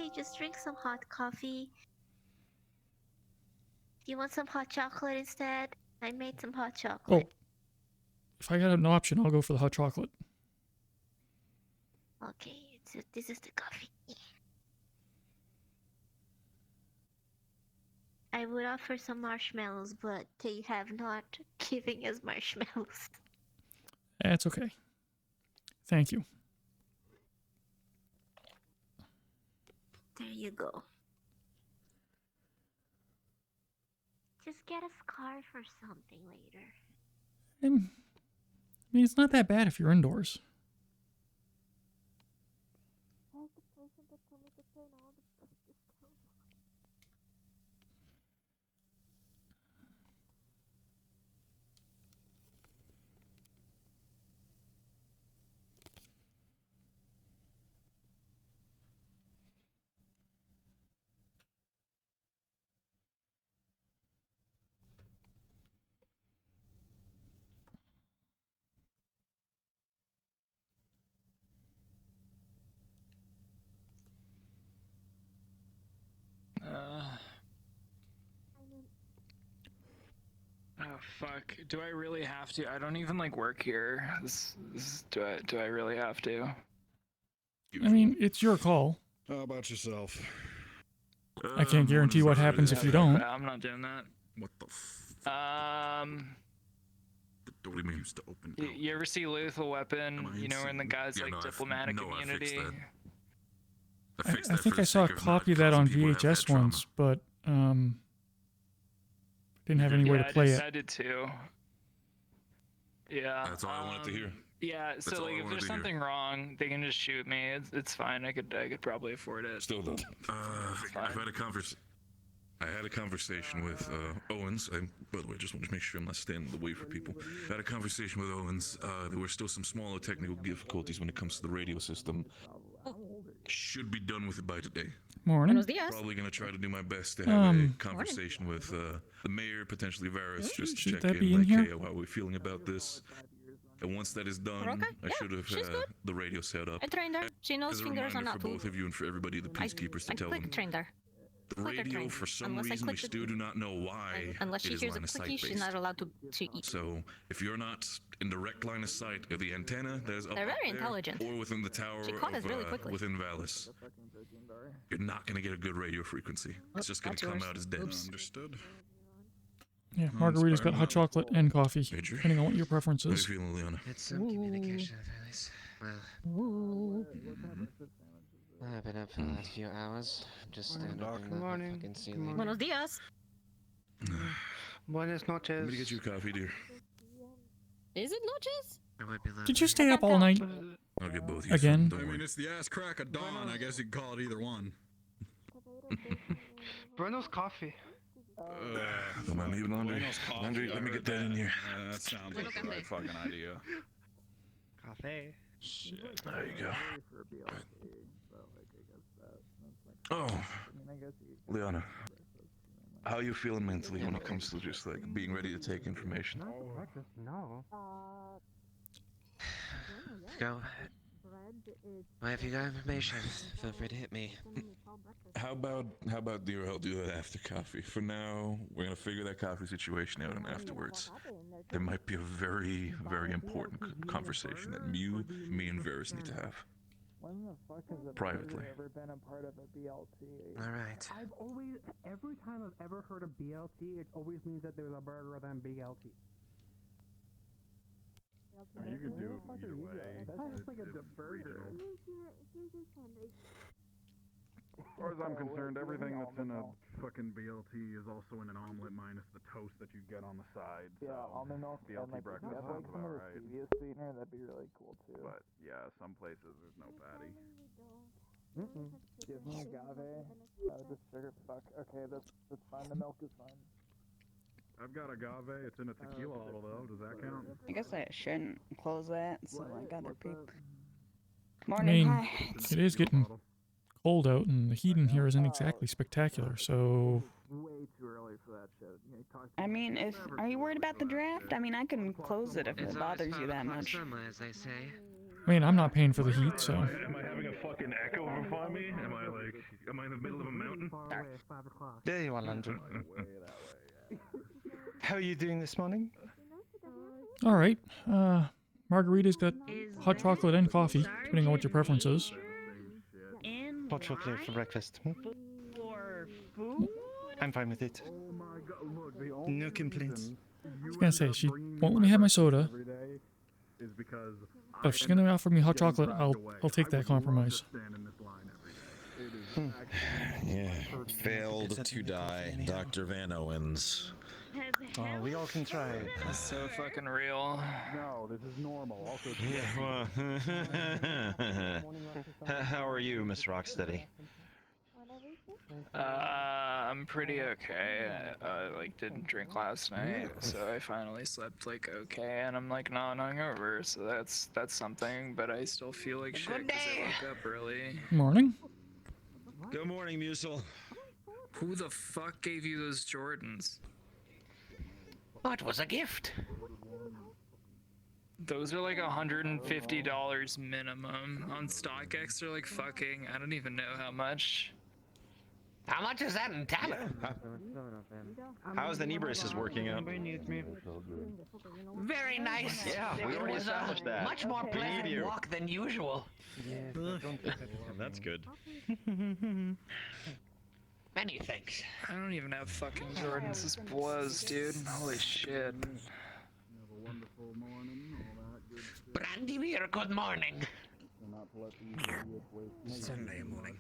okay. Just drink some hot coffee. Do you want some hot chocolate instead? I made some hot chocolate. Oh, if I got an option, I'll go for the hot chocolate. Okay, this is the coffee. I would offer some marshmallows, but they have not given us marshmallows. That's okay. Thank you. There you go. Just get a scarf or something later. I mean, it's not that bad if you're indoors. Oh fuck! Do I really have to? I don't even like work here. Do I really have to? I mean, it's your call. How about yourself? I can't guarantee what happens if you don't. I'm not doing that. What the The door used to open. You ever see Lethal Weapon? You know, in the guy's like diplomatic immunity. I think I saw a copy of that on VHS once, but didn't have any way to play it. I did too. Yeah. That's all I wanted to hear. Yeah, so like if there's something wrong, they can just shoot me. It's fine. I could probably afford it. Still though. I've had a conversation with Owens. By the way, just want to make sure I'm not standing in the way for people. I had a conversation with Owens. There were still some smaller technical difficulties when it comes to the radio system. Should be done with it by today. Morning. Probably gonna try to do my best to have a conversation with the mayor, potentially Varys, just to check in, like, hey, how are we feeling about this? And once that is done, I should have the radio set up. I trained her. She knows fingers on that for both of you and for everybody, the peacekeepers, to tell them. I trained her. The radio, for some reason, we still do not know why. Unless she hears a clicky, she's not allowed to eat. So, if you're not in direct line of sight of the antenna that is up They're very there, intelligent. or within the tower She caught us really quickly. within Valis, you're not going to get a good radio frequency. It's just going to come out as dead. Understood. Yeah, margarita's got hot chocolate and coffee, depending on what your preference How are you is. feeling, Leona? It's some communication, Valis. Well, I've been up for the last few hours. Just standing up in the fucking ceiling. Buenos dias. Buenas noches. Let me get you a coffee, dear. Is it noches? Did you stay up all night? I'll get both of you. Again? Don't I worry. mean, it's the ass crack of dawn. I guess you can call it either one. Buenos coffee. Come on, leave Landry. Landry, let me get that in here. That sounds like the right fucking idea. Coffee. Shit. There you go. Oh, Leona, how are you feeling mentally when it comes to just like being ready to take information? No. Go. Well, if you got information, feel free to hit me. How about dear, I'll do that after coffee. For now, we're gonna figure that coffee situation out, and afterwards, there might be a very, very important conversation that you, me, and Varys need to have. When the fuck has a Privately. burger ever been a part of a BLT? Alright. Every time I've ever heard of BLT, it always means that there's a burger than BLT. You could do it either way. That's like a burger. As far as I'm concerned, everything that's in a fucking BLT is also in an omelet minus the toast that you get on the side. Yeah, So almond milk and BLT like breakfast like sounds some of about the right. stevia sweetener, that'd be really cool too. But yeah, some places there's no patty. Give me agave. Just sugar. Fuck. Okay, that's fine. The milk is fine. I've got agave. It's in a tequila bottle though. Does that count? I guess I shouldn't close that so like other people. I Morning, mean, hi. it is getting cold out, and the heat in here isn't exactly spectacular, so... Way too early for that shit. I mean, are you worried about the draft? I mean, I can close it if it bothers you that much. As they say. I mean, I'm not paying for the heat, so... Am I having a fucking echo over find me? Am I in the middle of a mountain? There you are, Landry. How are you doing this morning? All right. Margarita's got hot chocolate and coffee, depending on what your preference is. Hot chocolate for breakfast. I'm fine with it. No complaints. I was gonna say, she won't let me have my soda, but if she's gonna offer me hot chocolate, I'll take that compromise. Yeah, failed to die, Dr. Van Owens. Oh, we all can try. That's so fucking real. No, this is normal. Also, Yeah, well, how are you, Miss Rocksteady? I'm pretty okay. I like didn't drink last night, so I finally slept like okay, and I'm like not hungover, so that's something. But I still feel like shit because I woke up early. Morning. Good morning, Musil. Who the fuck gave you those Jordans? Oh, it was a gift. Those are like $150 minimum. On StockX, they're like fucking, I don't even know how much. How much is that in talent? How's the knee braces working out? Very nice. Yeah, we It already was established that. much more pleasant walk than usual. That's good. Many thanks. I don't even have fucking Jordans. This blows, dude. Holy shit. Brandy beer, good morning. Sunday morning.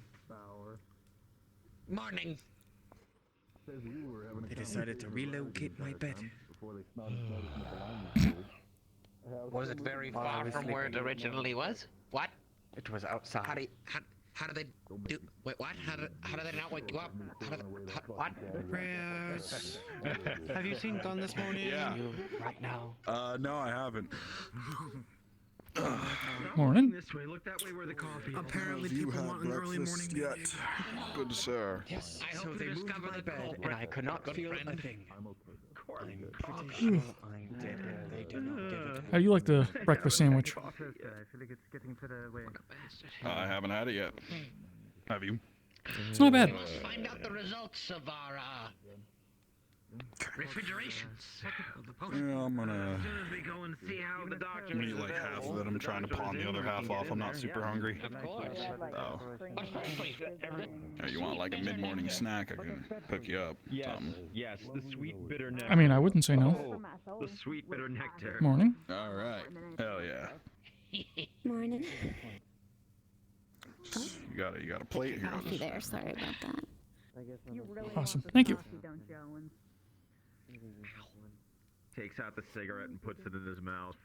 Morning. They decided to relocate my bed. Was it very far from where it originally was? What? It was outside. How do they do? Wait, what? How do they not wake you up? What? Prayers. Have you seen Dawn this morning? Yeah. Right now. No, I haven't. Morning. This way. Look that way where the coffee. Apparently, people want an early morning yet. Good sir. Yes. I So hope they you moved discover my the bed, culprit. and I could not Good feel a friend. thing. I'm pretty sure I did it. They did not give it. How do you like the breakfast sandwich? I feel like it's getting to the way. I haven't had it yet. Have you? It's not bad. We must find out the results of our refrigerations. Yeah, I'm gonna we go and see how the doctor eat like half of it. I'm trying to pawn the other half off. I'm not super hungry. Of course. Oh. You want like a mid-morning snack? I can hook you up. Yes, the sweet bitter nectar. I mean, I wouldn't say no. The sweet bitter nectar. Morning. All right. Hell yeah. Morning. You got a plate here. Coffee there. Sorry about that. You really Awesome. want Thank you. coffee, don't you, Owen? Takes out the cigarette and puts it in his mouth.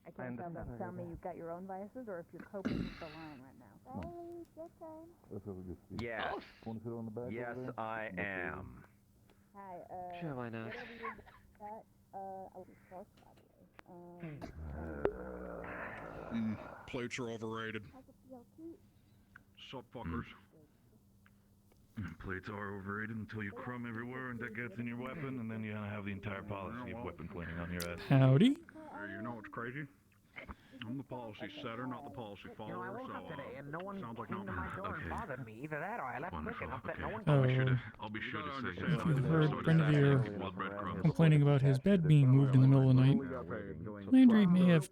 I can't tell me you've got your own vices or if you're coping with the line right now. Yes. Yes, I am. Hi, Sure, why not? I'll be close, by the way. Plates are overrated. Sup, fuckers. Plates are overrated until you crumb everywhere and that gets in your weapon, and then you have the entire policy of weapon cleaning on your ass. Howdy. You know what's crazy? I'm the policy setter, not the policy follower, I woke up today and no one sounds like came to my door and bothered me. Either that or I left quick enough that no one Oh, I'll be sure to say if you've heard a friend of yours complaining about his bed being moved in the middle of the night, Landry may have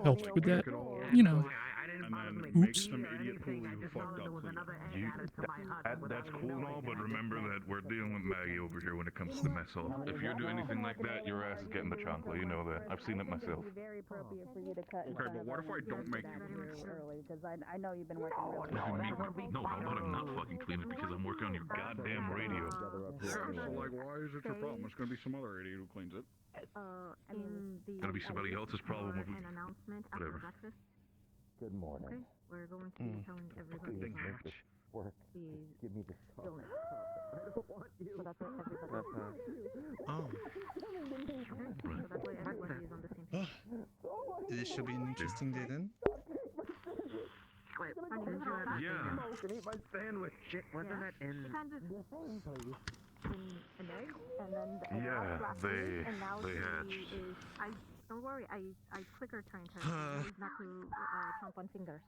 helped with that. You know. Oops. Some idiot pulley who fucked up. That's cool and all, but remember that we're dealing with Maggie over here when it comes to the mess hall. If you do anything like that, your ass is getting the chancla. You know that. I've seen it myself. Very appropriate for you to cut. Okay, but what if I don't make you early? Because I know you've been working really hard. No, how about I'm not fucking cleaning because I'm working on your goddamn radio. Yeah, so like, why is it your problem? It's gonna be some other idiot who cleans it. I mean, Gotta be somebody else's problem with an announcement after whatever. breakfast. Good morning. Okay, we're going to be telling everybody how Work. the Give me the illness. So that's why everybody. Oh. So that way everybody is on the same page. This should be an interesting day then. Wait, honey, Yeah. Eat my sandwich. wasn't that in? Kind of in an egg, and then the egg Yeah, last they week, and now hatched. is Don't worry, I clicker trained her not to chomp on fingers.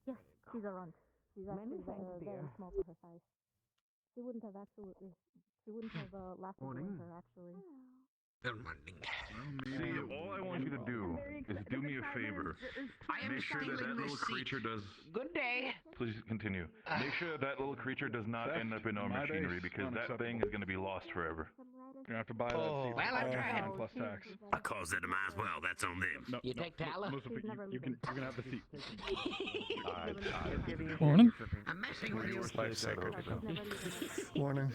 Yes, she's a runt. She's actually very small for her size. She wouldn't have lasted with her, actually. Well, maybe all I want you to do is do me a favor. Make sure that little creature does. Good day. Please continue. Make sure that little creature does not end up in our machinery because that thing is going to be lost forever. You're gonna have to buy that seat. Well, I'm trying. Plus tax. I caused that demise. Well, that's on them. No, You take Tala? you can have the seat. Morning. I'm messing with you. Life sacred. Morning.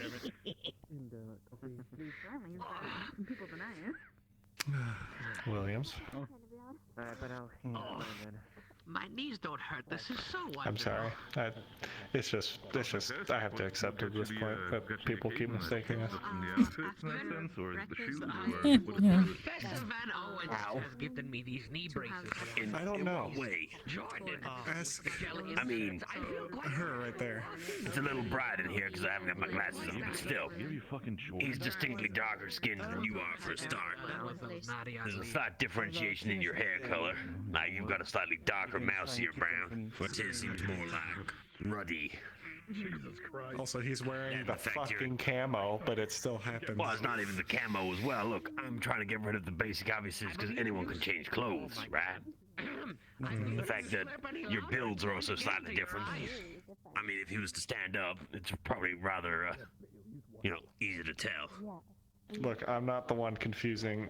Williams. My knees don't hurt. This is so wonderful. I'm sorry. It's just. I have to accept at this point that people keep mistaking us. Yeah. Professor Van Owens has given me these knee braces. I don't know. Way. Jordan. Ask. I mean, Her right there. it's a little bright in here because I haven't got my glasses on, but still. He's distinctly darker skinned than you are for a start. There's a slight differentiation in your hair color. Now you've got a slightly darker, mousier brown. But his seems more like ruddy. Jesus Christ. Also, he's wearing And the the fact fucking camo, but it still happens. Well, it's not even the camo as well. Look, I'm trying to get rid of the basic obviouses because anyone can change clothes, right? The fact that your builds are also slightly different. I mean, if he was to stand up, it's probably rather, easy to tell. Look, I'm not the one confusing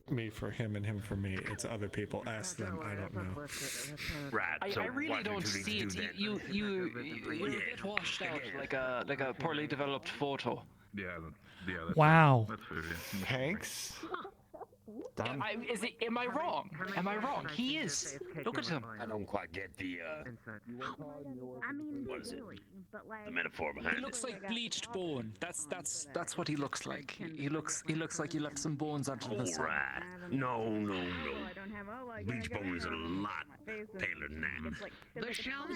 me for him and him for me. It's other people. Ask them. I don't know. Right. So I really don't see it. You get washed out like a poorly developed photo. Yeah. Wow. That's fair. Thanks. Am I wrong? Am I wrong? He is. Look at him. I don't quite get the, what is it? The metaphor behind He it. looks like bleached bone. That's what he looks like. He looks like he left some bones onto the side. Alright. No. Bleach bone is a lot paler than that.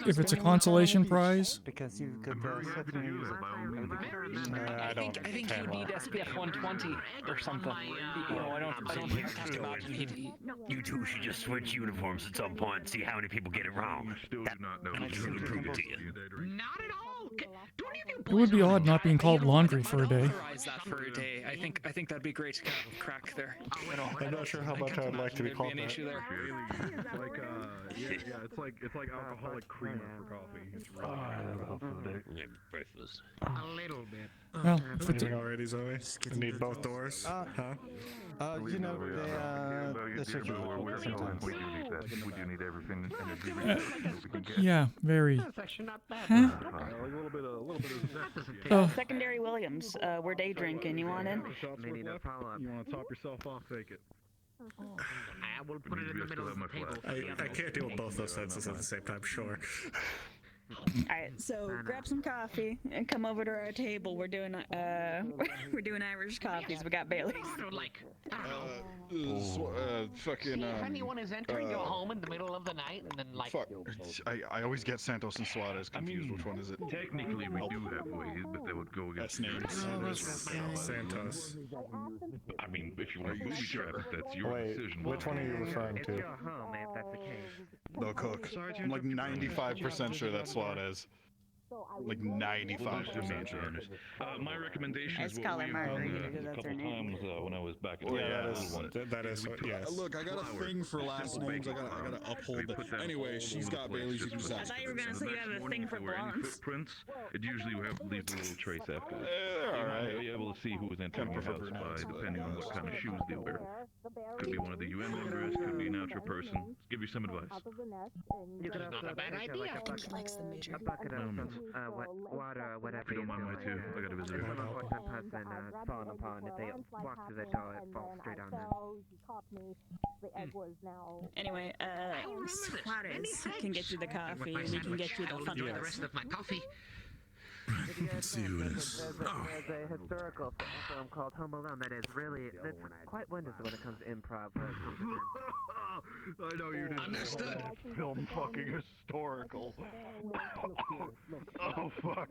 If it's a consolation prize, Because you could I think you need SPF 120 or something. I don't think imagine he'd. You two should just switch uniforms at some point and see how many people get it wrong. That'll truly prove it to you. Not at all. Don't even. it would be odd not being called laundry for a day. Authorize that for a day. I think that'd be great to kind of crack there. I'm not sure how much I'd like to be There'd called an that. issue there. It's like alcoholic creamer for coffee. It's really Yeah, breakfast. A little bit. Well, if it's Leaving already, Zoe? I need both doors? Huh? you know, they search you sometimes. We do need that. We do need everything. yeah, very. That's actually not bad. Huh? a little bit of Oh. Secondary Williams, we're day drinking. You want in? You want to top yourself off, take it. I will put it in the middle of the table. I can't deal with both those senses at the same time, sure. Alright, so grab some coffee and come over to our table. We're doing Irish coffees. We got Bailey's. Like, Fucking. if anyone is entering your home in the middle of the night and then like. Fuck. I always get Santos and Suarez confused. Which one is it? Technically, we do have ways, but they would go against Santos. I mean, if you want to booby trap it, that's your decision. Which one are you referring to? home, if that's the case. No Cook. I'm like 95% sure that's Suarez. Like 95% sure. My recommendation is Let's what call her we've Marguerite done because a that's couple her name. times when I was back at That is what, yes. Look, I got a thing for last names. I gotta uphold that. Anyway, she's got Bailey's. You can just I ask. thought you were gonna say you have a thing for blondes. Footprints, it usually we have to leave a little trace after. Alright. You're able to see who was entering your house by depending on what kind of shoes they wear. Could be one of the UN members, could be an outro person. Give you some advice. You could Not a bad idea. I think he likes the measure. A bucket of some, water, whatever. If you don't mind my two, I got a visitor. Watch that person spawn upon. If they walk through the door, it falls straight on them. Anyway, Suarez can get you the coffee, and we can get you the I will enjoy the Funtos. rest of my coffee. Let's see who it is. Oh. There's a historical film called Home Alone that is really, that's quite wonderful when it comes to improv. I know you didn't. Understood. Film fucking historical. Oh fuck.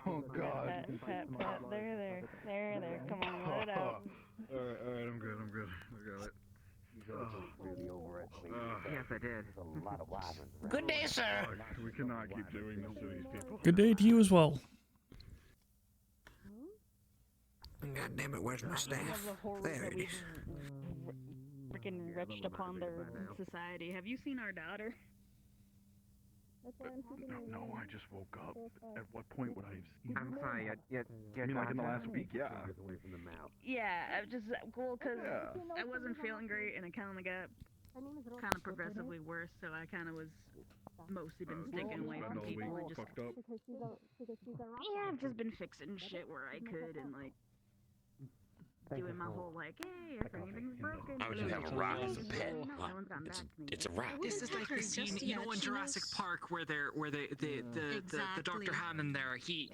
Oh god. Pat, there. Come on, let it out. Alright, I'm good. I got it. Yes, I did. Good day, sir. We cannot keep doing this to these people. Good day to you as well. God damn it, where's my staff? There it is. Freaking wretched upon their society. Have you seen our daughter? No, I just woke up. At what point would I have seen I'm sorry, I mean, like in the last week, yeah. Yeah, I just, well, because I wasn't feeling great and it kind of progressively worse, so I kind of was mostly been sticking away from people and just... Fucked up. Yeah, I've just been fixing shit where I could and, like, doing my whole, like, hey, if anything's broken... I would just have a rock as a pet. No one's gotten back to me. It's a rock. This is like the scene, you know, in Jurassic Park where the Dr. Hammond there, he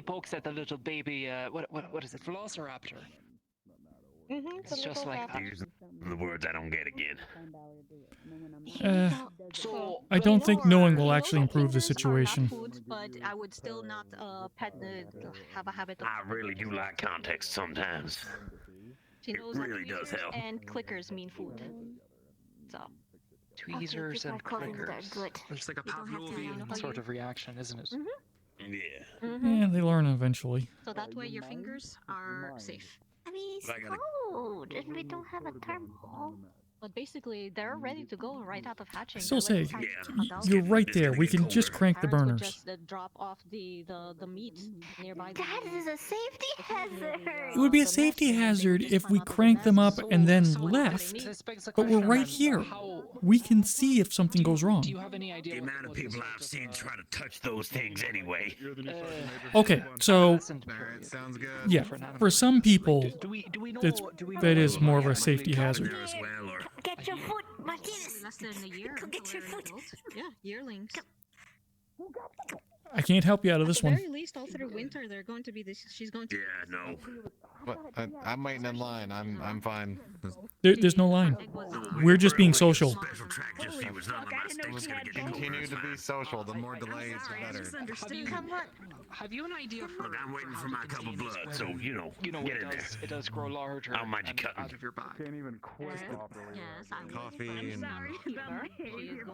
pokes at the little baby, what is it, Velociraptor? It's just like that. Use the words I don't get again. I don't think knowing will actually improve the situation. Food, but I would still not have a habit of... I really do like context sometimes. She knows It really that does tweezers help. and clickers mean food. So... Tweezers and clickers. It's like a Pavlovian sort of reaction, isn't it? Yeah. Yeah, they learn eventually. So that way your fingers are safe. I mean, it's cold, and we don't have a thermal. But basically, they're ready to go right out of hatching. I still They're say, ready to adult. you're right there. We can just crank the Parents would burners. just drop off the meat nearby. That is a safety hazard. It would be a safety hazard if we cranked them up and then left. But we're right here. We can see if something goes wrong. Do you have any idea The amount of people I've seen try to touch those things anyway. Okay, so sounds good. yeah, for some people, that is more of a safety There hazard. as well, or Get your foot, Martinez. Less than a year. Go get your foot. Yeah, yearlings. I can't help you out of this At the one. very least, all through winter, they're going to be this. She's going to. yeah, no. But I'm waiting in line. I'm fine. There's no line. We're just being social. Special track just so was not my state's gonna get Continue to be social. The more delays, the better. Come on. Have you an idea for? Look, I'm waiting for my cup of blood, so you know get in there. it does grow larger. I'll mind you cutting. Out of your back. Can't even quit properly. Yes, I'm Coffee and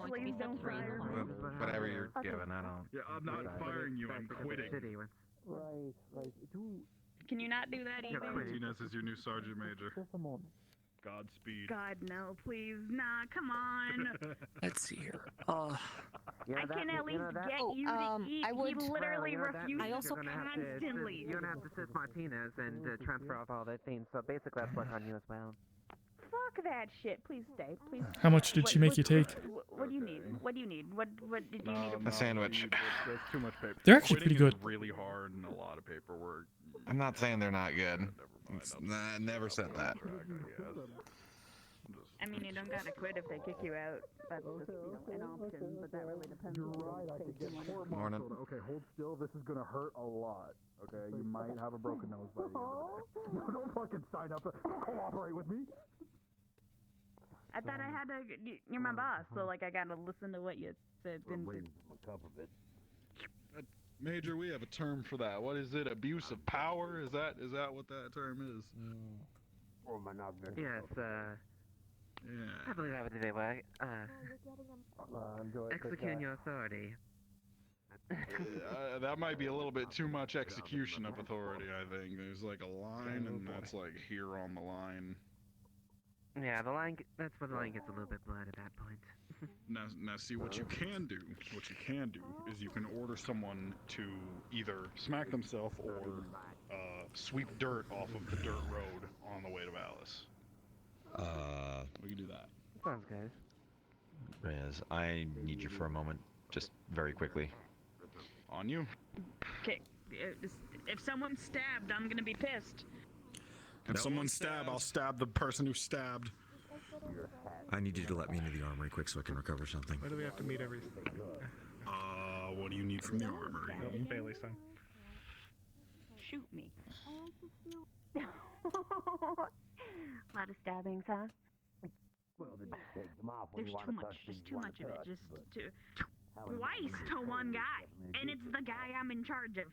Please don't fire me. whatever you're given. I don't. Yeah, I'm not firing you. I'm quitting. Can you not do that either? Martinez is your new sergeant major. Godspeed. God, no, please. Nah, come on. Let's see here. I can at least get you to eat. I would- He literally refuses I also constantly. You don't have to assist Martinez and transfer off all their things, so basically that's work on you as well. Fuck that shit. Please stay. Please. How much did she make you take? What do you need? What do you need? What did you need? A sandwich. That's too much paper. They're actually Quitting pretty is good. really hard and a lot of paperwork. I'm not saying they're not good. I never said that. I mean, you don't gotta quit if they kick you out. That's just, an option, but that really depends on the Morning. Okay, hold still. This is gonna hurt a lot. Okay, you might have a broken nose by the end of it. No, don't fucking sign up. Don't cooperate with me. I thought I had to. You're my boss, so like I gotta listen to what you said. Major, we have a term for that. What is it? Abuse of power? Is that what that term is? Yes, Yeah. I believe that would be the way. Executing your authority. That might be a little bit too much execution of authority, I think. There's like a line, and that's like here on the line. Yeah, the line. That's where the line gets a little bit blurred at that point. Now, see what you can do. What you can do is you can order someone to either smack themselves or sweep dirt off of the dirt road on the way to Alice. We can do that. Sounds good. Rez, I need you for a moment, just very quickly. On you. Okay, if someone's stabbed, I'm gonna be pissed. If someone's stabbed, I'll stab the person who stabbed. I need you to let me into the armory quick so I can recover something. Why do we have to meet every... What do you need from the armory? Bailey's time. Shoot me. A lot of stabbings, huh? There's too much. Just too much of it. Just twice to one guy, and it's the guy I'm in charge of.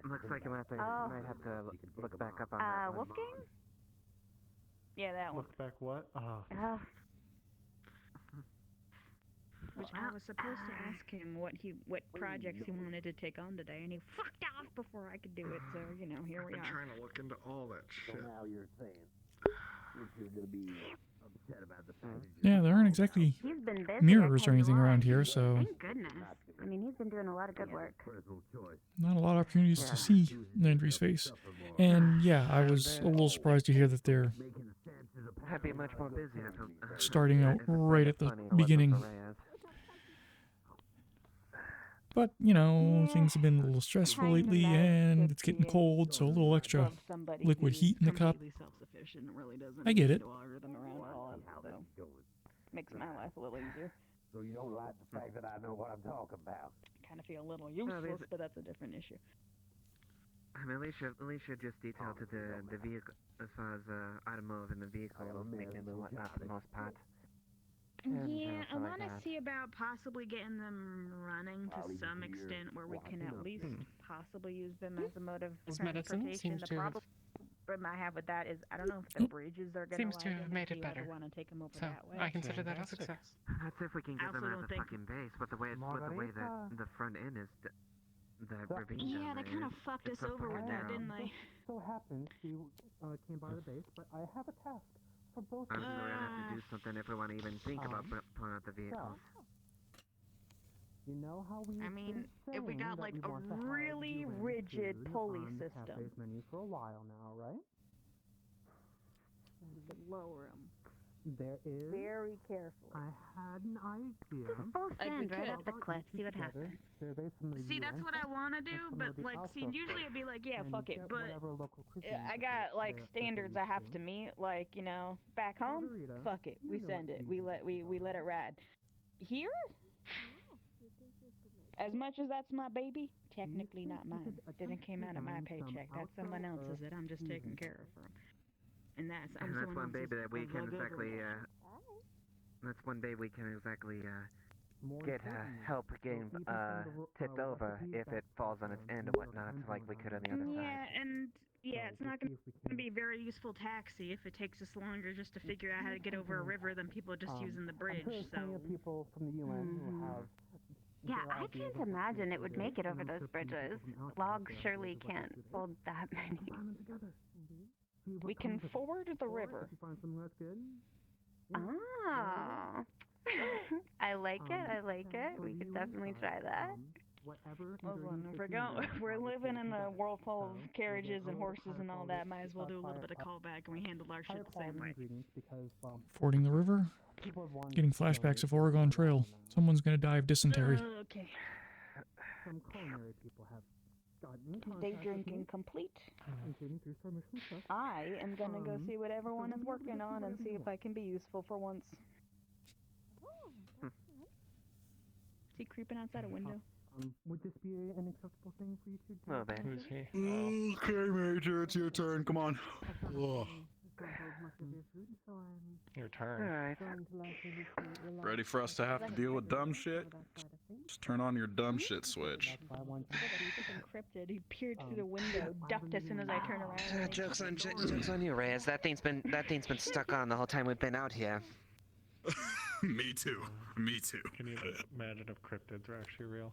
Looks like I might have to look back up on that one. Wolfgang? Yeah, that one. Look back what? Which I was supposed to ask him what projects he wanted to take on today, and he fucked off before I could do it. So here we I've been are. trying to look into all that shit. So now you're saying you're gonna be upset about the fact that Yeah, there aren't exactly He's been busy, mirrors I or tell you anything what. around here, so Thank goodness. I mean, he's been doing a lot of good work. not a lot of opportunities to see Landry's face. And yeah, I was a little surprised to hear that they're I'd be much more busy if starting out right at the beginning. But, you know, things have been a little stressful lately, and it's getting cold, so a little extra liquid heat in the cup. Self-sufficient really doesn't I get it. need to order them around at all, so makes my life a little easier. So you don't like the fact that I know what I'm talking about. Kind of feel a little useless, but that's a different issue. I mean, Alicia just detailed to the vehicle as far as automotive and the vehicle maintenance and whatnot for the most part. Yeah, I want to see about possibly getting them running to some extent where we can at least possibly use them as a mode of This medicine transportation. seems The to have- problem I have with that is I don't know if the bridges are going Seems to have made it better. want to take them over So, that way. I consider that a success. That's if we can get them also at the don't think- fucking base. With the way that the front end is, the ravine. Yeah, they kind of fucked us over with that, didn't they? So happens he came by the base, but I have a task for both I'm of sure you. we're gonna have to do something if we want to even think about pulling out the vehicles. You know how we I mean, if we saying got that like we a want to have really you rigid included pulley on the system, cafe's menu for a while now, right? we could lower them. There is. Very carefully. I had an idea. Both Like, we stand right could. up the cliff, see what happens. See, that's what I want to do, but like, see, usually I'd be like, yeah, fuck it, but I got like standards I have to meet. Like, you know, back home, fuck it, we send it, we let it ride. Here, as much as that's my baby, technically not mine. It didn't came out of my paycheck. That's someone else's that I'm just taking care of for 'em. And that's And that's one baby that we can exactly. That's one baby we can exactly get help getting tipped over if it falls on its end or whatnot, like we could on the other side. Yeah, and yeah, it's not going to be a very useful taxi if it takes us longer just to figure out how to get over a river than people just using the bridge. I'm sure plenty of people from the UN who have. Yeah, I can't imagine it would make it over those bridges. Logs surely can't hold that many. We can ford the river. Oh. I like it. We could definitely try that. Listen, if we're living in a world full of carriages and horses and all that, might as well do a little bit of callback, and we handled our shit the same way. Fording the river? Getting flashbacks of Oregon Trail. Someone's gonna die of dysentery. Okay. Some culinary people have Day drinking complete. I am gonna go see what everyone is working on and see if I can be useful for once. Is he creeping outside a window? Would this be an acceptable thing for you to do? Well, then. Who's he? Okay, Major, it's your turn. Come on. Ugh. Your turn. Alright. Ready for us to have to deal with dumb shit? Just turn on your dumb shit switch. Encrypted. He peered through the window, ducked as soon as I turned around. Jokes on you, Reyes. That thing's been stuck on the whole time we've been out here. Me too. Me too. Can you imagine if cryptids are actually real?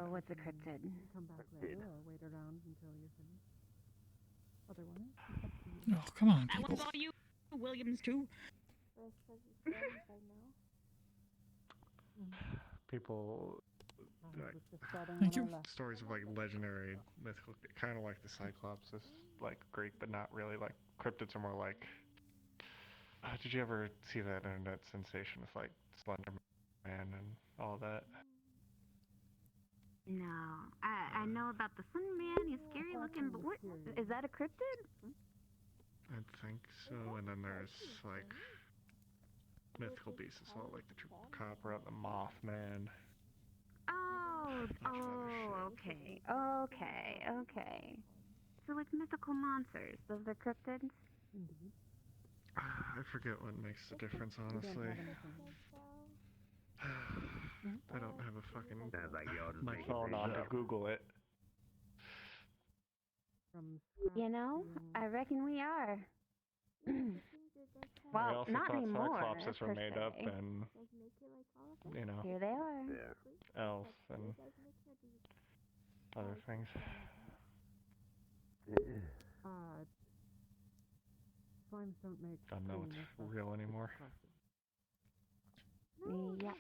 What's a cryptid? Come back later or wait around until you're finished. Other one? Oh, come on, That people. one's all you, Williams, too. People like Thank you. stories of like legendary mythical, kind of like the Cyclops is like Greek, but not really. Like cryptids are more like. Did you ever see that internet sensation with like Slender Man and all that? No, I know about the Sun Man. He's scary looking, but what is that a cryptid? I think so, and then there's like mythical beasts as well, like the chupacabra, the Mothman. Okay. So like mythical monsters, those are cryptids? I forget what makes the difference, honestly. I don't have a fucking my phone on to Google it. You know, I reckon we are. I Well, also not thought anymore. cyclopses were per made se. up and, you know, Here they are. elves and other things. Slimes don't make. Don't know it's real anymore. Yeah.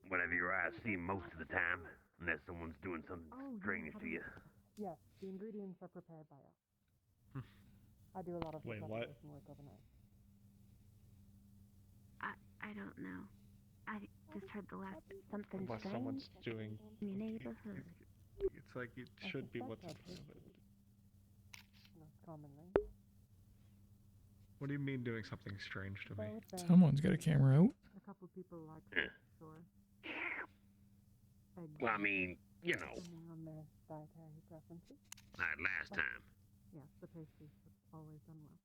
Whatever your eyes see most of the time, unless someone's doing something strange to you. Yes, the ingredients are prepared by us. I do a lot of Wait, what? work overnight. I don't know. I just heard the last something Unless strange someone's doing. in your neighborhood. It's like it should be what's in front of it. Commonly. What do you mean doing something strange to me? Someone's got a camera out. A couple people like sure. Well, I mean, you know, Depending on their dietary preferences. like last time. Yes, the pastries have always done well.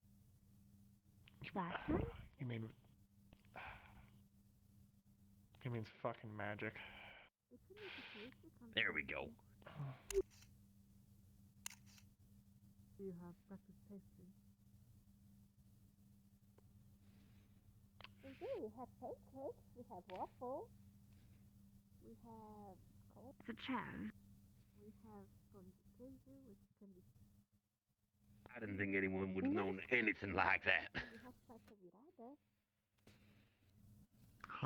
Last time? You mean? He means fucking magic. There we go. Do you have breakfast pastries? We do. We have pancakes. We have waffles. We have It's a chav. We have sponge cake, which can be. I didn't think anyone would have known anything like that. We have pasta virada.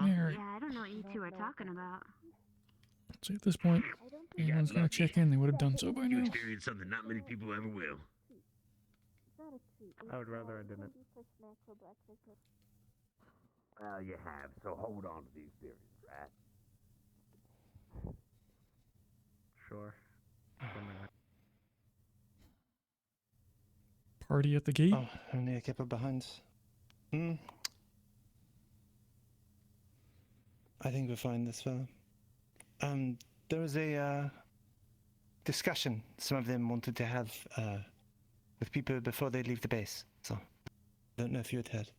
Mary. Yeah, I don't know what you two are talking about. So at this point, if anyone's gonna check in, they would have done so by You now. experienced something not many people ever will. It's not a treat. I would rather I didn't. For snack for breakfast. Well, you have, so hold on to the experience, right? Sure. Party at the gate. Oh, only a couple behind. I think we're fine this far. There was a discussion some of them wanted to have with people before they leave the base. So, I don't know if you had heard.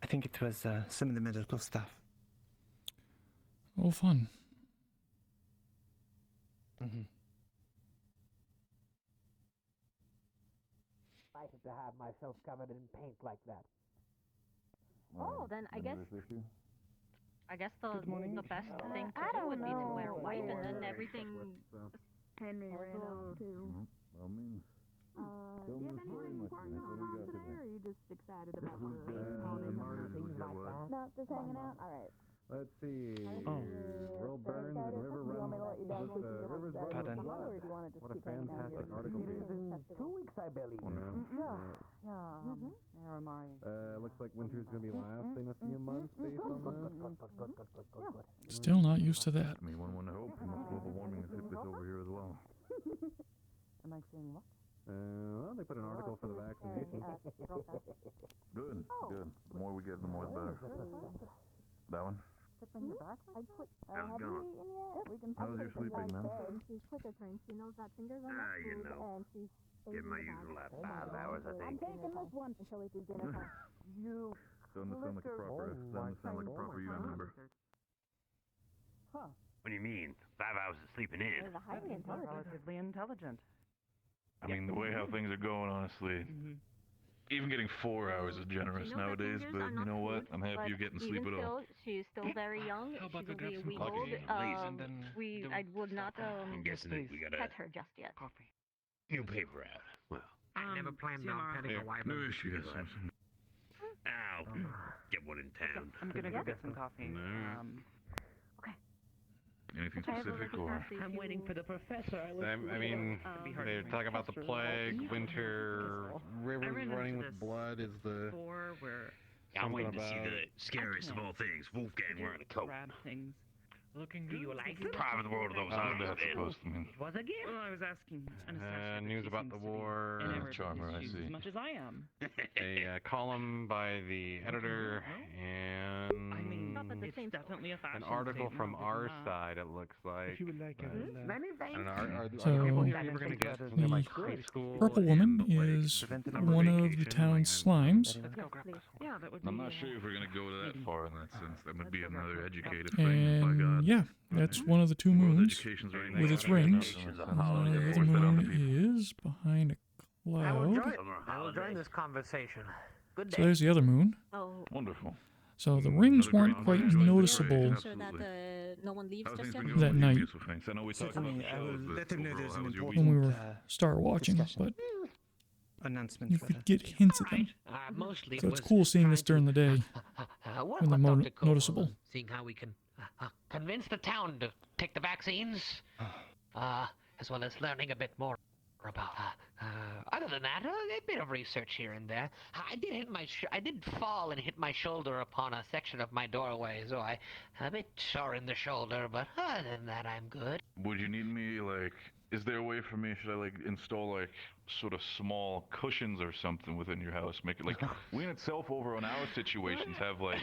I think it was some of the medical staff. Oh, fun. Mm-hmm. Excited to have myself covered in paint like that. Oh, then I guess the best thing to I do don't would be to know. wear white, and then everything. Henry ran out too. Well, I mean, Do you have anything important going on today, or are you just excited about the holidays and things like that? No, just hanging out. All right. let's see. Roll Burns and River Runs. River's Pardon? What a fantastic article. It is in 2 weeks, I believe. Looks like winter's gonna be lasting a few months based on that. Still not used to that. I mean, one would hope global warming has hit this over here as well. Am I saying what? Well, they put an article for the vaccination. Good, good. The more we get, the more the better. That one? How's it going? How's your sleeping, man? She's quicker trained. She knows that fingers are not You food, know. and she's Give my usual lap 5 hours, I I'm think. taking this one until we do dinner time. You. Doesn't sound like a proper, doesn't sound like a proper UN member. What do you mean? 5 hours of sleeping in? They're highly intelligent. Relatively intelligent. I mean, the way how things are going, honestly, even getting 4 hours is generous You know that nowadays, fingers but are you not know what? food, I'm happy but you're getting even sleep at all. She's still very young. How about She's we only a grab some week coffee old. and then I would not I'm guessing that we got pet a her just yet. new paper out. Well, I never planned on petting a wife. No issues. I'll get one in town. I'm gonna go get some coffee. No. Anything specific or? I'm waiting for the professor. I mean, they're talking about the plague, winter, rivers running with blood is the. I'm waiting to see the scariest of all things, Wolfgang wearing a coat. Grab things. Looking, do you like it? Private world of those That's supposed to mean. It was a gift. Well, I was asking Anastasia. News about the war. Charmer, I see. As much as I am. A column by the editor and I mean, it's definitely a fashion an article statement, from I'll give our them that. side, it looks like. If you would like, I but- will, I don't know. Are So, people here you were going to get from like preschool? Purple Woman is one of the town's slimes, Yeah, that would be. I'm not sure if we're gonna go that far in that sense. That would be another educated thing. By and God. yeah, that's one of the two moons education's right with next its to it. rings. It's The a holiday. other Force that on the moon is behind a I will cloud. join this conversation. Good So day. there's the other moon. Oh. Wonderful. So the rings weren't quite noticeable Make sure that no one leaves just yet. that night I know we talked about Certainly, I will shows, but let them know overall, there's how an was your important when we were star watching, discussion. but announcement. you could get hints at them. Mostly So it it's was cool seeing this trying during the day what when they're about Dr. Cole, noticeable. Seeing how we can convince the town to take the vaccines, as well as learning a bit more about. Other than that, a bit of research here and there. I did hit I did fall and hit my shoulder upon a section of my doorway, so I'm a bit sore in the shoulder. But other than that, I'm good. Would you need me, like, is there a way for me, should I, like, install, like, sort of small cushions or something within your house? Make it, like, we in itself over on our situations have, like,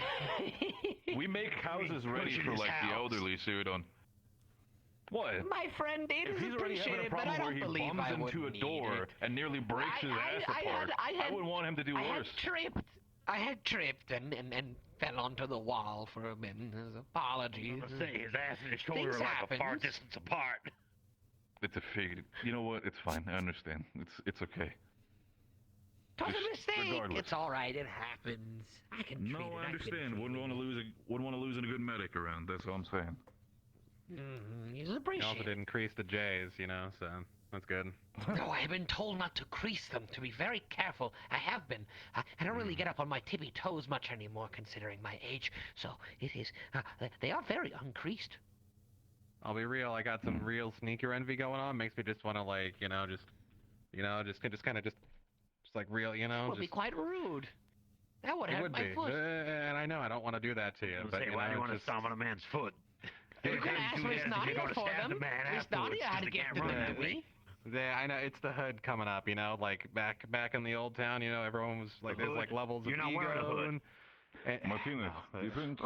we make houses ready for, like, the elderly, so you don't. What? My friend, it If is he's already having appreciated, a but I problem where don't he believe bums I into a would need door it. and nearly breaks his ass apart, I wouldn't want him to do worse. I had tripped and fell onto the wall for a minute. Apologies. I say his ass and his shoulder Things are like happens. a far distance apart. It's a figure. You know what? It's fine. I understand. It's okay. It was a Just mistake. regardless. It's all right. It happens. I can treat No, it. I understand. Wouldn't want to lose a good medic around. That's all I'm saying. He's You appreciated. also did increase the J's, you know, so that's good. No, I have been told not to crease them, to be very careful. I have been. I don't really get up on my tippy toes much anymore, considering my age. So it is. They are very uncreased. I'll be real. I got some real sneaker envy going on. Makes me just want to like, just kind of like real, That would be just. quite rude. That would It hurt would my be, foot. and I know I don't want to do that to you, but Say, why do you want to stomp on a man's foot? You could ask Miss Nadia for them. Miss Nadia had to get them to me. Yeah, I know it's the hood coming up, like back in the old town, everyone was like, there's like levels You're of not wearing a ego. hood. Martinez, do you think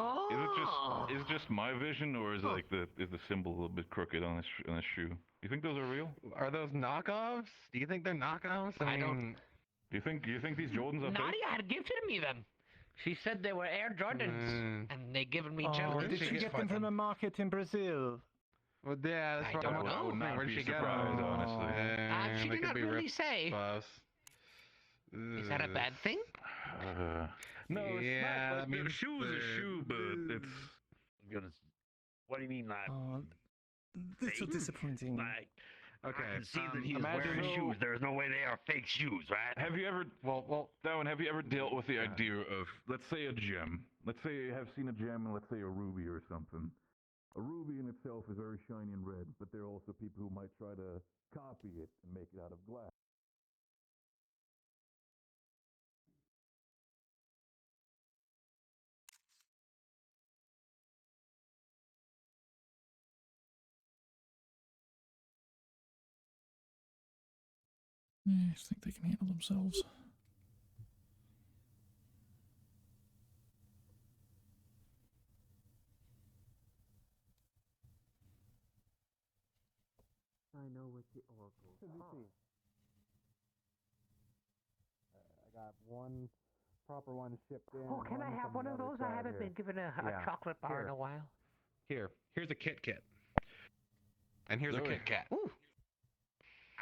is it just my vision, or is it like is the symbol a little bit crooked on his shoe? Do you think those are real? Are those knockoffs? Do you think they're knockoffs? I mean, Do you think these Jordans are fake? Nadia had gifted me them. She said they were Air Jordans, and they given me Oh, gems. did she get them from a market in Brazil? Well, yeah, that's I what don't know. would not Where'd be she get surprised, them? honestly. She they did could not be really rip say. offs. Is that a bad thing? No, it's Yeah, not. I Like, mean, a shoe's a shoe, but it's. What do you mean, like? Oh, this is disappointing. Like, Okay, I can see that he's imagine wearing though- shoes. There's no way they are fake shoes, right? Have you ever, Darwin, have you ever dealt with the idea of, let's say, a gem? Let's say you have seen a gem, and let's say a ruby or something. A ruby in itself is very shiny and red, but there are also people who might try to copy it and make it out of glass. I just think they can handle themselves. I know what the oracles I got one proper one shipped in. Oh, can I have one of those? I haven't been given a chocolate bar in a while. Here's a Kit Kat. And here's a Kit Kat.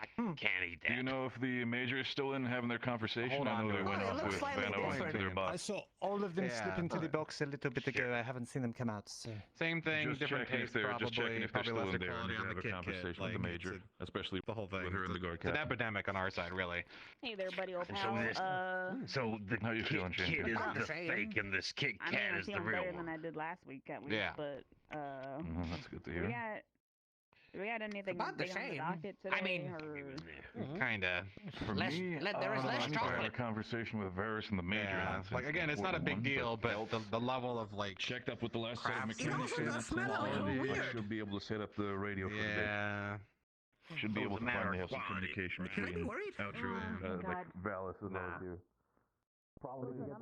I can't eat that. Do you know if the major is still in having their conversation? Hold I on know to they it. went Oh, it off looks with slightly Van Owen to different. their I box. saw all of them Yeah. slip into the box a little bit ago. I haven't seen them come out. So. Same thing, Just different checking taste, if they're probably, just checking if they're probably still lesser in there and quality to on the have a Kit conversation Kat. with the Like, major, it's especially the whole thing. with her in the guard It's an cap. epidemic on our side, really. Hey there, buddy, old And pal. so the How you feeling, Kit Shane? is I'm the saying. fake, and this Kit I mean, Kat I'm is the feeling real better than one. I did last week at least, Yeah. but That's good to we hear. got had anything About the big on the same. docket today? I mean, or... Kinda. For Less- me, there is less I had a chocolate. conversation with Varys and the Major. Yeah, and like again, it's not a big one, deal, but the level of like checked up with the last set of crafts mechanics and and quality. I should be able to set up the radio for the base. Yeah. Should be So able it's to a matter finally of have some quality. communication Should I be between worried? Outro and like Valis and Nah. those two. Probably to get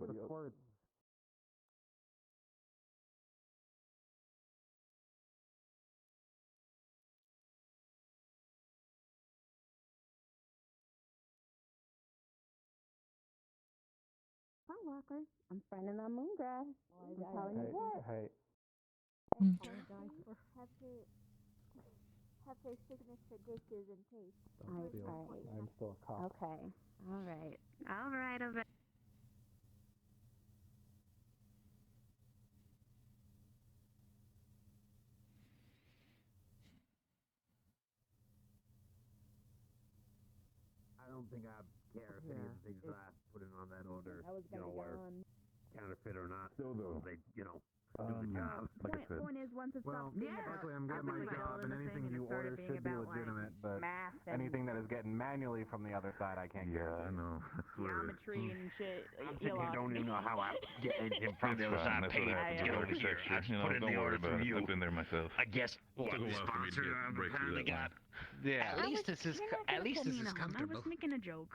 the squirts. Hi, Walker. I'm finding that moon grass. I'm telling you what. Hey. Have her signature dishes and taste. I'm still a cop. Okay. All right. All right. All right. I don't think I care if any of the things that I put in on that order, I was gonna go on. counterfeit or not. Still though, they, do the job. Like I said. Point is, once it Well, stops being luckily about I'm getting my job, and anything you order should be legitimate, but anything that is getting manually from the other side, I can't get. Yeah, I know. That's what geometry and shit. I'm You thinking lost you don't me. even know how I get anything from the other That's fine. side That's paid what to happens. get It's over here. I just you know, put in don't the worry order about from it. you. I've been there myself. I guess what Took a the while for me to sponsor break through finally that got. Yeah. You're not gonna pull me in a home. I was comfortable. making a joke.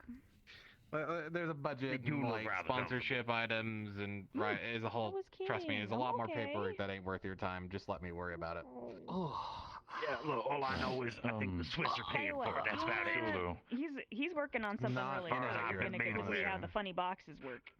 There's a budget They do and look like rather sponsorship items and right as a whole. was Trust me, kidding. there's a lot more Okay. paperwork that ain't worth your time. Just let me worry about it. Yeah, look, all I know is I think the Swiss are paying for it. That's about it. He's working on something Not really inaccurate. hard. He's gonna get to see how the funny boxes work.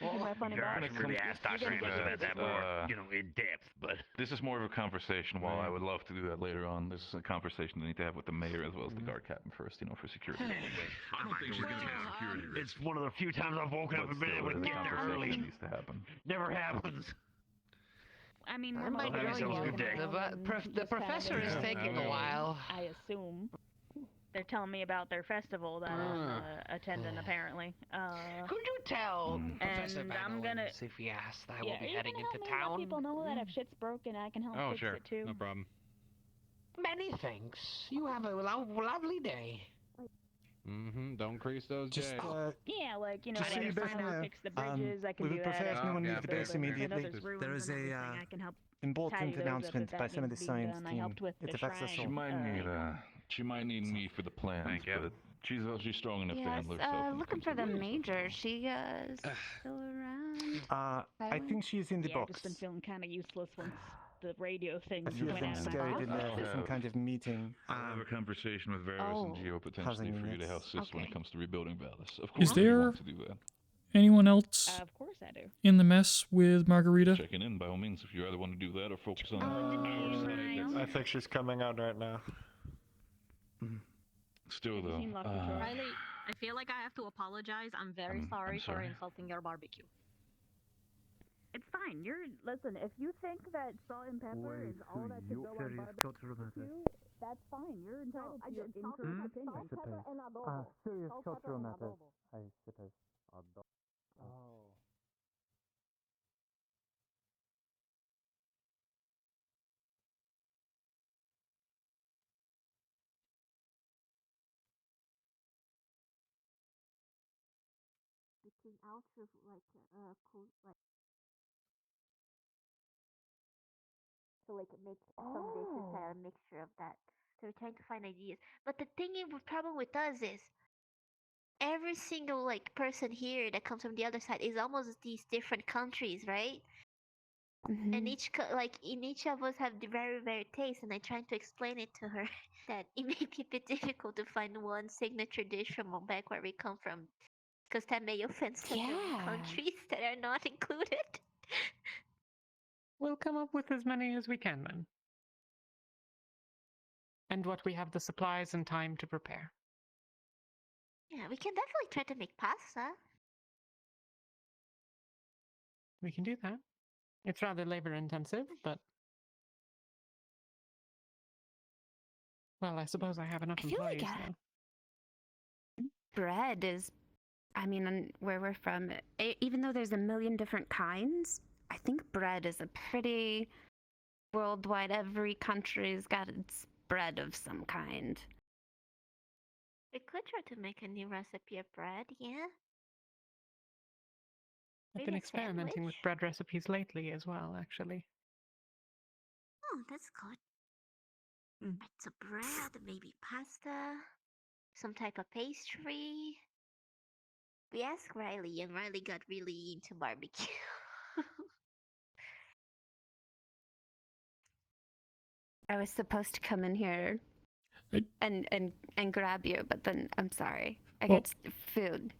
You see my funny box? I should really ask Dr. Amos about that more, in depth, but... This is more of a conversation. While I would love to do that later on, this is a conversation I need to have with the mayor as well as the guard captain first, for security. I don't think she's gonna have security risk. It's one of the few times I've woken up and been able to get there early. Needs to happen. Never happens. I mean, I we're might not have really yourself a good day. The professor is taking a while. I assume. They're telling me about their festival that I'm attending, apparently. Could you tell Professor and Van I'm Owen gonna... if he asked I will Yeah, be are you heading gonna into help me town? let people know that if shit's broken, I can help Oh, fix sure. it too? No problem. Many thanks. You have a lovely day. Don't crease those Just, J's. Yeah, like, just so like you if both I know, fix the bridges, I can we do would that. prefer if no one leaves the base immediately. There is a I can help important tidy those up announcement if by that some of the needs to be science done. I team. helped with It the affects us shrine. all. She might need me for the plans, but she's strong enough to Yes, handle herself. when it looking comes for to the this. major. She still around. I think she's in the Yeah, I've box. just been feeling kind of useless once the radio thing A few of went them out of my scurried in pocket. there for some kind of meeting. I'll have a conversation with Varys and Geo potentially housing for you to help units. assist when it comes to rebuilding Valis. Of Is course, if you there want to do that. anyone else Of course I do. in the mess with Margarita? Checking in by all means if you either want to do that or focus on I think she's coming out right now. Still though. Riley, I feel like I have to apologize. I'm very sorry for sorry. insulting your barbecue. It's fine. Listen, if you think that salt and pepper is all that should go on barbecue, that's fine. You're entitled to your incorrect opinion. Serious cultural matters, I suppose. Oh. Between Ultra, cool, so make some dishes have a mixture of that. So we're trying to find ideas. But the problem with us is every single person here that comes from the other side is almost these different countries, right? And in each of us have the very very taste, and I trying to explain it to her that it may be a bit difficult to find one signature dish from back where we come from, because that may offend several countries that are not included. We'll come up with as many as we can then. And what we have the supplies and time to prepare. Yeah, we can definitely try to make pasta. We can do that. It's rather labor intensive, but... Well, I suppose I have enough I feel like employees, though. bread is, I mean, where we're from, even though there's a million different kinds, I think bread is a pretty worldwide, every country's got its bread of some kind. We could try to make a new recipe of bread, yeah? I've Maybe been a experimenting with sandwich? bread recipes lately as well, actually. Oh, that's good. Bits of bread, maybe pasta, some type of pastry. We asked Riley, and Riley got really into barbecue. I was supposed to come in here and grab you, but then I'm sorry. I Well- got food.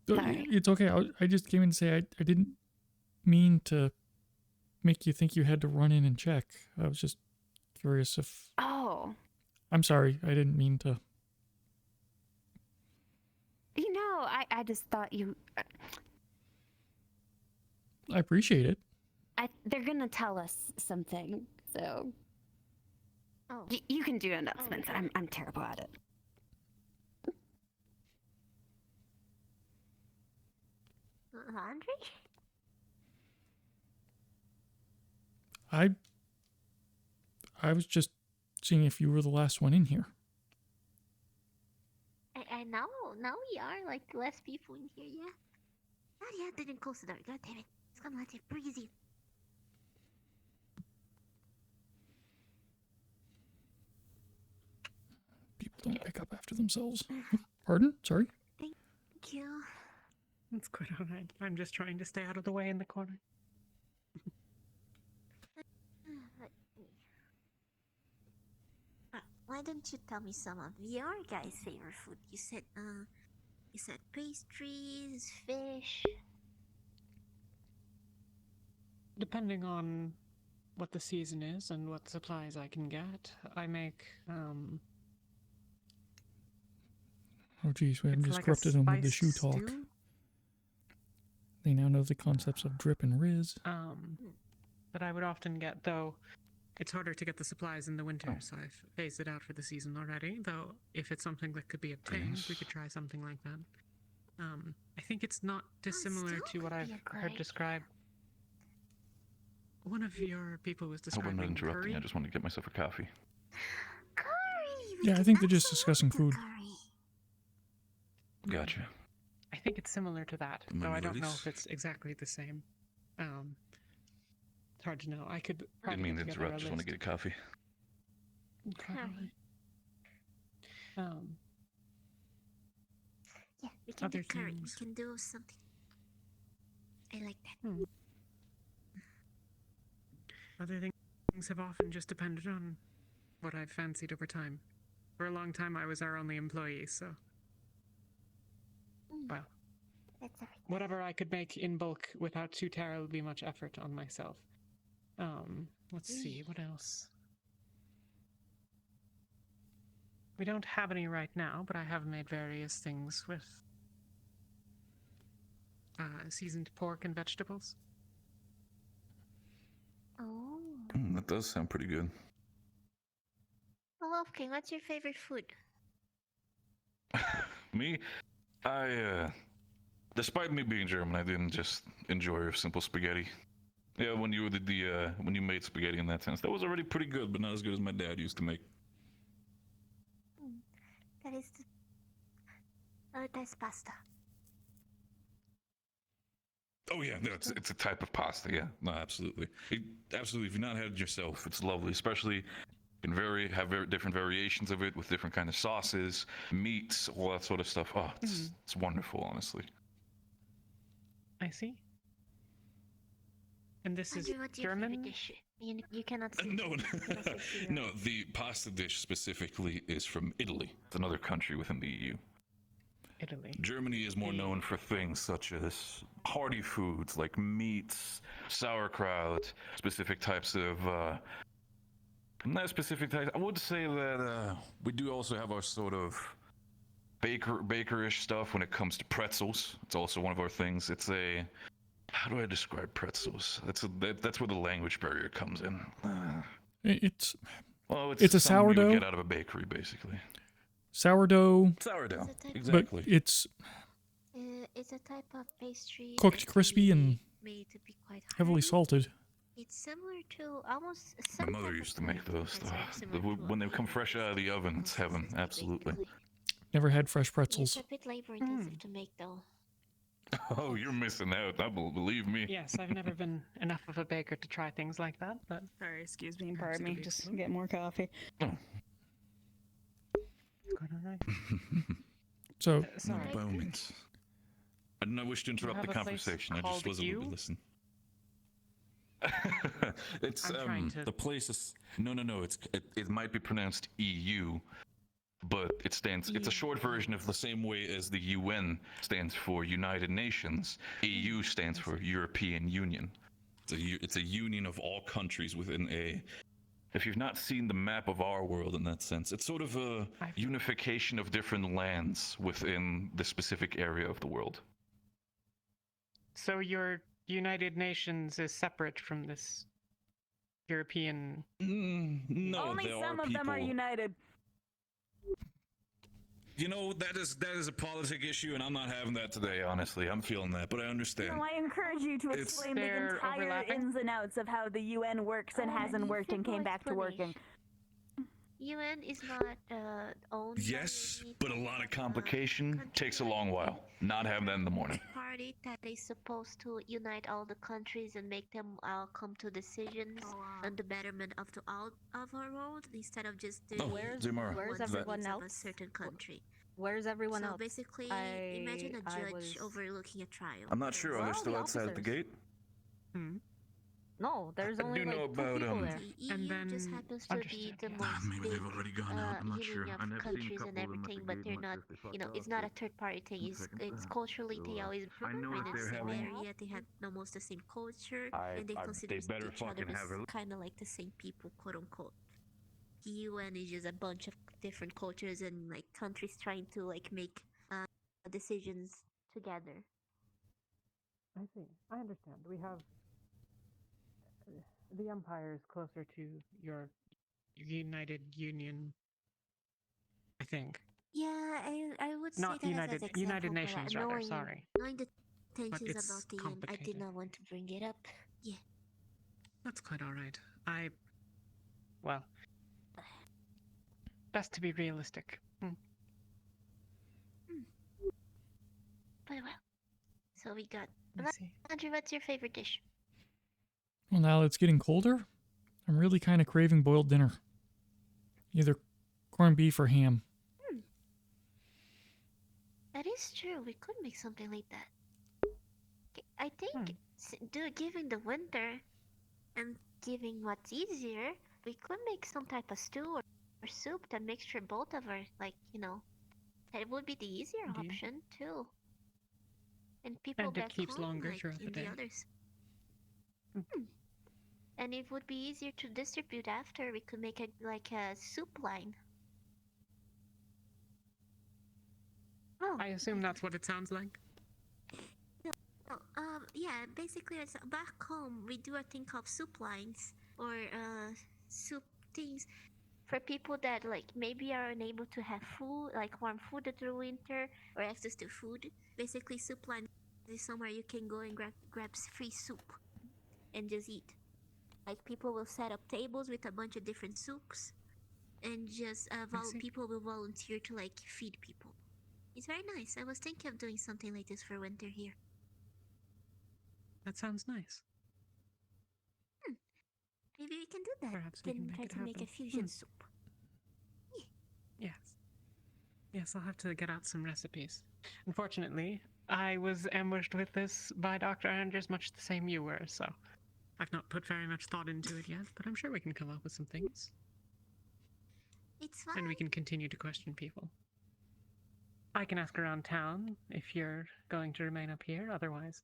Oh, Sorry. it's okay. I just came in to say I didn't mean to make you think you had to run in and check. I was just curious if... Oh. I'm sorry. I didn't mean to... You know, I just thought you... I appreciate it. they're gonna tell us something, so... Oh. You can do announcements. I'm terrible at it. Landry? I was just seeing if you were the last one in here. I know. Now we are like less people in here, yeah? Oh yeah, didn't close the door. God damn it. It's gonna let it breeze in. People don't pick up after themselves. Pardon? Sorry? Thank you. That's quite alright. I'm just trying to stay out of the way in the corner. Why don't you tell me some of your guys' favorite food? You said pastries, fish. Depending on what the season is and what supplies I can get, I make, Oh geez, we haven't it's just like a corrupted them with the spiced shoe talk. stew. They now know the concepts of drip and riz. That I would often get, though it's harder to get the supplies in the winter, so I've phased it out for the season already, though if it's something that could be obtained, we could try something like that. I think it's not dissimilar to what I've heard described. One of your people was I hope I'm describing not interrupting. curry. I just want to get myself a coffee. Yeah, I think they're just discussing food. Gotcha. I think it's similar to that, The though I don't know minorities? if it's exactly the same. It's hard to know. I could Didn't probably mean to get together interrupt. a Just want to list. get a coffee. Probably. Yeah, we can do Other curry. things. We can do something. I like that. Other things have often just depended on what I've fancied over time. For a long time, I was our only employee, so... Well, That's everything. whatever I could make in bulk without too terribly much effort on myself. Let's see, what else? We don't have any right now, but I have made various things with seasoned pork and vegetables. Oh. That does sound pretty good. Well, King, what's your favorite food? Me, despite me being German, I didn't just enjoy simple spaghetti. Yeah, when you did when you made spaghetti in that sense, that was already pretty good, but not as good as my dad used to make. That is that's pasta. Oh yeah, no, it's a type of pasta. Yeah, no, absolutely, absolutely. If you've not had it yourself, it's lovely. Especially, you can have very different variations of it with different kind of sauces, meats, all that sort of stuff. Oh, it's wonderful, honestly. I see. And this is Andrew, what's your favorite German? dish? You cannot see. No, no, the pasta dish specifically is from Italy. It's another country within the EU. Italy. Germany is more known for things such as hearty foods like meats, sauerkraut, specific types of, not specific types. I would say that we do also have our sort of bakerish stuff when it comes to pretzels. It's also one of our things. It's a, how do I describe pretzels? That's where the language barrier comes in. It's Well, it's a something you would sourdough. get out of a bakery, basically. Sourdough. Sourdough, It's a type of- exactly. But it's It's a type of pastry cooked that crispy and made to be quite heavily hearty. salted. It's similar to almost My some mother type used of to make food those. that's very similar to When they come fresh out of the oven, it's heaven. Absolutely. Never had fresh It's pretzels. a bit labor intensive to make though. Oh, you're missing out. Believe me. Yes, I've never been enough of a baker to try things like that, but Sorry, excuse me, perhaps pardon me. it'll be Just explored. get more coffee. Quite alright. So, Sorry. By all means. I did not wish to interrupt the have a place conversation. I just called wasn't able to You? listen. It's I'm trying to- the place is no. It might be pronounced EU, but it stands. It's a short version of the same way as the UN stands for United Nations. EU stands for European Union. It's a union of all countries within a. If you've not seen the map of our world in that sense, it's sort of a unification of different lands within the specific area of the world. So your United Nations is separate from this European... No, Only there some are of them are people- united. You know, that is a politic issue, and I'm not having that today, honestly. I'm feeling that, but I understand. No, I encourage you to It's- explain the They're entire overlapping? ins and outs of how the UN works and hasn't worked and came back to working. UN is not owned Yes, but a lot of complication takes a long while. Not having that in the morning. by a party that is supposed to unite all the countries and make them all come to decisions on the betterment of all of our world instead of just the where's everyone of a else? certain country. Where's everyone so else? basically, imagine a judge overlooking a trial. I'm not sure. Are they still outside the gate? No, there's I only do know like two about, people there. The EU just happens to be the most Maybe they've already gone out. I'm not sure. union I've of never seen a countries and couple of them at everything, the but gate they're unless not, they fucked you know, up it's not a for third party thing. the It's second time. culturally they always I know been that in the they're same having- area. They had almost the same culture, and they they consider better each other fucking have as a- kind of like the same people, quote unquote. The UN is just a bunch of different cultures and like countries trying to like make decisions together. I see. I understand. We have... The Empire is closer to your United Union, I think. Yeah, I would say Not that United- as an example, United but, Nations, rather, knowing, sorry. Knowing the tensions it's about the end, I did not want to bring it up. Yeah. That's quite alright. Well... Best to be realistic. But well, so we got. I see. Landry, what's your favorite dish? well, now that it's getting colder, I'm really kind of craving boiled dinner. Either corned beef or ham. That is true. We could make something like that. I think, given the winter and given what's easier, we could make some type of stew or soup that makes sure both of our, like, you know, that would be the easier Indeed. option too. And people And it back keeps home, longer like throughout the in day. the others. And it would be easier to distribute after. We could make a soup line. Oh, I assume that's what it sounds like. no, yeah, basically, it's back home we do a thing called soup lines or soup things for people that like maybe are unable to have food, like warm food through winter or access to food. Basically, soup line is somewhere you can go and grab free soup and just eat. Like people will set up tables with a bunch of different soups, and just people will volunteer to like feed people. It's very nice. I was thinking of doing something like this for winter here. That sounds nice. Maybe we can do that. Perhaps we can Try make it to make a happen. fusion soup. Yes. Yes, I'll have to get out some recipes. Unfortunately, I was ambushed with this by Dr. Andrews much the same you were, so I've not put very much thought into it yet, but I'm sure we can come up with some things. It's fine. And we can continue to question people. I can ask around town if you're going to remain up here, otherwise.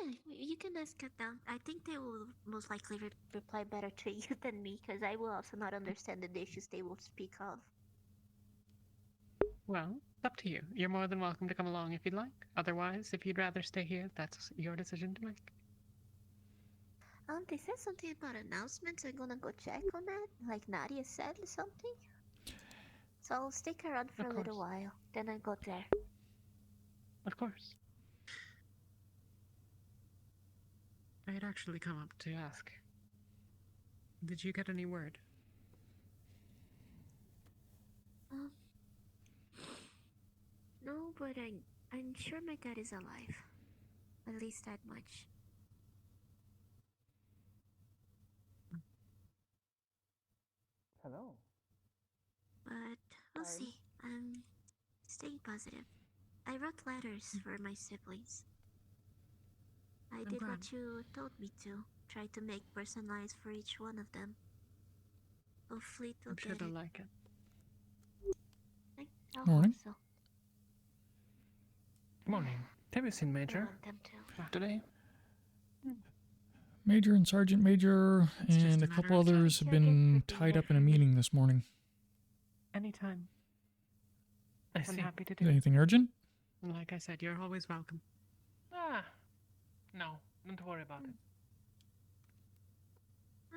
Yeah, you can ask it down. I think they will most likely reply better to you than me, because I will also not understand the dishes they will speak of. Well, it's up to you. You're more than welcome to come along if you'd like. Otherwise, if you'd rather stay here, that's your decision to make. They said something about announcements. I'm gonna go check on that. Like Nadia said something. So I'll stick around for a little while. Then I go there. Of course. I had actually come up to ask. Did you get any word? No, but I'm sure my dad is alive. At least that much. Hello. But we'll see. I'm staying positive. I wrote letters for my siblings. I did what you told me to. Try to make personalized for each one of them. Hopefully they'll I'm sure get they'll it. like it. I'll Morning. hope so. Morning. Have you seen Major? Today? Major and Sergeant Major and a couple others have been tied up in a meeting this morning. Anytime. I'm happy to Is do it. anything urgent? Like I said, you're always welcome. No, don't worry about it.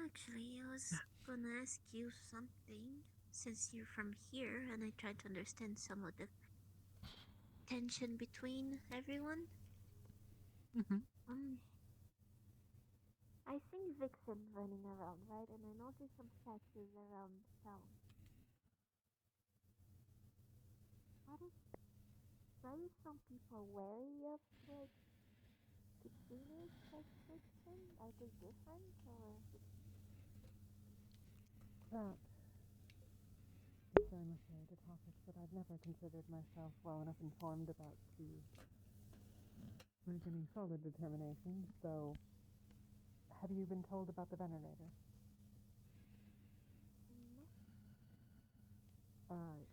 Actually, I was gonna ask you something. Since you're from here and I tried to understand some of the tension between everyone. I think Vixen running around, right? And I noticed some statues around town. Why are some people wary of, like, Katrina's like Vixen? Are they different, or? That is, I'm afraid, a topic that I've never considered myself well enough informed about to make any solid determinations, though. Have you been told about the Venerator?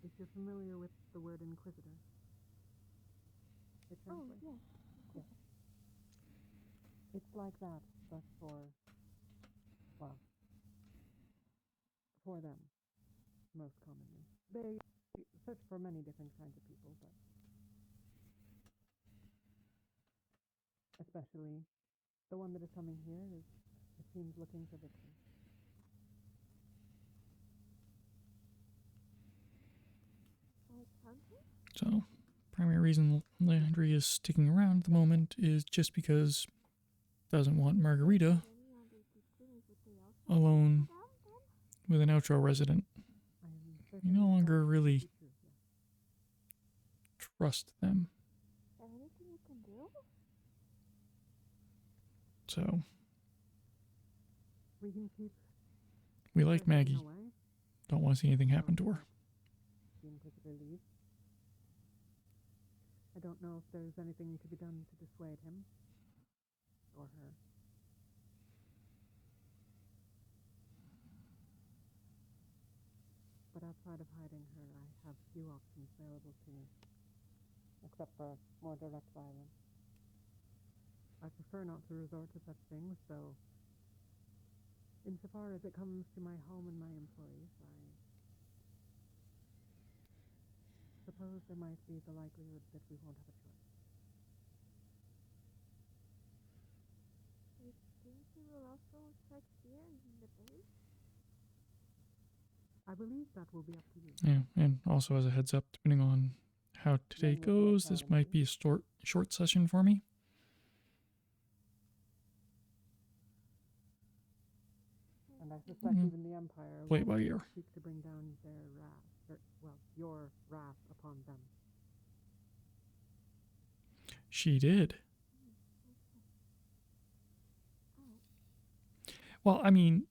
If you're familiar with the word Inquisitor. It translates. Yes. Yes. It's like that, but for them, most commonly. They search for many different kinds of people, but especially the one that is coming here is, it seems, looking for Vixen. So, primary reason Landry is sticking around at the moment is just because doesn't want Margarita alone with an outro resident. You no longer really trust them. So, We can keep we like Maggie. Don't want to see anything happen to her. the Inquisitor leaves. I don't know if there's anything to be done to dissuade him or her. But outside of hiding her, I have few options available to me, except for more direct violence. I prefer not to resort to such things, though, insofar as it comes to my home and my employees, I suppose there might be the likelihood that we won't have a choice. Do you think you will also check here in the base? I believe that will be up to you. Yeah, and also as a heads up, depending on how today goes, this might be a short session for me. And I suspect even the Empire Play it by will ear. seek to bring down their wrath, your wrath upon them. She did. Well, I mean,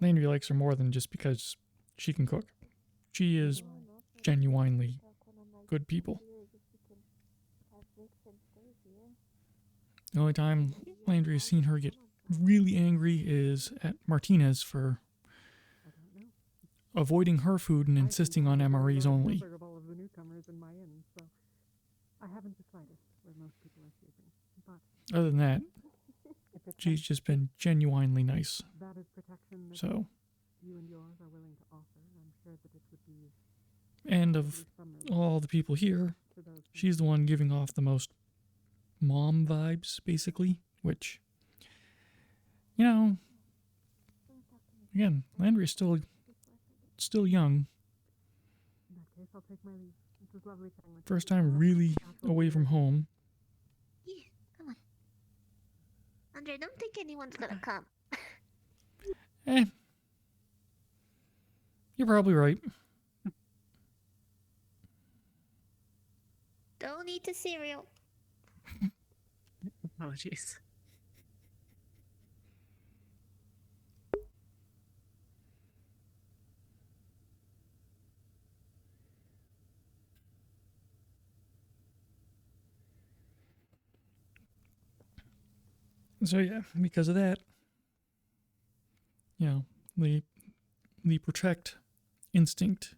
Landry likes her more than just because she can cook. She is genuinely good people. The only time Landry has seen her get really angry is at Martinez for avoiding her food and insisting on MREs only. Of all of the newcomers in my inn, so I haven't the slightest where most people are sleeping. But Other than that, she's just been genuinely nice. that is protection that So, you and yours are willing to offer. I'm sure that it would be. and of all the people here, she's the one giving off the most mom vibes, basically, which, you know, again, Landry is still young. In that case, I'll take my leave. It was lovely chatting with you. First time really away from home. Yeah, come on. Andre, I don't think anyone's gonna come. Eh. You're probably right. Don't eat the cereal. Apologies. So yeah, because of that, you know, the protect instinct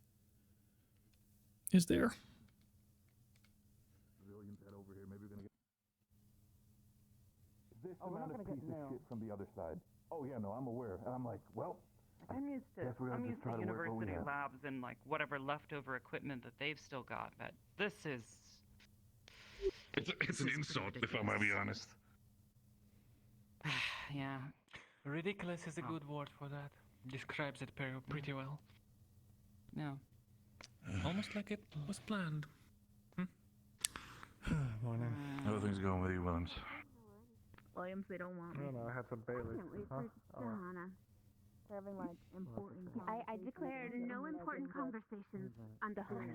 is there. This amount of piece of shit from the other side. Oh yeah, no, I'm aware. And I'm like, well, I'm used to guess we're gonna I'm just used to try to work what we university have. labs and like whatever leftover equipment that they've still got. But this is It's an insult, if I might be honest. yeah. Ridiculous is a good word for that. Describes it pretty well. Yeah. Almost like it was planned. Morning. How are things going with you, Williams? Williams, they don't want I me. don't know, I had some Bailey. Huh? Oh. Serving like important. I declare no important conversations on the hood.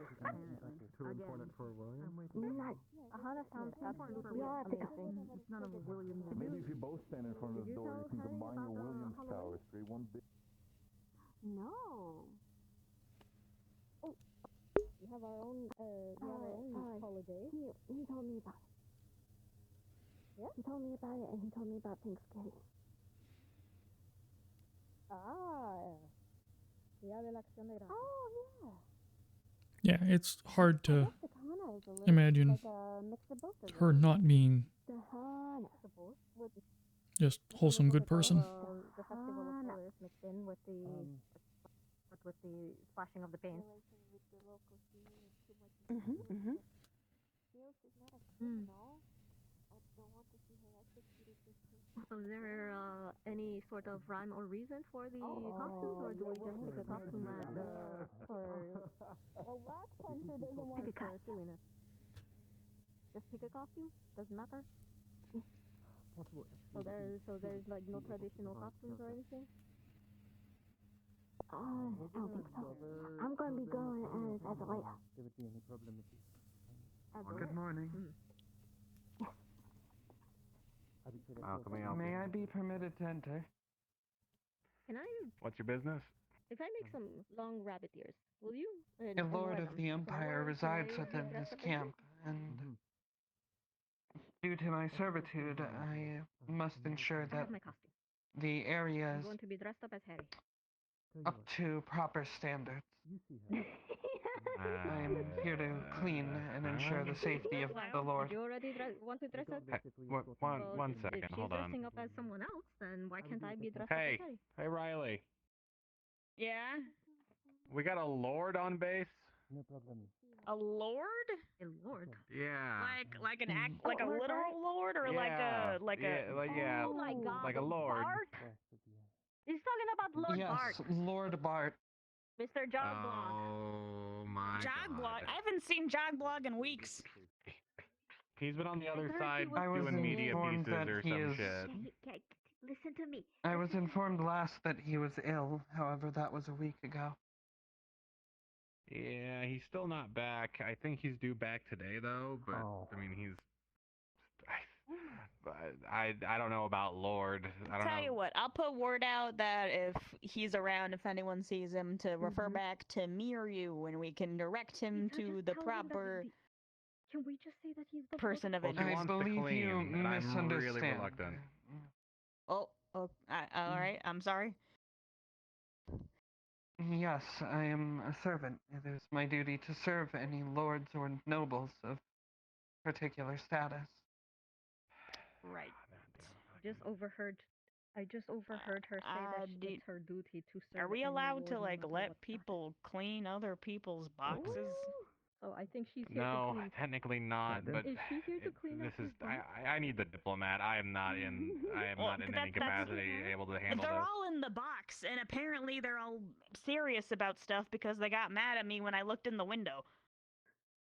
Too important for William? None. Ahana sounds important for We all have to go. It's none of a William. Maybe if you both stand in front of the door, you can combine your Williams powers, create one big. No. Oh, we have our own. Holiday. He told me about it. Yeah. He told me about it, and he told me about Thanksgiving. Día de la Acción de Gracias. Oh Yeah, it's hard to yeah. The Kahana is a little imagine like a mix of both of her them. not being The Kahana. just wholesome good person. The festival of colors mixed in with the splashing of the paint. So is there any sort of rhyme or reason for the costumes, or do we just pick a costume for... Well, Black Panther doesn't want to silliness. Just pick a costume? Doesn't matter? So there's like no traditional costumes or anything? I don't think so. I'm going to be going as a Leia. Good morning. May I be permitted to enter? Can I, What's your business? if I make some long rabbit ears, will you? The Lord of the Empire resides within this camp, and due to my servitude, I must ensure I that have my costume. the area I'm is going to be dressed up as Harry. up to proper standards. I am here to clean and ensure the safety of the Lord. Did you already want to dress up? One If second, she's hold on. dressing up as someone else, then why can't I be dressed up Hey, as Harry? hey Riley. Yeah? We got a lord on base? No problem. A lord? A lord? Yeah. Like an act, like a literal lord, or like a Oh my God! like a lord. Bart? He's talking about Lord Bart. Yes, Lord Bart. Mr. Jogblog. Oh my Jogblog. God. I haven't seen Jogblog in weeks. He's been on the other side I was doing media informed pieces that or he some is- shit. Okay, listen to me. I was informed last that he was ill, however, that was a week ago. Yeah, he's still not back. I think he's due back today though, but I mean he's I don't know about Lord. I don't Tell know. you what, I'll put word out that if he's around, if anyone sees him, to refer back to me or you, and we can direct him to the proper Can we just say that he's the person of Well, she interest. wants to believe clean, you and I'm really misunderstand. reluctant. Oh, all right. I'm sorry. Yes, I am a servant. It is my duty to serve any lords or nobles of particular status. Right. I just overheard her say that it's her duty to serve. Are we any allowed to lord, like no matter let what people clean other people's boxes? Oh, I think she's here No, to clean. technically not. But Is she here to clean this up is his box? I need the diplomat. I am not in any capacity able to handle They're this. all in the box, and apparently they're all serious about stuff because they got mad at me when I looked in the window.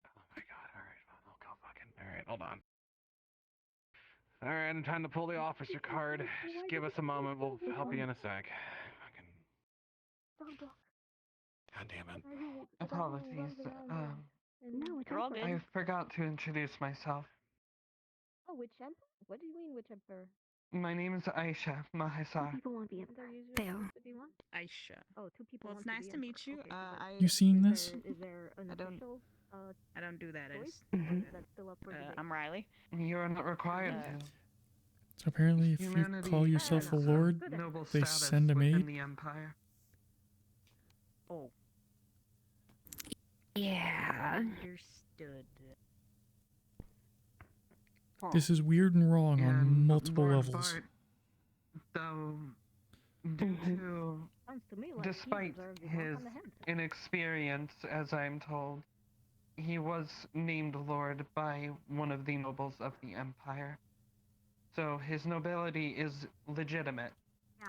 Oh my God! All right, I'll go fucking. All right, hold on. Alright, I'm trying to pull the officer card. Just give us a moment, we'll help you in a sec. God damn it. Apologies. You're all good. I forgot to introduce myself. Oh, which emperor? What do you mean, which emperor? My name is Aisha Mahesar. People want the emperor. Aisha. Oh, two people. Well, want it's to nice be to meet you. emperor. Okay, You seen this? Is there an official? I don't do that. I choice? just. That's still up for debate. I'm Riley. You are not required to. So apparently, if you Humanity call yourself a has lord, noble they status send a within maid. the empire. Oh. Yeah. Understood. This is weird and wrong on multiple Lord levels. Bart, though, despite his inexperience, as I'm told, he was named Lord by one of the nobles of the empire. So his nobility is legitimate. Yeah.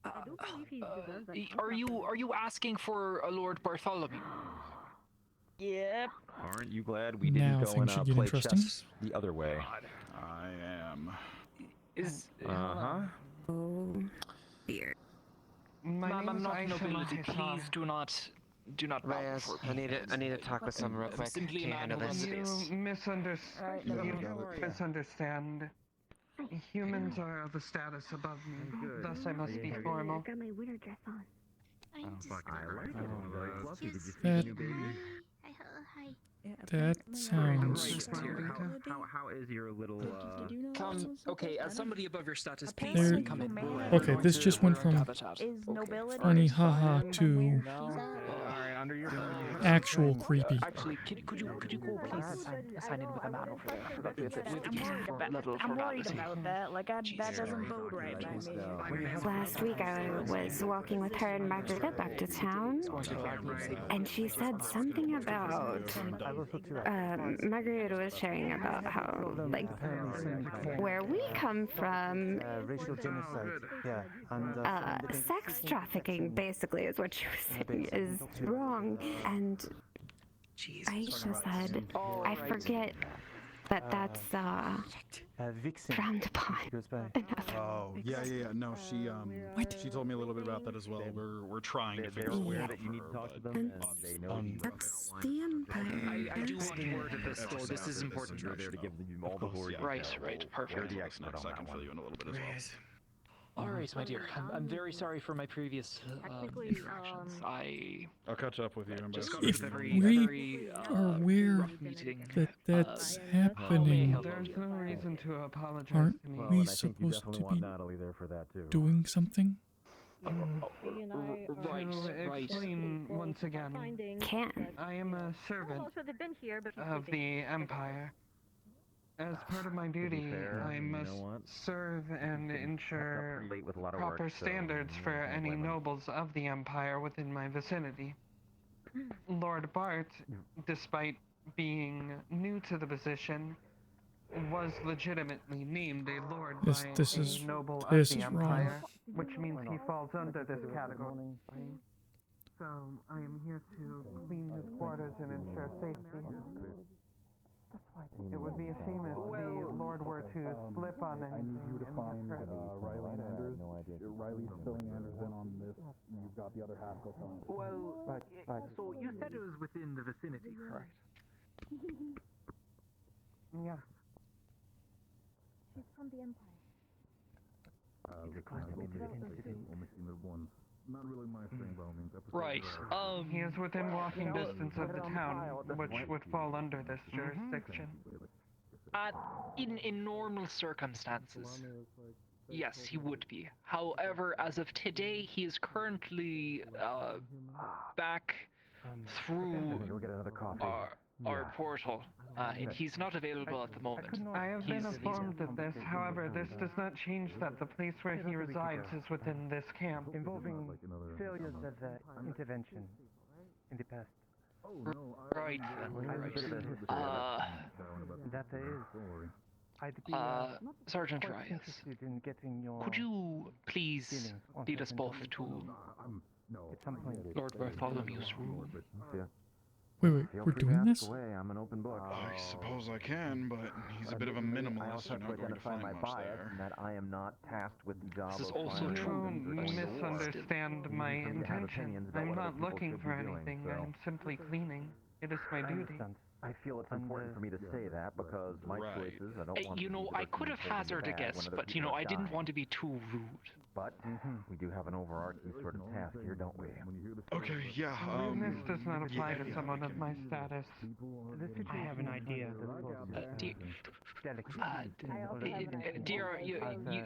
I do believe he deserves that. Are you asking for a Lord Bartholomew? Yep. Aren't you glad we Now didn't go things and should get play interesting. chess the other way? I am. Is Uh-huh. Oh, dear. My Ma'am, name I'm is not Aisha nobility. Mahesar. Please do not bow Reyes, before I me. need to talk with someone real I'm quick. simply a Can you man handle who this? runs a You base. misunderstand. Humans are of a status above me, thus I must be formal. I got my winter dress on. That sounds. How is your little, Okay, as somebody above your status, please There- come in. Okay, this just went from funny haha to actual creepy. Actually, could you go please sign in with a man over there? I'm worried about that. Like, that doesn't bode right by me. Last week I was walking with her and Margarita back to town, and she said something about. Margarita was sharing about how, like, where we come from, racial genocide. Yeah, and sex trafficking basically is what she was saying is wrong. And Aisha said, I forget that that's frowned upon. Oh, yeah. No, she told me a little bit about that as well. We're trying to figure out where that you need to talk to them. That's the empire. I do want word of this, though. This is important. Right, perfect. I can fill you in a little bit as well. All right, my dear. I'm very sorry for my previous interactions. I'll catch up with you. Just got If a very, we are aware rough meeting. that that's happening, There's no reason to apologize aren't to me. we supposed to be doing something? To explain once again, I am a servant of the empire. As part of my duty, I must serve and ensure proper standards for any nobles of the empire within my vicinity. Lord Bart, despite being new to the position, was legitimately named a lord by a noble of the empire, which means he falls under this category. So I am here to clean his quarters and ensure safety. It would be a shame if the Lord were to slip on anything. I need you to find Riley and Anders. Riley's filling Anders in on this. You've got the other half. Well, so you said it was within the vicinity, correct? Yeah. She's from the empire. Not really my thing, by all means. Right. He is within walking distance of the town, which would fall under this jurisdiction. In normal circumstances, yes, he would be. However, as of today, he is currently back through our portal, and he's not available at the moment. I have been informed of this, however, this does not change that the place where he resides is within this camp. Involving failures of intervention in the past. Right. That is. I'd be Sergeant quite Reyes, interested in getting your could you please lead us both to at some point. Lord Bartholomew's room? Wait, we're doing this? I'm an open book. I suppose I can, but he's a bit of a minimalist. You're not going to find much there. That I am not tasked with the job This is of also true. You misunderstand my intention. I'm not looking for anything. I'm simply cleaning. It is my duty. I feel it's important for me to say that because my choices, I don't want You know, I could have hazarded a guess, but you know, I didn't want to be too rude. But we do have an overarching sort of task here, don't we? Okay, yeah. This does not apply to someone of my status. I have an idea. Dear,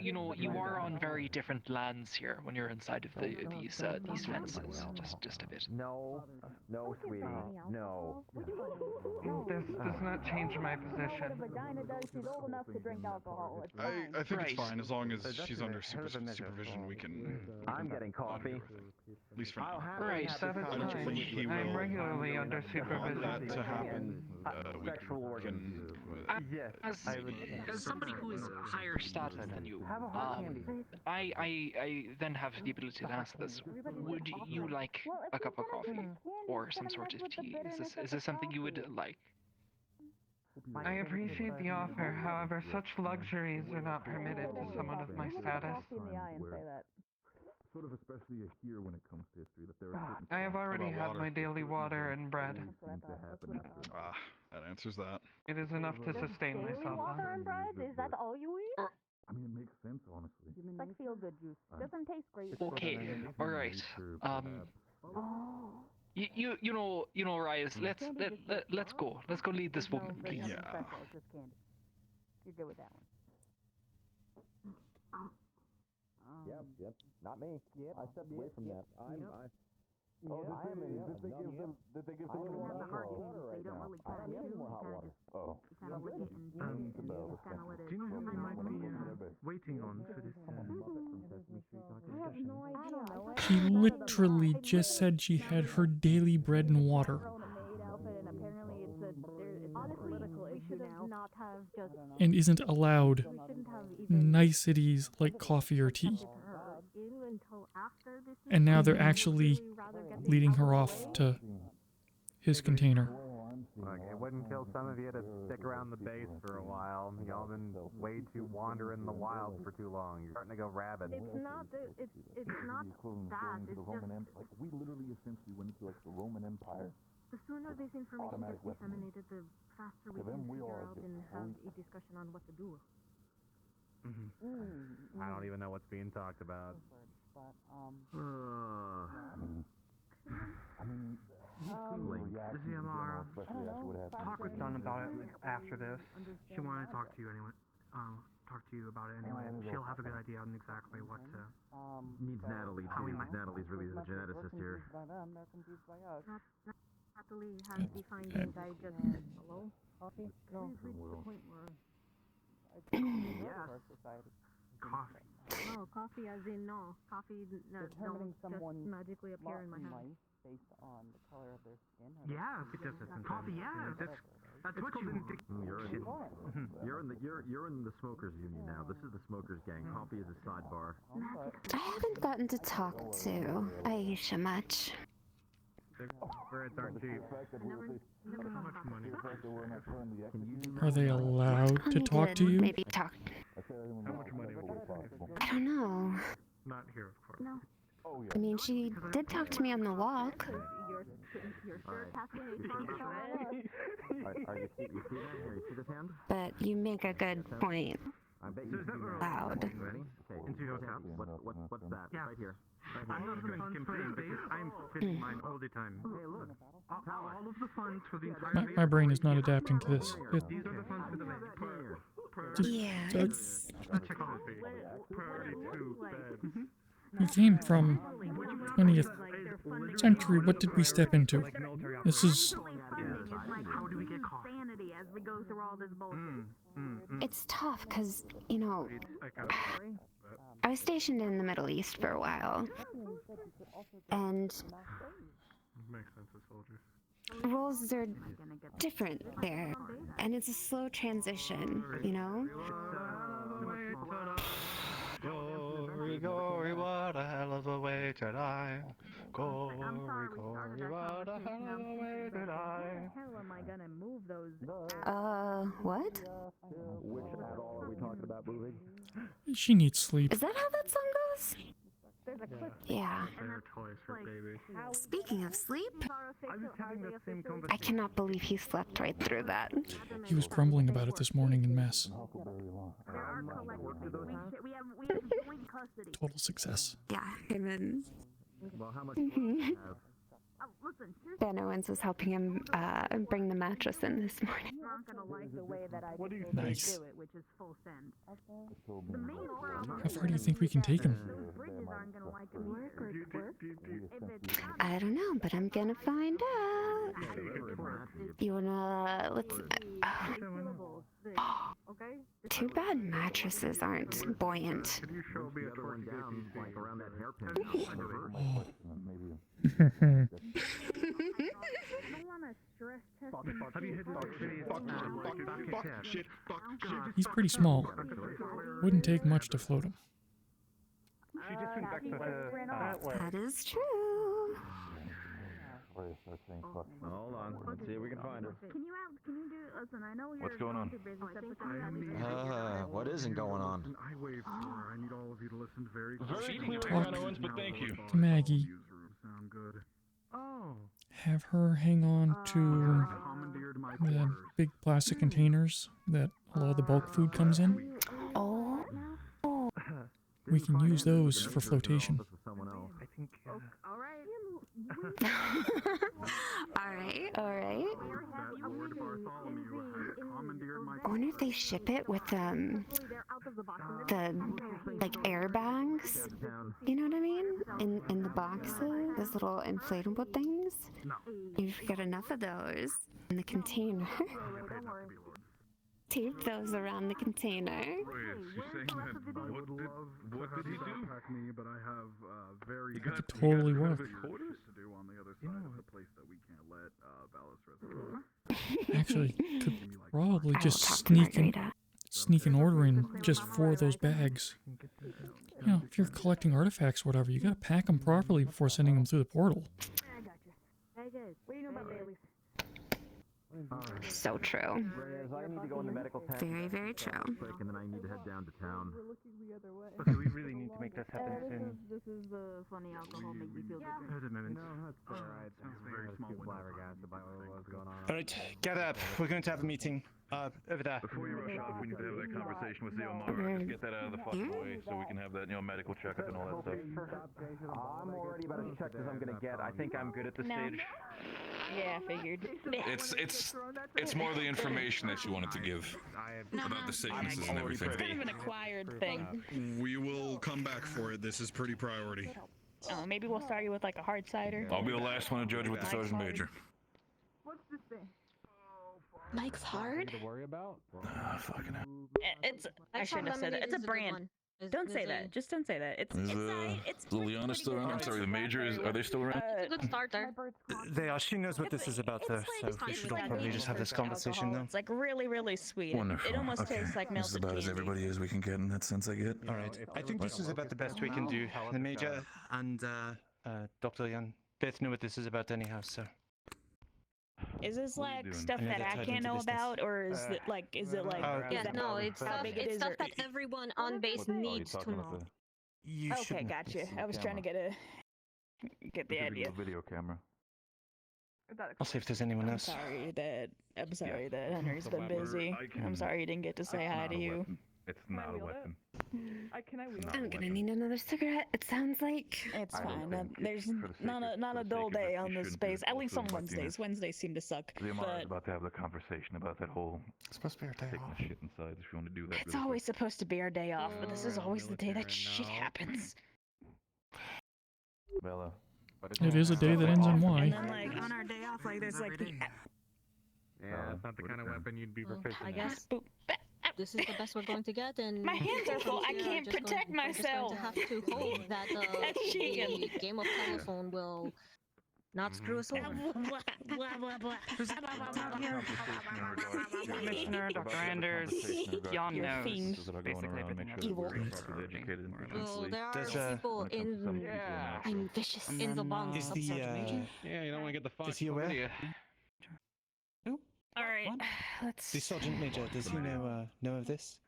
you know, you are on very different lands here when you're inside of these fences. Just a bit. No, sweetie, no. This does not change my position. I think it's fine as long as she's under supervision. We can. I'm getting coffee. At least for now. Right, that is fine. I'm regularly under supervision. That to happen. We can. As somebody who is higher status than you, I then have the ability to ask this. Would you like a cup of coffee or some sort of tea? Is this something you would like? I appreciate the offer, however, such luxuries are not permitted to someone of my status. Sort of especially here when it comes to history, that there are I have already had my daily water and bread. That answers that. It is enough to sustain myself Water and bread? Is that all you eat? I mean, it makes sense, honestly. It's like feel-good juice. Doesn't taste great. Okay, all right. You know, Reyes. Let's go. Let's go lead this woman, please. Yeah. You're good with that one. Yep, not me. Yep. I stepped away from that. Did they give them more hot water? Oh. Do you know who we might be waiting on for this? I have no idea. She literally just said she had her daily bread and water. And isn't allowed niceties like coffee or tea. And now they're actually leading her off to his container. Look, it wouldn't kill some of you to stick around the base for a while. Y'all been way too wandering the wild for too long. You're starting to go rabid. It's not that. It's not that. It's just. We literally essentially went into like the Roman Empire. The sooner this information gets disseminated, the faster we can figure out and have a discussion on what to do. I don't even know what's being talked about. The ZMR talk with Dunn about it after this. She wanted to talk to you anyway. Talk to you about it anyway. She'll have a good idea on exactly what to. Needs Natalie too. Natalie's really the geneticist here. Natalie has defined and digested. Hello? Coffee? No. We've reached the point where. Coffee. No, coffee as in no. Coffee don't just magically appear in my hand. Based on the color of their skin? Yeah, coffee. Yeah, that's what you. You're in the smokers union now. This is the smokers gang. Coffee is a sidebar. I haven't gotten to talk to Aisha much. Breads aren't cheap. How much money? Are they allowed to talk to you? Maybe talk. How much money would you pay? I don't know. Not here, of course. No. I mean, she did talk to me on the walk. Are you see that? You see this hand? But you make a good point. Loud. Into your house. What's that? Yeah. Right here. I'm not going to space. I'm fitting mine all the time. Hey, look. All of the funds for the entire My brain is not adapting to this. These are the funds for the base. Yeah, it's... Check on the base. Priority 2 beds. We came from 20th century. What did we step into? This is... How do we get coffee? As we go through all this bullshit. It's tough because, you know, I was stationed in the Middle East for a while. And Makes sense as soldiers. roles are different there. And it's a slow transition, you know? Gory, what a hell of a way to die. I'm sorry we started that conversation. I'm confused. How the hell am I gonna move those? What? Which at all are we talking about moving? She needs sleep. Is that how that song goes? There's a clip. Yeah. Fair choice for baby. Speaking of sleep, I was having that same I conversation. cannot believe he slept right through that. He was grumbling about it this morning in mess. There are collective. We have joint custody. Total success. Yeah, him and Well, how much Listen, here's Ben Owens was helping him bring the mattress in this morning. not gonna like the way that I What do you Nice. do it, which is full send. The main problem How far do you think we can take him? those bridges aren't gonna like it either. If it's not I don't know, but I'm gonna find out. You wanna let's. syllables, okay? Too bad mattresses aren't buoyant. Can you show me a other one twerking down, ATC? like around that hairpin? Maybe. I don't wanna stress test him. Have you hit fuck, shit, fuck, shit. He's pretty small. Wouldn't take much to float him. She just went back to the That is true. Hold on, let's see if we can find her. Can you listen, I know you're What's going on? too busy, but What isn't going on? I wave for her. I need all of you to listen very Very closely. clear, Van Owens, but thank you. To Maggie. Sound good. Oh. Have her hang on to Commandeered my the quarters. big plastic containers that a lot of the bulk food comes in. Oh. We can use those for flotation. I think. all right. All right. That Lord Bartholomew has commandeered my I wonder if they ship it with the like airbags. You know what I mean? In the boxes, those little inflatable things. You've got enough of those in the container. Tape those around the container. She's saying that what did he do? Me, but I have very It could totally work. to do on the other side of the place that we can't let Valis resident. Actually, could probably I will just talk to sneak an order in just for those bags. You know, if you're collecting artifacts or whatever, you gotta pack them properly before sending them through the portal. I got you. Hey guys, what do you know about Bailey's? So true. Reyes, I need to go into medical test. Very, very true. And then I need to head down to town. We're looking the other way. Okay, we really need to make this happen soon. This is the funny alcohol make me feel different. Wait a minute. No, that's alright. I'm very small flabbergasted by what's going on. Alright, get up. We're going to have a meeting. Over there. Before you rush off, we need to have that conversation with the Omar. Just get that out of the fucking way so we can have that, medical checkup and all that stuff. I'm already about as checked as I'm gonna get. I think I'm good at this stage. Yeah, I figured. It's more the information that you wanted to give about the sicknesses and everything. It's kind of an acquired thing. We will come back for it. This is pretty priority. Oh, maybe we'll start you with like a hard cider. I'll be the last one to judge with the sergeant major. What's this thing? Mike's hard? To worry about? Fucking hell. It's. I shouldn't have said it. It's a brand. Don't say that. Just don't say that. It's. Is Liliana still around? I'm sorry, the major are they still around? It's a good starter. They are. She knows what this is about, though, so we should probably just have this conversation now. It's like really, really sweet. Wonderful. It almost Okay. tastes like This is melted about as candy. everybody as we can get in that sense, I get. Alright, I think this is about the best we can do. The Major and Dr. Young both know what this is about anyhow, so. Is this like doing? stuff I know that they're I tied can't into know business. about, or is it like is it like? Yeah, is that No, it's how stuff, big it it's is, stuff or- that everyone on base needs to know. You Okay, shouldn't gotcha. listen to I was the trying to get the idea. Video camera. I'll see if there's anyone I'm else. sorry that Henry's It's a been lever. busy. I'm sorry you didn't get to say hi to you. It's not a weapon. Can I wheel I'm gonna need another cigarette, it sounds like. It's I don't fine. think There's for the sake not of- a for the dull sake of day it, on you this shouldn't do space. it At least also on with Wednesdays. Wednesdays seem to suck. The Omar is But about to have the conversation about that whole It's supposed to be our day sickness off. shit inside. If you want to do that, it's really always supposed to be our day off, but this is always the day that military shit now. happens. quick. Bella. It is a day that ends in And Y. then like on our day off, like there's like the Yeah, it's not the kind of weapon you'd be proficient I in. guess boop. this is the best we're going to get, and My hands are full. I we're can't just going- protect we're just going myself. to have to hope that That's shaking. the game of telephone will not screw us over. Commissioner, Dr. Anders, Jan You're a knows fiend. basically everything that's Evil. Well, there are Does, people in. I'm vicious. In the bond. Is the Yeah, you don't want to get the fox. is he aware? All right, let's. The sergeant major, does he know of this?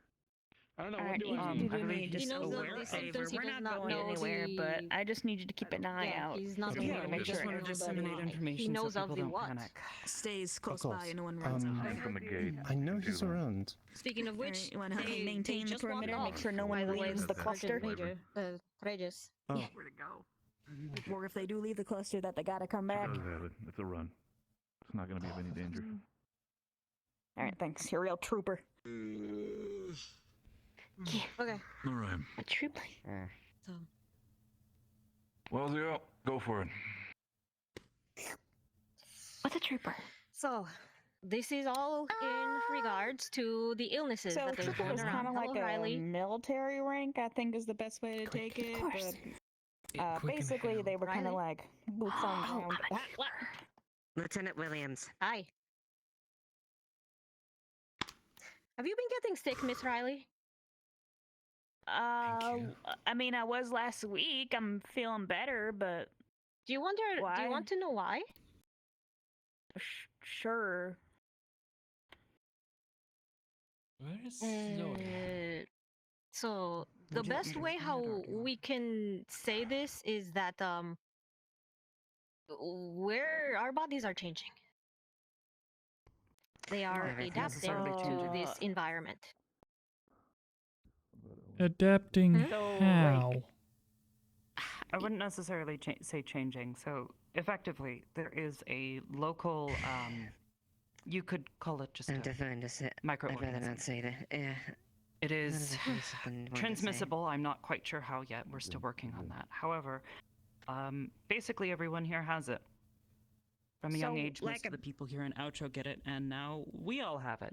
I don't know. All What right, do you I can do need? me He just a knows of favor. the symptoms, he We're does not not going know anywhere, the- but I just need you to keep an eye Yeah, out. he's not We aware need to of make the sure. just want to disseminate information He knows so of people the don't what? panic. Stays Of close course. by and no one runs out. From the gate. I know he's around. Speaking of which, You want to help me maintain the just walked perimeter, make off, sure no by one the way, leaves the Sergeant cluster? Major, Regis. Oh. Where'd it go? Or if they do leave the cluster, that they gotta come back. It's a run. It's not going to be of any danger. All right, thanks. You're a real trooper. Okay. All right. A trooper. So. Well, yeah, go for it. What's a trooper? So, this is all in regards to the illnesses So that there's trooper going is around. kind of like Hello, a Riley. military rank, I think is the best way to take it. course. But basically, they were kind of Riley? like boots on Oh, ground. I'm a What? Lieutenant Williams. Hi. Have you been getting sick, Miss Riley? I mean, I was last week. I'm feeling better, but Do you want to know why? Sure. So the best way how we can say this is that where our bodies are changing. They are Everything's adapting necessarily to this environment. Adapting So, how? I wouldn't necessarily say changing. So effectively, there is a local, you could call it just a microorganism. I'd rather not say that. Yeah. It is Something I wanted to say. transmissible. I'm not quite sure how yet. We're still working on that. However, basically everyone here has it. From a young So, age, like most of the people here in Outro get it, and now we all have it.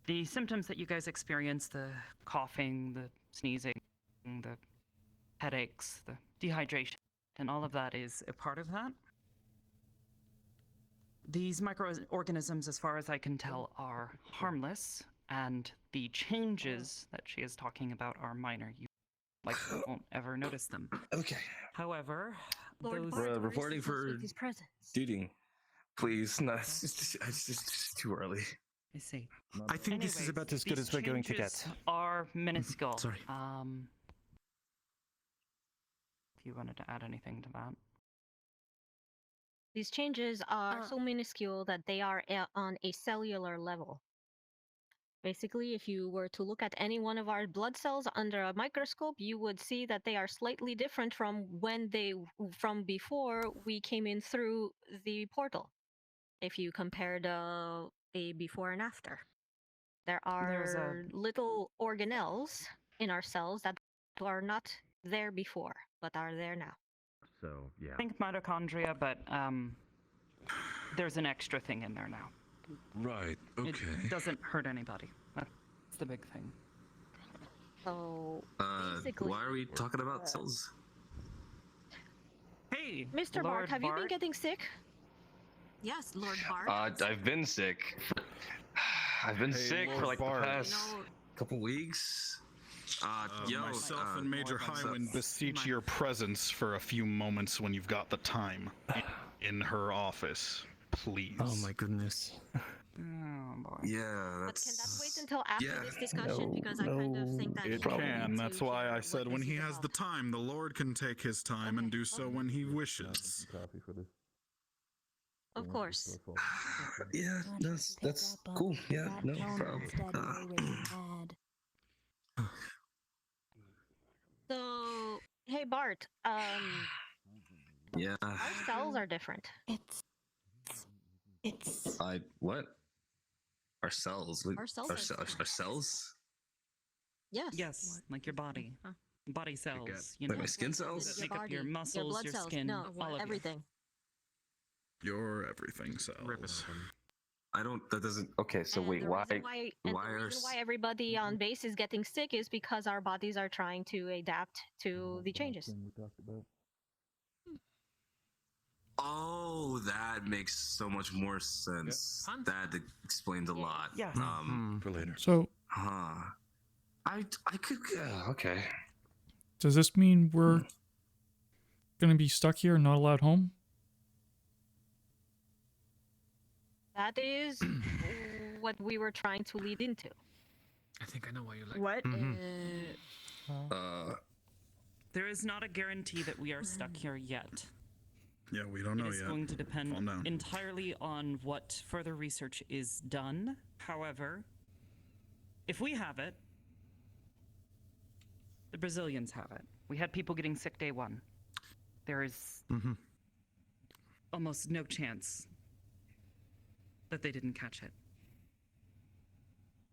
The symptoms that you guys experience, the coughing, the sneezing, the headaches, the dehydration, and all of that is a part of that. These microorganisms, as far as I can tell, are harmless, and the changes that she is talking about are minor. You likely won't ever notice them. Okay. However, Lord We're Barton reporting graces us for with his presence. duty. Please, no, it's just too early. I see. I think this is about as good these as we're going to changes get. Are minuscule. Sorry. If you wanted to add anything to that. These changes are so minuscule that they are on a cellular level. Basically, if you were to look at any one of our blood cells under a microscope, you would see that they are slightly different from from before we came in through the portal. If you compared a before and after. There There's are little organelles in our cells that are not there before, but are there now. So, yeah. Think mitochondria, but there's an extra thing in there now. Right, okay. It doesn't hurt anybody. That's the big thing. So, basically... Why are we talking about cells? Hey, Mr. Bart, Lord have you been Bart? getting sick? Yes, Lord Bart. I've been sick. I've been Hey, sick Lord for like Bart. the past couple weeks. Myself and Major Highwind beseech your presence for a few moments when you've got the time in her office, please. Oh my goodness. Oh boy. Yeah, But can that wait until after yeah, this discussion? Because I kind of think that It he will can. need That's to why hear I what said when this he is has about. the time, the Lord can take his time and do so when he wishes. Of course. Yeah, that's cool. Yeah, no problem. So, hey Bart, Yeah. our cells are different. It's What? Our cells. Our cells are Our cells? Yes. Yes, like your body. Body cells. You Like know, my skin cells? that make up your body, muscles, blood your cells, skin, no, all of everything. Your everything cells. I don't. That doesn't. Okay, so wait. The Why? reason why, and why the are? reason why everybody on base is getting sick is because our bodies are trying to adapt to the changes. Oh, that makes so much more sense. That explains a lot. Yeah. For later. So, I could. Okay. does this mean we're gonna be stuck here and not allowed home? That is what we were trying to lead into. I think I know why you like. What? There is not a guarantee that we are stuck here yet. Yeah, we don't know It is yet. going to depend Calm down. entirely on what further research is done. However, if we have it, the Brazilians have it. We had people getting sick day one. There is almost no chance that they didn't catch it.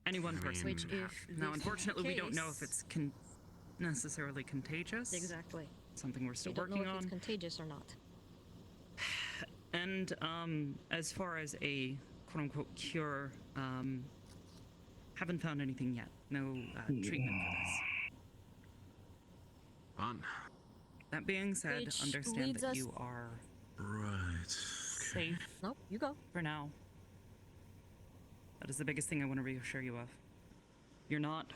Any one person. Which, would have. if Now, this is unfortunately, the we don't know if case- it's necessarily contagious. Exactly. Something we're still We don't working know if on. it's contagious or not. And as far as a quote-unquote cure, haven't found anything yet. No treatment for this. Fun. That being said, Which understand leads that us- you are Right. safe. Nope, you go. For now. That is the biggest thing I want to reassure you of. You're not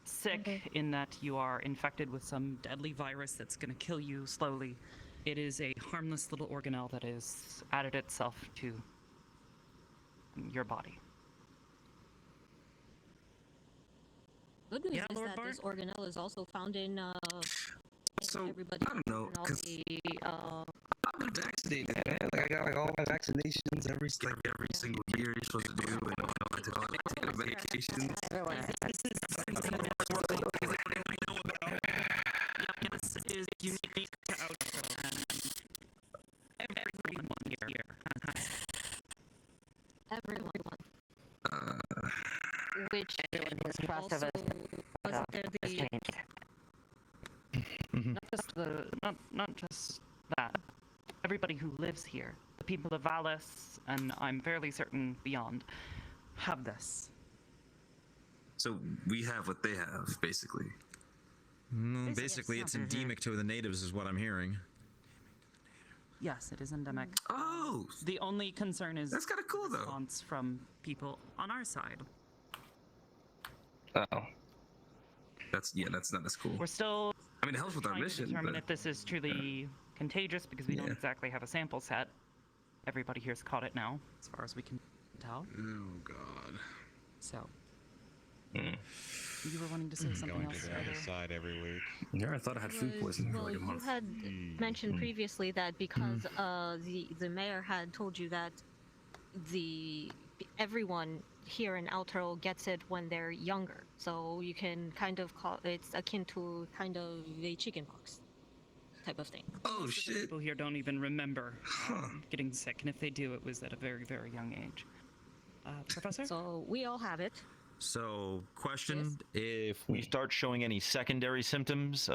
sick in that you are infected with some deadly virus that's going to kill you slowly. It is a harmless little organelle that has added itself to your body. Good news Yeah, is Lord that Bart? this organelle is also found in So, everybody. I don't know, in all 'cause the, I've been vaccinated, man. Like, I got like all my vaccinations every single year you're supposed to do, and I took all the medications. Yes, is unique to Outro, and everyone here has everyone. Which trust of also us was there has the changed. not just that. Everybody who lives here, the people of Valis, and I'm fairly certain beyond, have this. So we have what they have, basically. Basically, it's endemic to the natives, is what I'm hearing. Yes, it is endemic. Oh! The only concern is that's kind of cool, though. Response from people on our side. Oh. That's not as cool. We're still. I mean, it helps with our trying mission. to determine but- if this is truly contagious because we don't exactly have a sample set. Everybody here's caught it now, as far as we can tell. Oh God. So. You were wanting to say something Going else. to the other side every week. Yeah, I thought I had food poisoning for well, like a you month. had mentioned previously that because the mayor had told you that everyone here in Outro gets it when they're younger, so you can kind of call it's akin to kind of a chickenpox type of thing. Oh shit! People here don't even remember getting sick, and if they do, it was at a very, very young age. Professor? So we all have it. So, question, if we start showing any secondary symptoms,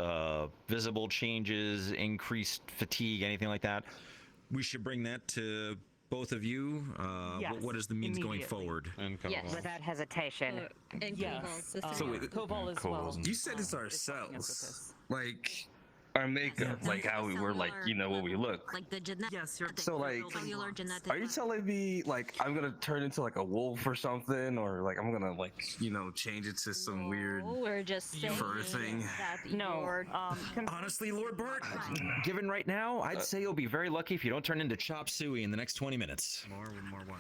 visible changes, increased fatigue, anything like that, we should bring that to both of you? What is the means going forward? Yes. Without hesitation. And Yes. Koval as well. You said it's ourselves. Like, our makeup, like how we were, like, you know, what we look. Like the genetic. Yes, you're So, like, cellular genetic. are you telling me, like, I'm gonna turn into, like, a wolf or something? Or, like, I'm gonna, like, you know, change it to some weird We're just saying fur thing? that No, you're Honestly, Lord Bart, given right now, I'd say you'll be very lucky if you don't turn into Chop Suey in the next 20 minutes. More what?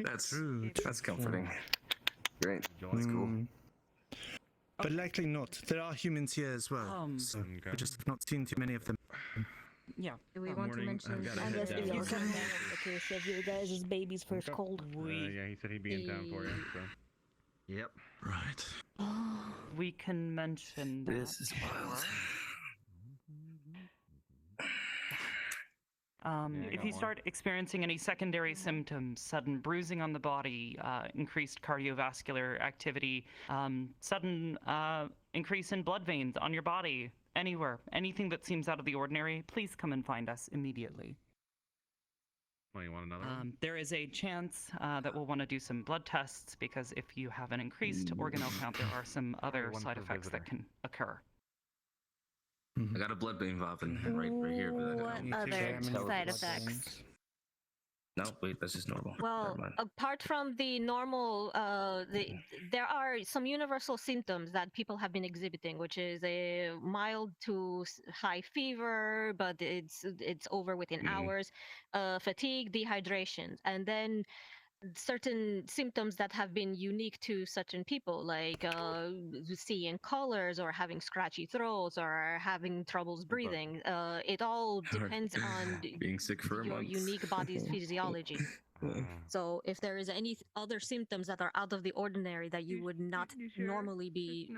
That's comforting. Great. That's cool. But likely not. There are humans here as well. So we just have not seen too many of them. Yeah. Do we want to mention? I guess we all come back in case of your guys' baby's first cold. Yeah, he said he'd be in town for you. So. Yep. Right. We can mention that. This is wild. If you start experiencing any secondary symptoms, sudden bruising on the body, increased cardiovascular activity, sudden increase in blood veins on your body, anywhere, anything that seems out of the ordinary, please come and find us immediately. Well, you want another one? There is a chance that we'll want to do some blood tests because if you have an increased organelle count, there are some other one side per effects that visitor. can occur. I got a blood vein popping right here. But What other side effects? No, wait, that's just normal. Well, apart from the normal, there are some universal symptoms that people have been exhibiting, which is a mild to high fever, but it's over within hours, fatigue, dehydration, and then certain symptoms that have been unique to certain people, like seeing colors or having scratchy throats or having troubles breathing. It all depends on being sick for a your month. unique body's physiology. So if there is any other symptoms that are out of the ordinary that you would not normally be,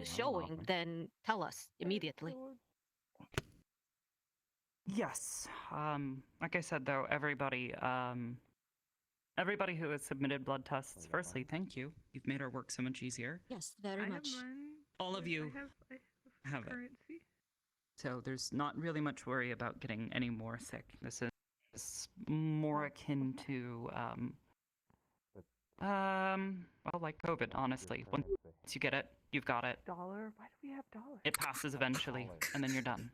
showing, then tell us immediately. Yes. Like I said, though, everybody who has submitted blood tests, firstly, thank you. You've made our work so much easier. Yes, very much. All of you have it. So there's not really much worry about getting any more sick. This is more akin to, well, like COVID, honestly. Once you get it, you've got it. Dollar? Why do we have dollars? It passes eventually, and then you're done.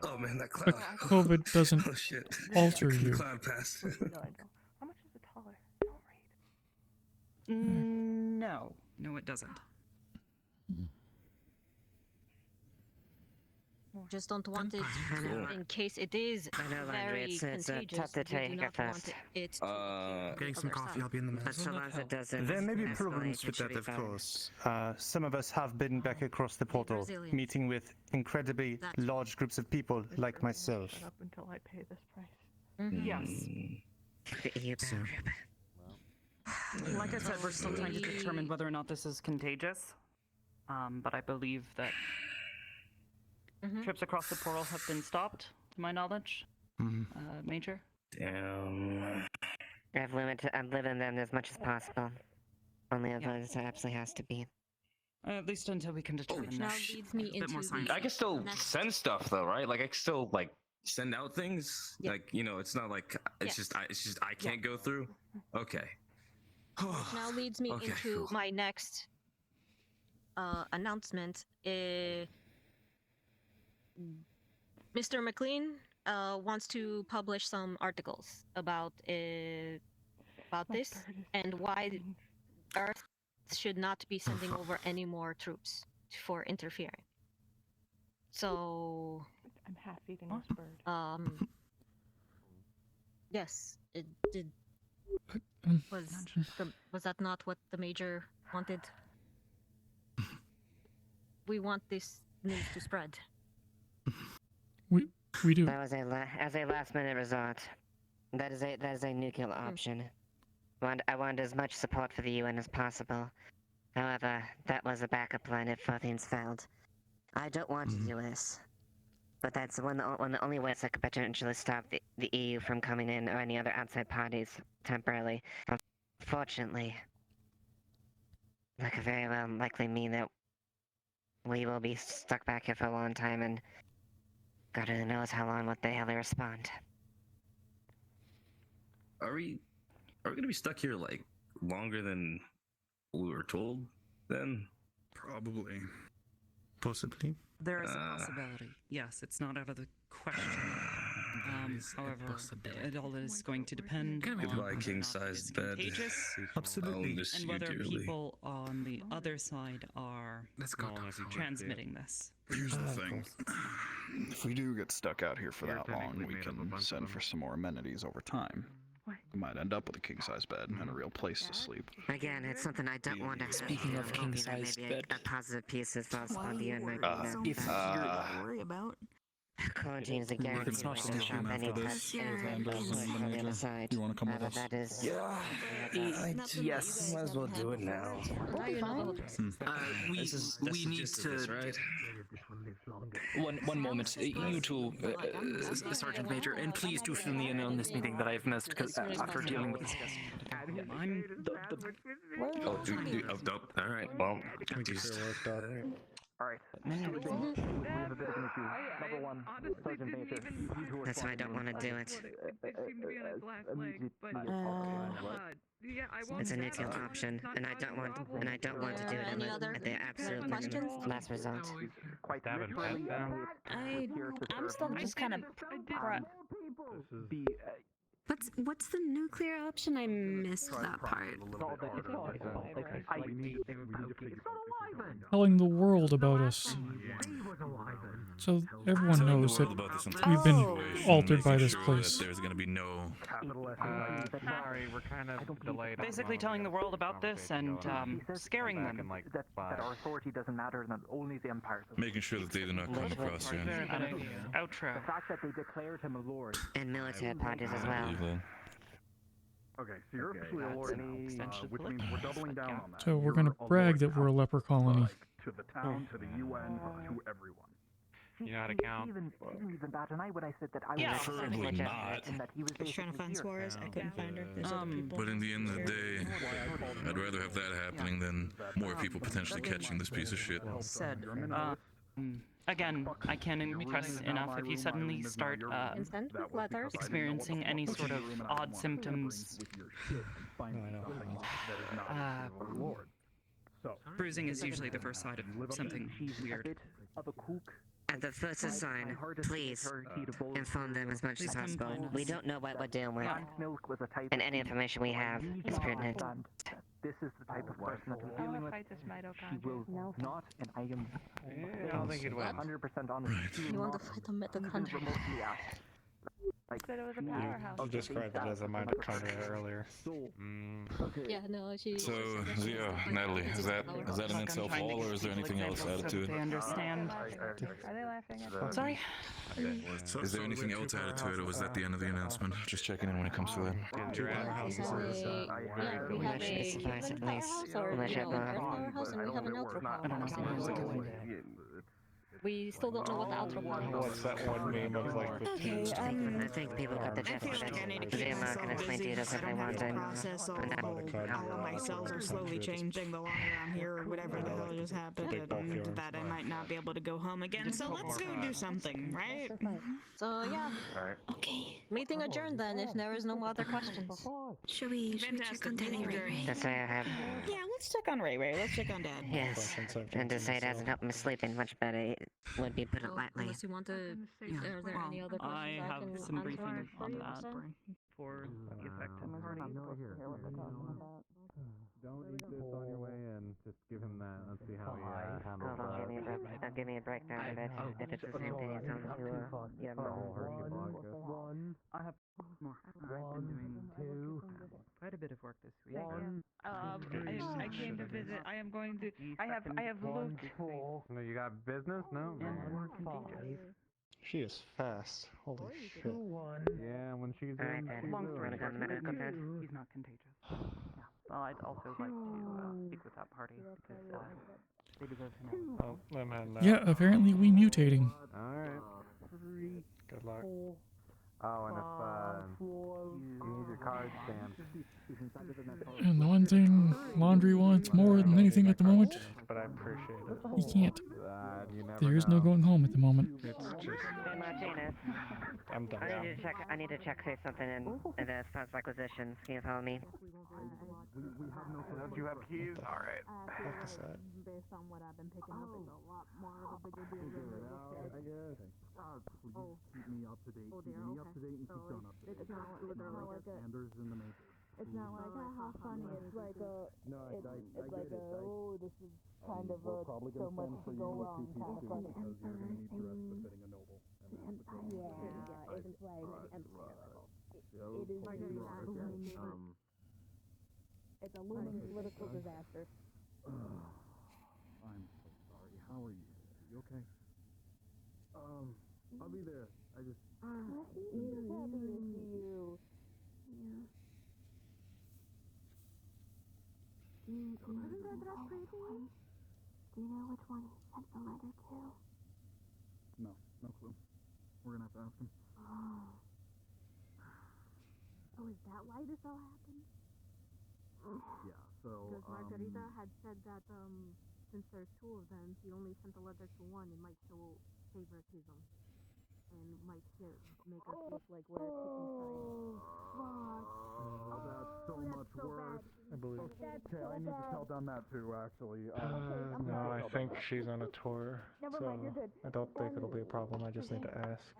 Oh man, that But cloud. COVID doesn't Oh shit. alter you. Cloud passed. No, I don't. How much is a dollar? Don't read. No. No, it doesn't. Just don't want it in case it is I know, Landry, very it's contagious. tough to We take do at not want first. it to Getting some other coffee. side. I'll be in the But so long as it doesn't. There may be escalate, problems it with should that, be of fine. course. Some of us have been back across the portal, resilient. meeting with incredibly large groups of people like myself. Up until I pay this price. Yes. Like I said, we're still trying to determine whether or not this is contagious. But I believe that trips across the portal have been stopped, to my knowledge. Major? Damn. I've limited them as much as possible. Only as long as there absolutely has to be. At least until we can determine Now that. leads me A bit more into science. the I can still next- send stuff though, right? Like I can still like send out things. Yeah. Like it's not like it's just I can't go through. Okay. Which now leads me Okay, into cool. my next announcement. Mr. McLean wants to publish some articles about this and why Earth should not be sending over any more troops for interfering. So I'm half eating this bird. Yes, it did. Was that not what the major wanted? We want this news to spread. We do. That was as a last minute resort. That is a nuclear option. I want as much support for the UN as possible. However, that was a backup plan if things failed. I don't want to do this. But that's one of the only ways that could potentially stop the EU from coming in or any other outside parties temporarily. Unfortunately, that could very well likely mean that we will be stuck back here for a long time, and God only knows how long what the hell they respond. Are we gonna be stuck here like longer than we were told then? Probably. Possibly. There is a possibility. Yes, it's not out of the question. However, it all is going to depend on Goodbye, whether or king-sized not it is bed. contagious, Absolutely. I'll miss and you whether dearly. people on the other side are transmitting this. Here's the thing. If we do get stuck out here for that long, we can send for some more amenities over time. We might end up with a king-size bed and a real place to sleep. Again, it's something I don't want to happen. Speaking of king-size bed. A positive piece as well as Why for do the you UN worry might about be something you don't worry about? Quarantine is a guarantee. It's not to station shop after anywhere. this. Anything on the other side. You want to come with us? That is. Yes, might as well do it now. We need to. Right? One moment, you two, Sergeant Major, and please do fill me in on this meeting that I've missed because after dealing with this. I'm Oh, dope. All right. Well, just. All right. We have a bit of an issue. Number one, Sergeant Baker. That's why I don't want to do it. It seemed to be on its last leg, but yeah, I won't. It's a neutral option, and I don't want to do it Any unless other at the absolute questions? last resort. Quite literally, I'm still just kind of. What's the nuclear option? I missed that part. Telling the world about us. So everyone knows that we've been altered by this place. There's going to be no. Sorry, we're kind of delayed. Basically telling the world about this and scaring them. That our authority doesn't matter and that only the Empire. Making sure that they do not come across here. Outro. The fact that they declared him a lord. And military parties as well. Okay, so you're officially a lord now, which means we're doubling down on that. So we're gonna brag that we're a leper colony. To the town, to the UN, to everyone. You know how to count? Even that, and when I said that I Yeah, was preferably not. and that he was Just trying to find Suarez. I couldn't find her. There's other people. But in the end of the day, I'd rather have that happening than more people potentially catching this piece of shit. Said, again, I can't impress enough if you suddenly start experiencing any sort of odd symptoms. Bruising is usually the first sign of something weird. At the first sign, please inform them as much as possible. We don't know what we're dealing with, and any information we have is pertinent. This is the type of person that I'm dealing with. She will not, and I am. I don't think it went. 100% honest. You want to fight the mitochondria? Said it was a powerhouse. I'll describe it as a mitochondria earlier. Yeah, no, she. So, Natalie, is that in itself all, or is there anything else added to it? They understand. Are they laughing at us? Sorry? Is there anything else added to it, or was that the end of the announcement? Just checking in when it comes to that. We have a powerhouse, or a powerhouse, and we have an outro powerhouse. We still don't know what the outro powerhouse What's that one name of like the Okay, I think people got the gist of it. They're not going to explain to you this if they want to. All of my cells are slowly changing the longer I'm here, or whatever the hell just happened, and that I might not be able to go home again. So let's go do something, right? So yeah. Okay. Meeting adjourned then, if there is no other questions. Should we check on Daddy Ray Ray? That's why I have. Yeah, let's check on Ray Ray. Let's check on Dad. Yes. And to say it hasn't helped me sleeping much better, it would be put it lightly. Unless you want to, are there any other questions I have can some answer briefing for on you, that Sam? for the effective party. Don't eat this on your way in. Just give him that. Let's see how he handles Hold on, that. give me a breakdown of it. If it's the same thing as on yeah, I have more. I've been doing quite a bit of work this week. I came to visit. I am going to. I have looked. No, you got business? No? She is fast. Holy shit. Yeah, when she's Alright, then. Long story Wanna go short, to medical tent? he's not contagious. Yeah. Well, I'd also like to speak with that party because they deserve to know. Oh, I'm heading out. Yeah, apparently we mutating. Alright. Good luck. Oh, and if you need your card stamped. And the one thing Landry wants more than anything at the moment, But I appreciate it. he can't. You never There is no going home at the moment. It's just. Hey, Martinez. I'm done. I need to check say something in the spouse requisitions. Can you follow me? Do you have keys? Alright. Based on what I've been picking up, it's a lot more of a bigger deal than Keep me up to date. Keep me up to date and keep John up to date. it's not literally like Anders in the making. it's not like how funny. It's like this is kind of We're probably so going to much send for to you go with wrong two people kind of too, funny. because you're going to need dress befitting a noble. Yeah, it's like it is like it's a looming political disaster. I'm so sorry. How are you? You okay? I'll be there. I just. He's happy to see you. Yeah. Isn't that dress pretty? Do you know which one he sent the letter to? No clue. We're gonna have to ask him. Oh, is that why this all happened? Yeah. So. Because Margarita had said that since there's two of them, he only sent the letter to one. It might show favoritism. and might make us look like we're chicken fried. Oh, that's so much worse. I believe. Okay, I need to tell them that too, actually. No, I think she's on a tour. Never so mind, you're good. I don't think it'll be a problem. I just need to ask.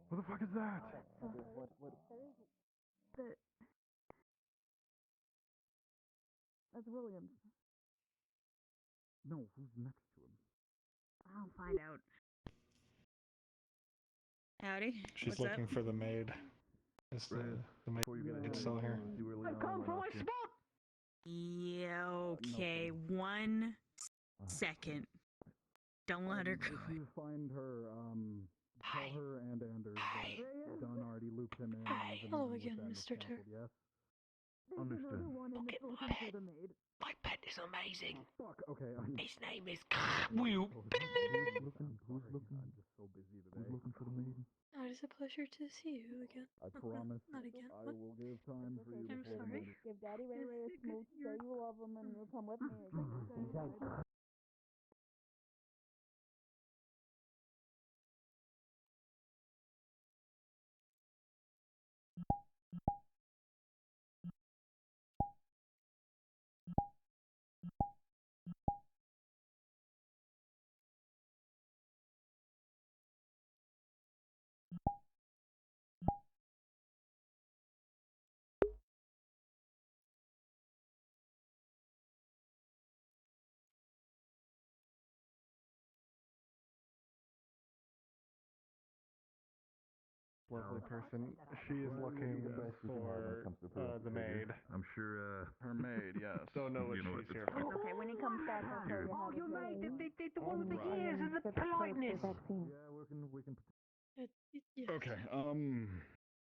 What the fuck is that? That's Williams. No, who's next to him? I'll find out. Howdy. She's What's looking up? for the maid. Is the maid still here? I've come for my spot. Yeah. Okay. 1 second. Don't let her go. If you find her, tell her and Anders that Dunn already looped him in. Hello again, Mr. Tur. Yes. Understood. Look at my pet. My pet is amazing. Fuck. Okay. His name is Will. Who's looking? I'm just so busy today. Who's looking for the maid? Oh, it is a pleasure to see you again. I promise. Not again. I will give time for you. I'm before the sorry. maid- Give Daddy Ray Ray a smooch, say you love him, and you'll come with me. Lovely person. She is looking for the maid. I'm sure, her maid, yes. Don't know what You know she's what, here it's for. Okay, when he comes back, I'll tell you how to your play. mate, the one with the ears and the politeness. Yeah, we can. Yes. Okay.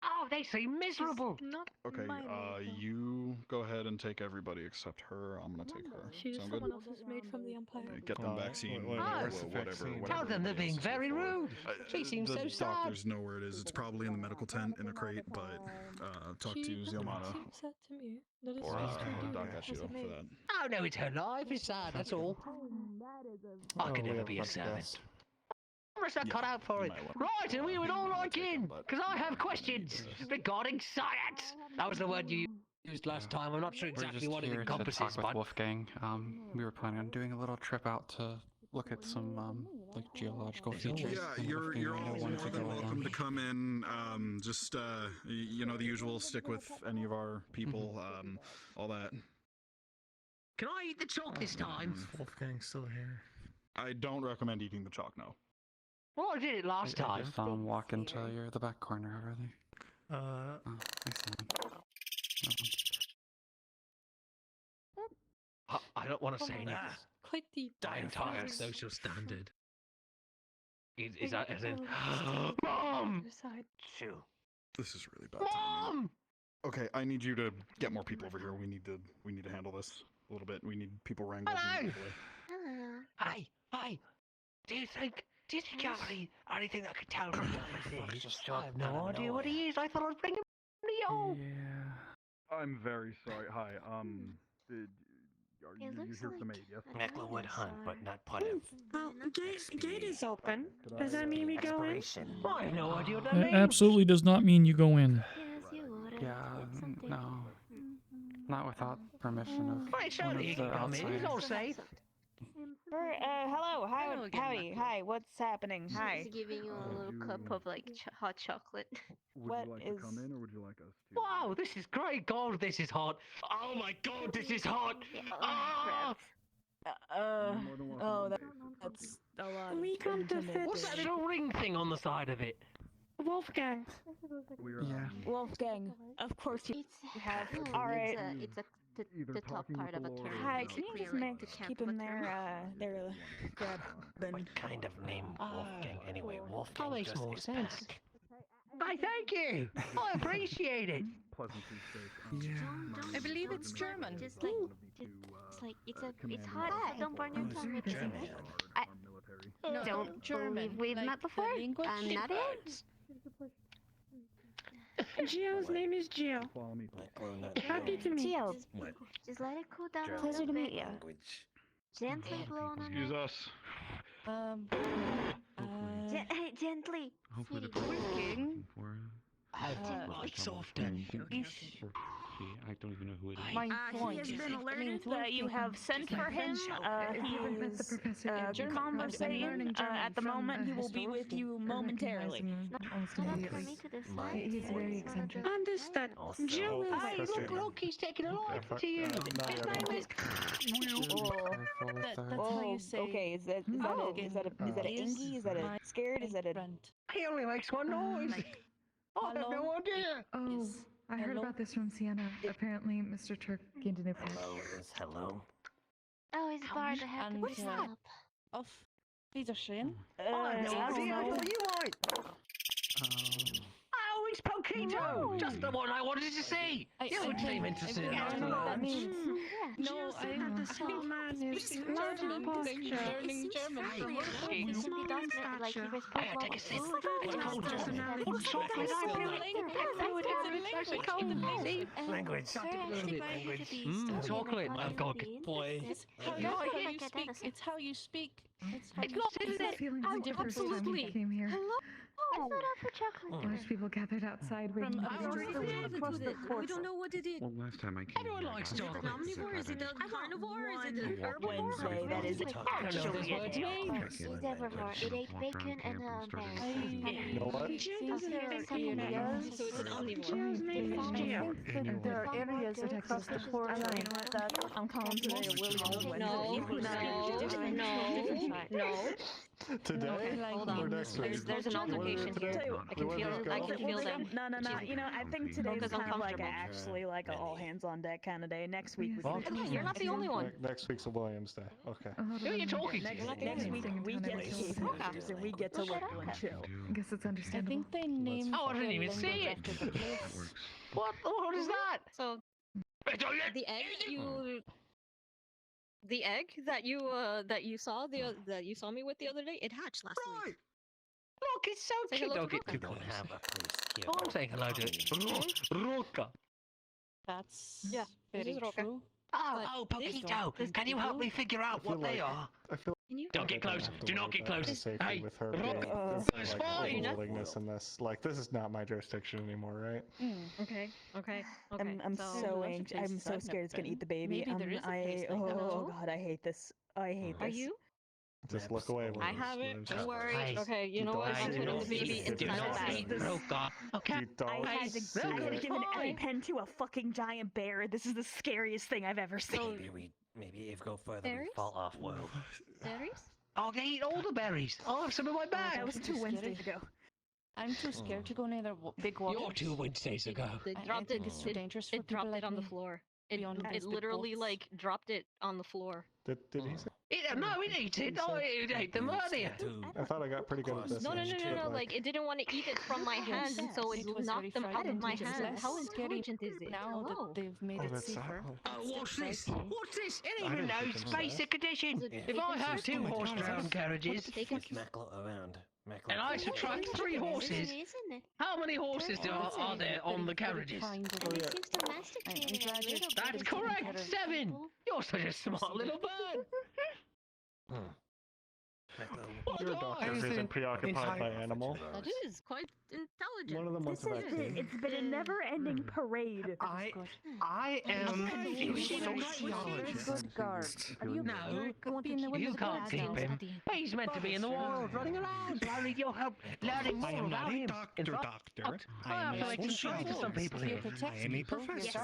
Oh, they seem miserable. Not Okay. my maid, though. You go ahead and take everybody except her. I'm gonna take her. She is Sound good? someone else's maid from the Empire. Get them vaccine. where's the whatever. Tell them they're being very rude. She seems so The sad. doctors know where it is. It's probably in the medical tent in a crate, but talk to She Ziomara. seems sad to me. That is Or nice to do Doc as Ashio a for maid. that. Oh no, it's her life. It's sad. That's all. I could never be a servant. Must have cut out for it. Right, and we would all like in, because I have questions regarding science. That was the word you used last time. I'm not sure exactly what it encompasses, talk with but Wolfgang. We were planning on doing a little trip out to look at some like geological features. Yeah, and you're Wolfgang all and I more wanted to than go welcome along. to come in. Just you know the usual. Stick with any of our people. All that. can I eat the chalk this time? Wolfgang's still here. I don't recommend eating the chalk. No. Well, I did it last I time. just saw him walk into the back corner over there. Oh, I don't want to say anything. Quite the The entire social standard. Is that as in, Mom! Mom? Shoo. This is really bad timing. Mom! Okay, I need you to get more people over here. We need to handle this a little bit. We need people wrangled. Hello. immediately. Hey, do you think you have anything that could tell me what this is? I have no idea what he is. I thought I'd bring him to you. I'm very sorry. Hi. Are you here for the maid? Yes. Meckler would hunt, but not put him. Well, gate is open. Does that mean we go in? I have no idea what that That means. absolutely does not mean you go in. Yeah, no. Not without permission of Right, one surely he of can the come in. He's all outsiders. safe. Hello, Hello again, howdy, hi, what's happening? Hi. She's giving you a little cup of like hot chocolate. What is? or would you like us to? Wow, this is great. God, this is hot. Oh my God, this is hot. Ah! That's a lot. We come to fit. What's that little ring thing on the side of it? Wolfgang. Wolfgang, of course you have. All right. It's the top part of a turtle. Hi, can you just keep him there? What kind of name, Wolfgang? Anyway, Wolfgang makes more sense. I thank you. I appreciate it. I believe it's German. Just like it's hot. Don't burn your tongue with it. I don't believe we've met before. I'm not it. Gio's name is Gio. Happy to meet Gio. you. Just let it cool down a Pleasure little to meet bit. you. Gently blow on Excuse it. us. gently. Hopefully the Sweetie. person we're looking for. Have the lights softer. I don't even know who it is. He has been alerted that you have sent for him. He is conversating. At the moment, he will be with you momentarily. He's very eccentric. Understood. Hey, look, he's taking a liking to you. His name is... That's how you say. Okay, is that an Ingy? Is that a scared? Is that a... He only makes one noise. I have no idea. Oh, I heard about this from Sienna. Apparently, Mr. Turk gained a new friend. Hello. Oh, he's barred to have What is that? Off. Peter Shane. I have no idea. I thought you might. Oh, it's Pokito! Just the one I wanted to see! You would seem interested in I don't know what that means. Yeah. No, I had the same man is learning German. He does it like he was I gotta take a sip. It's cold. It's chocolate. Language. Chocolate. I've got a boy. It's how you speak. It's not, isn't it? Feeling the first time we came here. I thought out for chocolate. Large people gathered outside waiting for across the court. We don't know what it is. Well, last time I came Everyone likes chocolate. Omnivore? Is it a carnivore? Is it an herbivore? That is actually its name. It's herbivore. It ate bacon and berries. You know what? So it's an omnivore. There are areas across the court that I'm calling today a William. No. Today? Hold on. There's an altercation here. I can feel them. No. You know, I think today's kind of like like an all hands on deck kind of day. Next week, You're not the only one. Next week's a Williams Day. Okay. Who are you talking to? Next week we get to see pictures and we get to look and chill. I guess it's understandable. I think they named. Oh, I didn't even see it. What is that? So, the egg that you saw me with the other day, it hatched last week. Look, it's so Say cute. hello to Don't Roka. Have a priest here. Oh, I'm saying hello to Roka. That's Yeah, this very is Roka. true. Oh, Pokito, can you help me figure out what they are? I feel Don't get close. Do not get close. Hey, with her Roka, it's fine. willingness in this. Like, this is not my jurisdiction anymore, right? Okay. I'm so anxious. I'm so scared it's gonna eat the baby. Maybe there is a place like that. Oh god, I hate this. I hate this. Are you? Just look away. I have it. Don't worry. Hey. Okay, you know what? I'm putting the baby Do inside not the eat bag. Roka. Okay. I had to give an EpiPen to a fucking giant bear. This is the scariest thing I've ever seen. Maybe if go further, we Berries? fall off world. Berries? Oh, they eat all the berries. I'll have some in my bag. That was 2 Wednesdays ago. I'm too scared to go near the big water. You're 2 Wednesdays ago. They I dropped think it. it's too dangerous for It dropped people it like on the me. floor. Beyond It these big literally boats. like dropped it on the floor. Did he say? No, it ate it. Oh, it ate them earlier. I thought I got pretty good at this. No. Like it didn't want to eat it from my hands, and so it was knocked very them out of my frightening. hands. How intelligent is it? Now Hello? that they've made it that's safer. What's this? What's this? It I even didn't knows think of that. basic addition. Is it If I have taken 2 horse-drawn carriages, They can Meckle around. and I subtract 3 horses, how many horses are there on the carriages? That's correct, 7. You're such a smart little bird. Your doctor isn't preoccupied by animal. That is quite intelligent. One of them wants a vaccine. It's been a never-ending parade. I am a sociologist. Good guard. No, you can't keep him. He's meant to be in the wild, running around. I need your help learning I more am about not a him. doctor. I have to make some choice to some people here. I am a professor. It's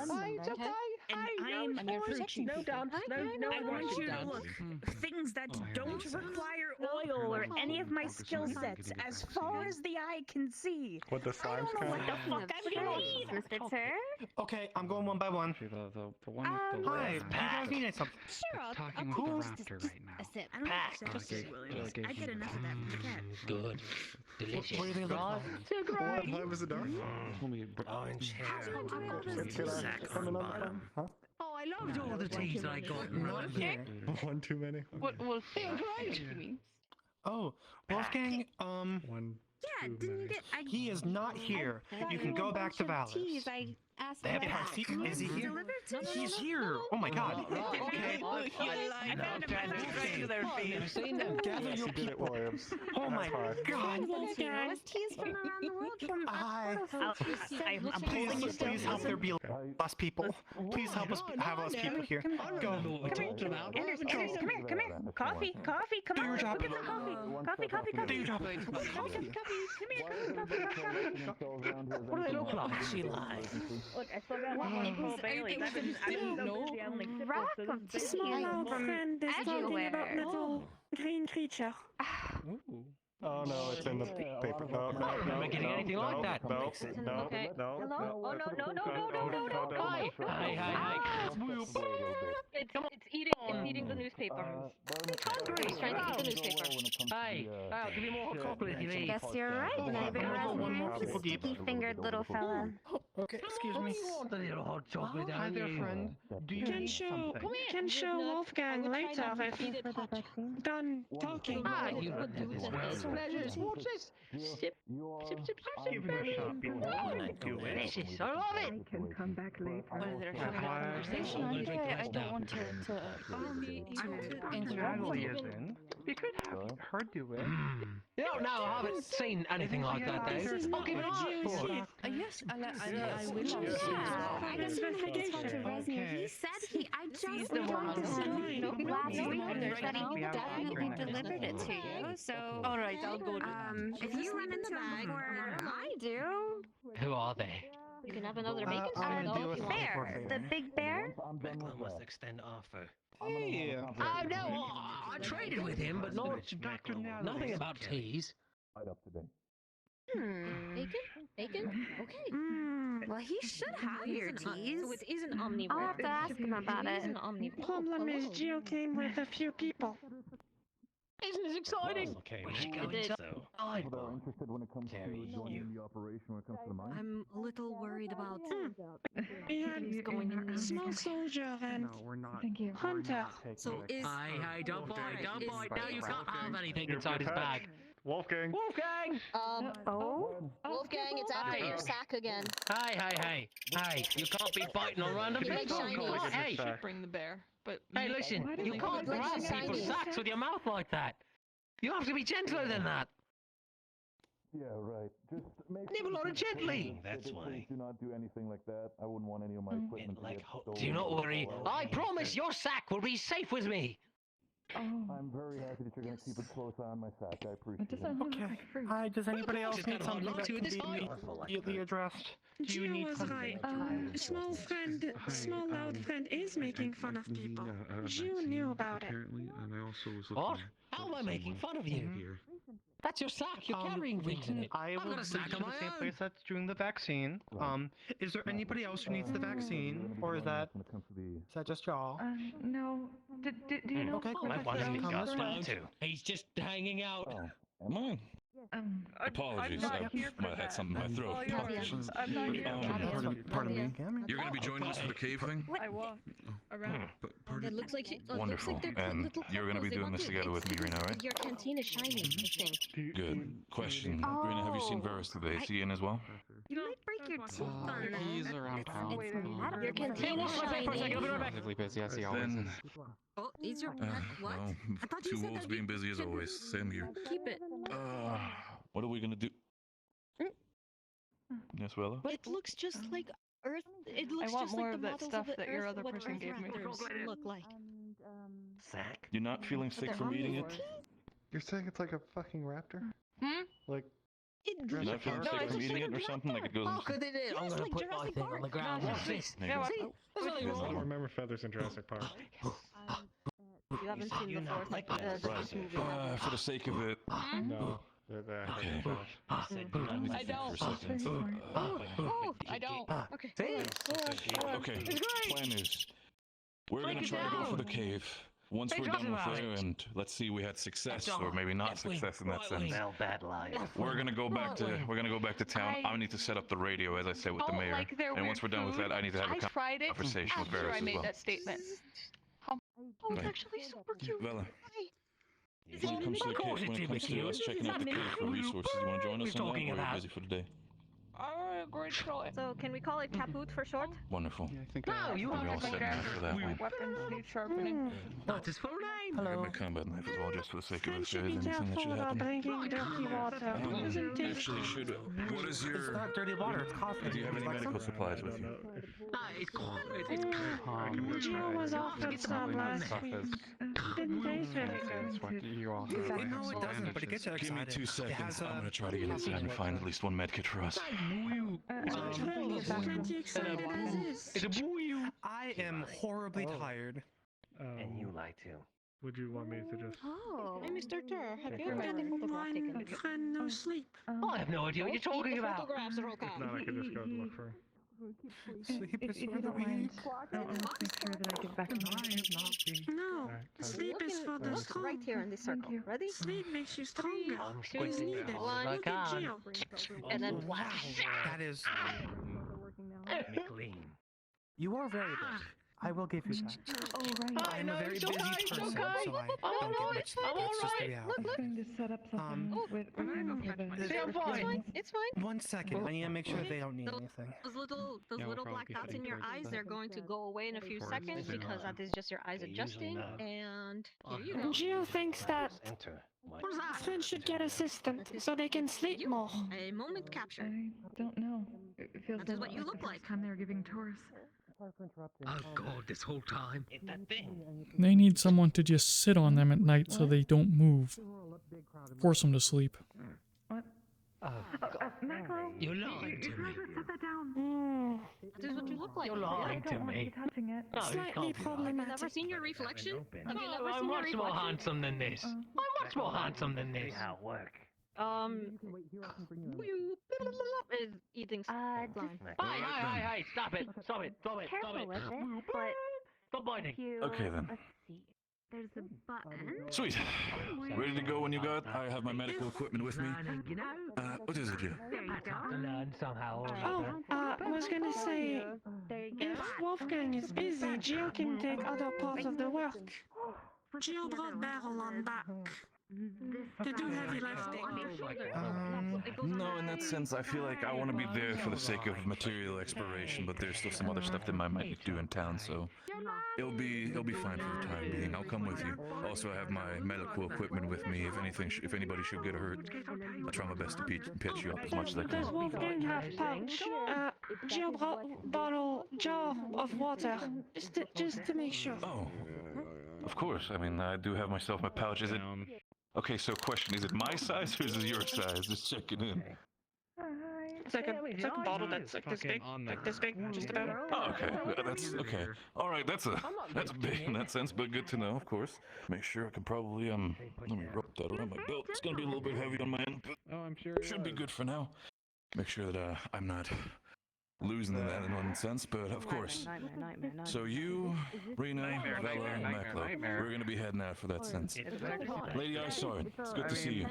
okay. And I'm approaching No dance. No I want you to dance. look things that don't require oil or any of my skill sets as far as the eye can see. What the I slime's don't know what kind the fuck I'm gonna eat. Mr. Turk? Okay, I'm going one by one. The one with the Hi, you guys need something. talking with the raptor right now. A sip. I don't Pack. think so, Williams. I get enough of that from the cat. Good. Delicious. What do they look like? What time is it dark? Orange hair. Coming up, huh? Oh, I loved all the teas I got. Not here. One too many. Well, they're great. Oh, Wolfgang, One. Yeah, didn't get. he is not here. You can go back to Vallis. I ask They're him back. perfect. Is he here? Delivered to He's you? here. Oh my god. Okay. I found him right to their feet. I've seen them. Yes, you did it, Williams. Oh my god. Wolfgang. He's from around the world from Hi. I'm Please, please help there be less people. Please help us have less people here. Go. Anderson, come here. Coffee, come Do on. your job. Look at the coffee. Do your job. Come here. What do they look like? She lies. Look, I still got one full Bailey. I've been so busy, I only sipped it, so this is Small friend is talking about little green creature. Oh no, it's in the paper. No. Am I getting anything like that? No. Okay. Hello? Oh, no. Hi. It's eating the newspaper. It's hungry. It's trying to eat the newspaper. Hey, I'll give you more chocolate if you eat. Guess you're right. Maybe Raspberry's a sticky-fingered little fella. Okay, excuse me. You want a little hot chocolate, Hi don't there, you? friend. Do you need something? Can show Wolfgang later if done talking. Ah, you don't do this well. Pleasures. What's this? Sip. Give me a shot. Delicious. I love it. I can come back later. Conversation. I don't want to interrupt you. We could have her do it. No, I haven't seen anything like that, Dave. I'll give it a for it. Yes, I will. I just went to Resnick. He said I just talked to him last week that he definitely delivered it to you. So, All right, I'll go. if you run into him before I do, Who are they? You can have another bacon I'm salad gonna though if do you a want. bear, the big bear. Beckham must extend offer. Hey. No, I traded with him, but nothing about teas. Bacon? Okay. Well, he should have your teas. So it is an omnivore. I'll have to ask him about It is it. an omnivore. Problem is, Gio came with a few people. Isn't this exciting? Okay, We should go It is. inside. interested when it comes Carry to joining you. the operation when it comes to the mine? I'm a little worried about We had going in these small soldier and we're not. hunter. So is Hey, don't bite. is- No, you can't have anything You're inside his bag. Wolfgang. Wolfgang! Wolfgang, it's after Hey. your sack again. Hey, you can't be biting on random Make people. shiny. Oh, hey, Bring the bear, but hey, listen, you can't Make grab shiny. people's sacks with your mouth like that. You have to be gentler than that. Yeah, right. Just make Nibble on it gently. That's why. do not do anything like that. I wouldn't want any of my equipment to like get ho- stolen. Do not worry. I promise your sack will be safe with me. I'm very happy that you're going to keep a close eye on my sack. I appreciate it. Okay. Hi, does anybody else It's need got a hard something knock that to it can this be high. immediately addressed? Do you Gio need was something? right. Small loud friend is making fun of people. Gio knew about it. Apparently, and I also was What? How am I making fun of you? here. That's your sack. You're carrying things in it. I I've will got a lead sack you of to the my same own. place that's doing the vaccine. Is there anybody else who needs the vaccine, or is that just y'all? no. Do you know? Okay, I cool. want him to Come go this way. too. He's just hanging out. Am I? I'm Apologies. not I here for might have had something in my that. throat. Oh, I'm not here. Pardon me. You're going to be joining us for the cave thing? I walk around. It looks like Wonderful. Looks like they're And little you're going to be couples. They doing want this to- together with me, it's- Rena, right? Your canteen is shiny, I think. Good. Question. Rena, have you seen Varus today? Is he in as well? You might break your teeth on that. He's around town. It's medical. Your canteen is shiny. Relatively busy as he always Then, is. Oh, is your what? well, I thought you two said wolves that being you busy as can always. Same here. keep it. What are we going to do? Yes, Bella? It looks just like Earth. It looks want just more like of the that models stuff of the that your Earth, other what person Earth gave me. Raptors look like. Sack? You're not feeling sick from eating it? You're saying it's like a fucking raptor? Like, You're not feeling sick from eating it or something? Like it goes... How could it is? I'm going to put my thing on the ground. What's this? There you go. See? There's nothing I don't wrong. remember feathers in Jurassic Park. You haven't seen the fourth this movie. Right. For the sake of it... No. Okay. I don't. For a second. I don't. Okay. Okay, plan is, we're gonna try to go for the cave. Once we're done with there, and let's see, we had success, or maybe not success in that sense. Well, bad liar. We're gonna go back to town. I need to set up the radio, as I said, with the mayor. Like their And once we're weird done with food. that, I need to have I a tried it conversation with after Varus I as made well. that statement. Oh, it's actually super cute. Bella, when it comes to the cave, when it comes to us checking out the cave for resources, you want to join us on that, or are you busy for the day? Alright. great try. So can we call it Caput for short? Wonderful. Yeah, I think No, you I'll be have all to set take now out for that one. weapons need sharpening. Not his full name. I have my combat knife as well, just for the sake of if there is Be anything that should careful about happen. drinking dirty water. Doesn't taste Actually, should what is It's your? not dirty water, it's coffee. Do you have any Would like medical some? supplies with you? No, it's Gio was offered some last week. Didn't taste very good. You also No, it doesn't, but it gets you Give me excited. 2 It seconds. has, I'm gonna try to get inside and find at least one med kit for us. I am horribly tired. And you lie too. Would you want me to just? Oh. Hey, Mr. Tur, have you Sure. ever had a photograph taken of you? Friend, no sleep. I have no idea what you're talking about. Photographs are all If not, I could just go look for. Sleep is If for you the don't weak. mind, I'll make sure that I get back to you. No, sleep is for the Look strong. right here in this circle. Ready? Sleep makes you stronger. I'm You squinting need as it. hard as I Look at can. Gio. And then Wow, that is. McLean. You are very big. I will give you that. Oh, right. I am a very busy person, so I don't get much sleep. I'm That's just the alright. reality. I'm going to set up something with See, I'm fine. It's fine. 1 second. I need to make sure they don't need anything. Those little black dots in your eyes, they're going to go away in a few seconds because that is just your eyes adjusting. And here you go. Gio thinks that What is that? friends should get assistant so they can sleep more. A moment capture. I don't know. It feels That is what you look like. time they're giving tours. Oh God, this whole time. It's that thing. They need someone to just sit on them at night so they don't move. Force them to sleep. What? Oh God. Macro, You're lying to me. set that down. That is what you look like. You're lying to me. Touching it. No, it Slightly can't be right. Have you never problematic. seen your reflection? Have you No, never I'm seen your much more reflection? handsome than this. I'm much more handsome than this. How it work? Is eating slime. Hey, stop it. Stop it. Stop it. Stop it. Stop biting. Okay then. Let's see. There's a button. Sweet. Ready to go when you got? I have my medical equipment with me. You know, What is it, Jim? I have to learn somehow. Oh, I was gonna say, if Wolfgang is busy, Gio can take other parts of the work. Gio brought barrel on back to do heavy lifting. No, in that sense, I feel like I want to be there for the sake of material exploration, but there's still some other stuff that I might need to do in town, so it'll be fine for the time being. I'll come with you. Also, I have my medical equipment with me. If anybody should get hurt, I'll try my best to pitch you up as much as I Does can. Wolfgang have pouch? Gio brought bottle jar of water, just to make sure. Oh, of course. I mean, I do have myself my pouch. Is it? Okay, so question: is it my size or is it your size? Just checking in. It's like a bottle that's like this big, just about. Oh, okay. That's okay. All right, that's big in that sense, but good to know, of course. Make sure I can probably let me rub that around my belt. It's gonna be a little bit heavy on my end, but I'm sure. Should be good for now. Make sure that I'm not losing that in one sense, but of course. So you, Rena, Bella, and Maklo, we're gonna be heading out for that sense. Lady I saw it. It's good to see you.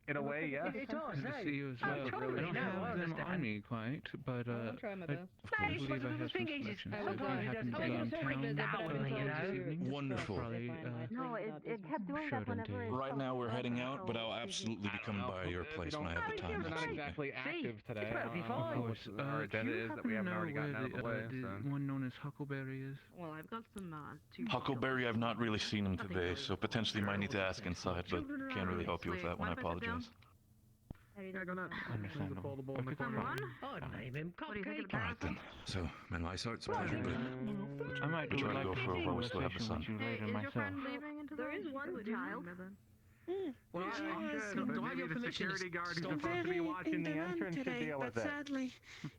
In a way, yeah. It does, Good to see you as well. I I totally don't now have them understand. on me quite, but I believe I have some selections. If I happen to be in town this evening, Wonderful. probably No, it kept doing that whenever it Right now we're heading out, but I'll absolutely be coming by your place when I have the time. We're not Absolutely. exactly active today. perfectly I don't know fine. what our agenda is that we haven't already gotten out of the way. The one known as Huckleberry is. Well, I've got some two. Huckleberry, I've not really seen him today, so potentially might need to ask inside, but can't really help you with that one. I apologize. Understandable. Someone? I'd name him Cupcake. All right then. So, man, I saw it's a pleasure, but I might we're do trying to go for a while we still have the conversation sun. with you later Is your myself. friend leaving into There the is one child. Well, Yeah, do I have your permission to stop? Very in demand today, but sadly,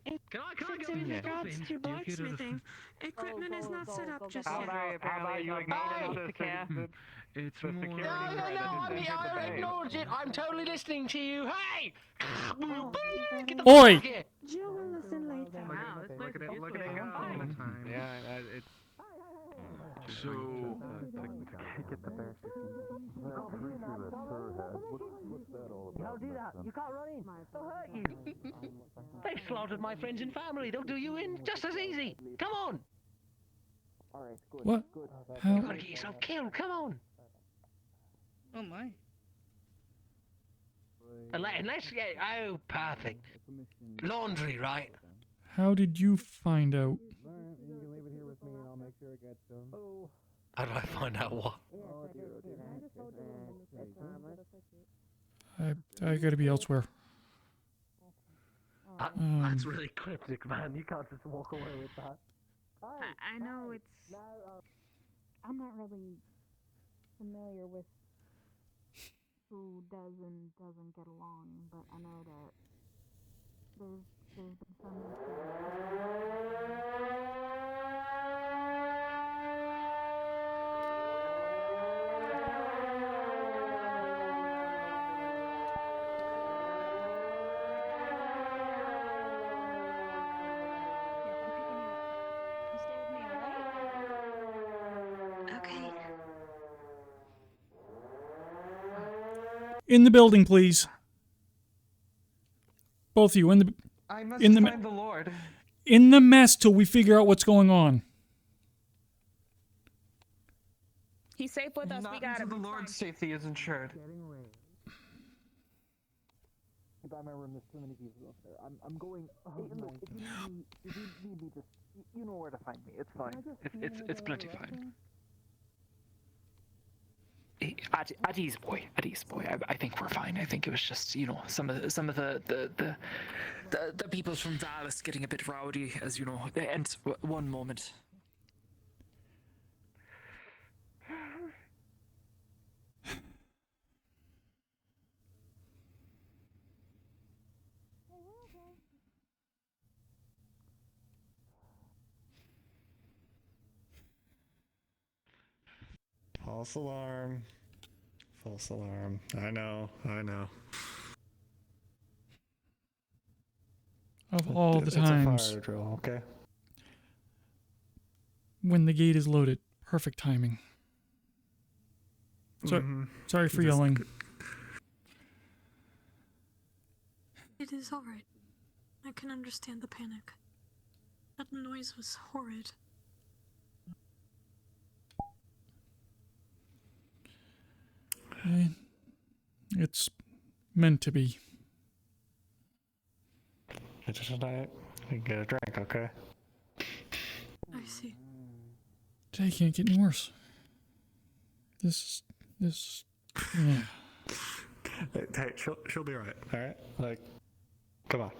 it Can I fits go in in there? regards to blacksmithing. Equipment is not set up just yet. How about you acknowledge this? It's the security I ignored it. I'm totally listening to you. Hey! Get the Oi! fuck here. Jill will listen later. Wow, this place Look at is it, look at it beautiful. go. Yeah, it's. So, Get the bear. Don't do that. You can't run in. They'll hurt you. They've slaughtered my friends and family. They'll do you in just as easy. Come on. What? How? You gotta get yourself killed. Come on. Oh my. Unless, yeah, oh, perfect. Laundry, right? How did you find out? How do I find out what? I gotta be elsewhere. That's really cryptic, man. You can't just walk away with that. I know it's. I'm not really familiar with who does and doesn't get along, but I know that there's been some. Okay. In the building, please. Both of you in the. I must in the find the Lord. In the mess till we figure out what's going on. He's safe with us. Not We got until him. the Lord's safety is ensured. If I remember, there's too many people up there. I'm going. Look, if you need me, just you know where to find me. It's fine. It's plenty fine. At ease, boy. At ease, boy. I think we're fine. I think it was just, you know, some of the people from Dallas getting a bit rowdy, as you know. And one moment. False alarm. False alarm. I know. Of all the It's times a fire drill, okay? when the gate is loaded, perfect timing. So, sorry for yelling. It is alright. I can understand the panic. That noise was horrid. It's meant to be. It's just a night. You can get a drink, okay? I see. Today can't get any worse. This, yeah. Hey, she'll be alright, alright? Like, come on.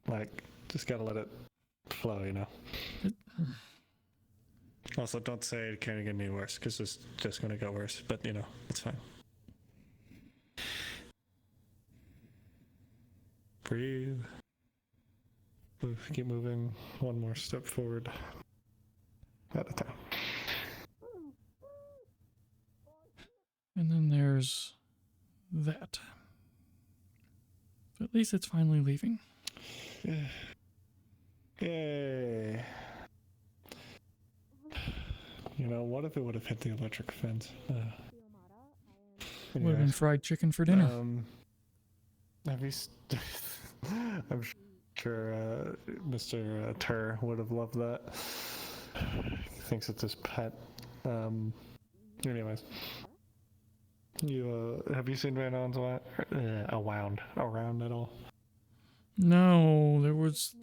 Like, just gotta let it flow, you know? Also, don't say it can't get any worse, because it's just gonna get worse, but, you know, it's fine. Breathe. Keep moving one more step forward at a time. And then there's that. But at least it's finally leaving. Yay. You know, what if it would have hit the electric fence? Would have been fried chicken for dinner. Have you... I'm sure Mr. Tur would have loved that. He thinks it's his pet. Anyways. Have you seen Van On's around at all? No, there was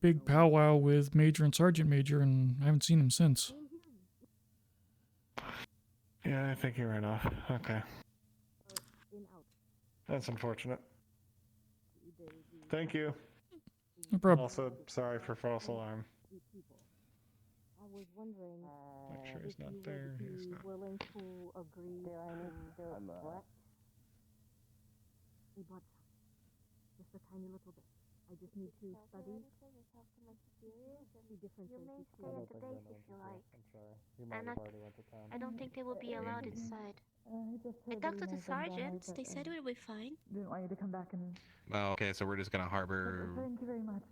big powwow with Major and Sergeant Major, and I haven't seen him since. Yeah, I think he ran off. Okay. That's unfortunate. Thank you. No problem. Also, sorry for false alarm. I was wondering Make sure he's not there. He's not. willing to agree to what? A blood cell. Just a tiny little bit. I just need to study. You may stay at the base if you like. I don't think they will be allowed inside. I talked to the sergeants. They said it would be fine. Didn't want you to come back and. Oh, okay, so we're just gonna harbor. Thank you very much.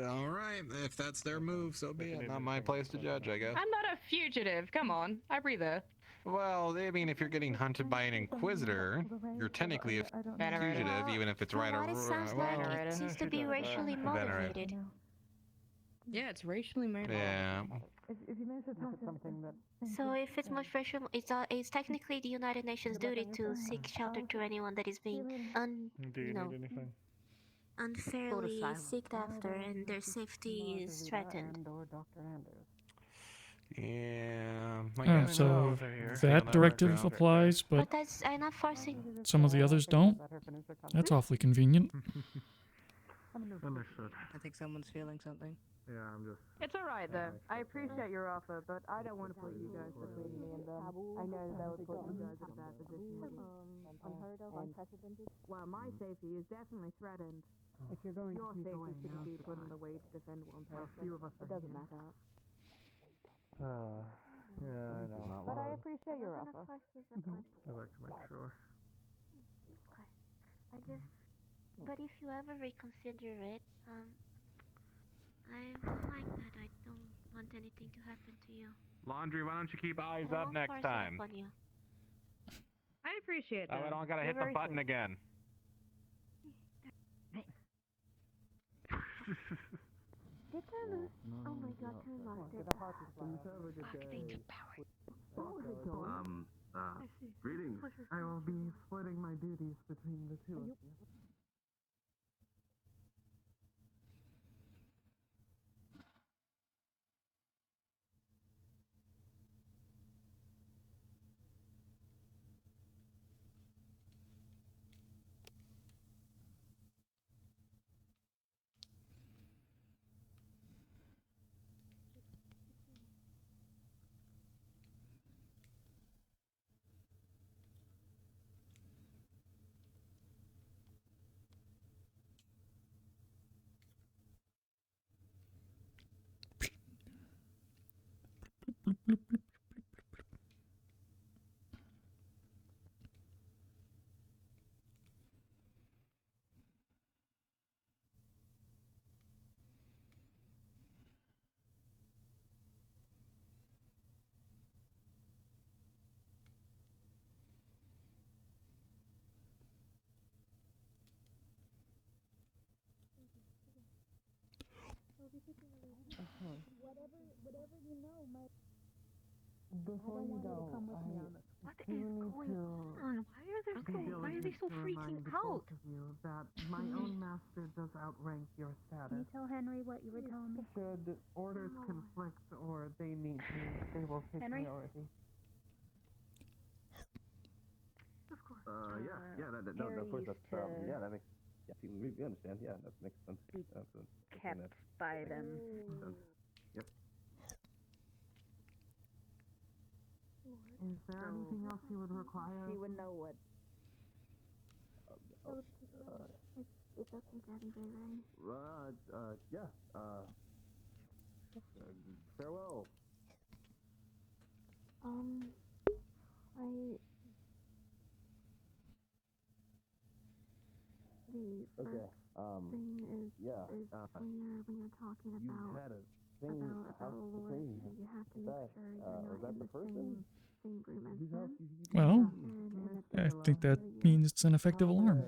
All right, if that's their move, so be it. Not my place to judge, I guess. I'm not a fugitive. Come on, I breathe there. Well, I mean, if you're getting hunted by an inquisitor, you're technically a fugitive, even if it's right or What it sounds like, it seems to be racially motivated. Yeah, it's racially motivated. Yeah. If you manage to talk something that. So if it's much racial, it's technically the United Nations' duty to seek shelter to anyone that is being Do you need anything? unfairly seeked after and their safety is threatened. Or Dr. Anders. Yeah. Oh, so that directive applies, but But that's I'm not forcing. some of the others don't? That's awfully convenient. Understood. I think someone's feeling something. Yeah, I'm just. It's alright though. I appreciate your offer, but I don't want to put you guys between me and them. I know that would put you guys in a bad position. Unheard of, unprecedented. Well, my safety is definitely threatened. If you're going Your to sneak safety away, shouldn't now's be the put in time. the way to defend one Well, person. few of us It are doesn't here. matter. Yeah, I know. But I appreciate your offer. I'd like to make sure. I just, but if you ever reconsider it, I won't like that. I don't want anything to happen to you. Laundry, why don't you keep eyes I up won't next force time? it upon you. I appreciate Oh, that. I don't gotta You're hit the very button sweet. again. Did turn loose? Oh my god, turn lost it. Greetings. I will be splitting my duties between the two of you. Whatever you know, might. Before you go, What I is do need going to on? Why are they so freaking out? you that my own master does outrank your status. Can you tell Henry what you were telling me? Should orders conflict or they need me, they will take Henry? priority. Of course. No, of course, that's, yeah, that makes, yeah, we understand, yeah, that makes sense. Kept by them. Yep. Is there anything else you would require? She would know what. It's okay, Daddy Ray. Farewell. The first thing is when you're talking about Lord, you have to make sure you're not in the same room as them. Well, I think that means it's an effective alarm.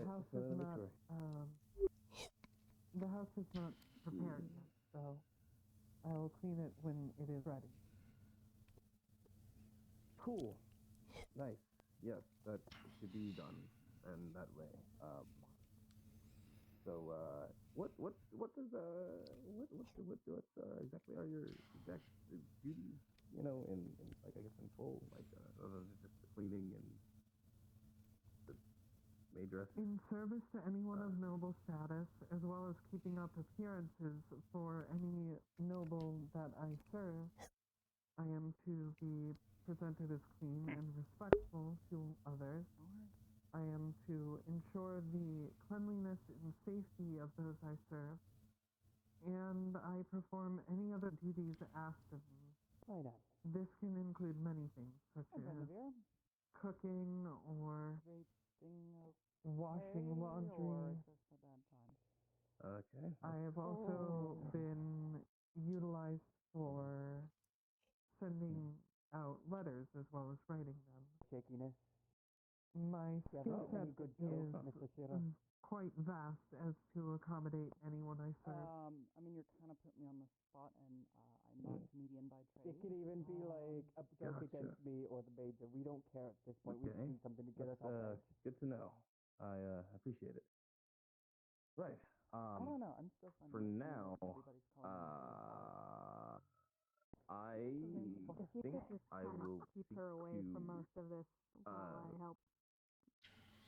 The house is not prepared yet, so I will clean it when it is ready. Cool. Nice. Yes, that should be done, and that way. What exactly are your exact duties? You know, in like I guess in full, like other than just the cleaning and the maid dress. In service to anyone of noble status, as well as keeping up appearances for any noble that I serve, I am to be presented as clean and respectful to others. I am to ensure the cleanliness and safety of those I serve, and I perform any other duties asked of me. This can include many things, such as cooking or washing laundry. Okay. I have also been utilized for sending out letters as well as writing them. Shakiness. my skill set is quite vast as to accommodate anyone I serve. I mean, you're kind of putting me on the spot, and I'm not a comedian by trade. It could even be like a joke against me or the major. We don't care at this point. We just need something to get us off. Good to know. I appreciate it. Right. I don't know. I'm still finding For it funny now, that everybody's calling me I If you think could just I kind will of keep her away from most of this while I help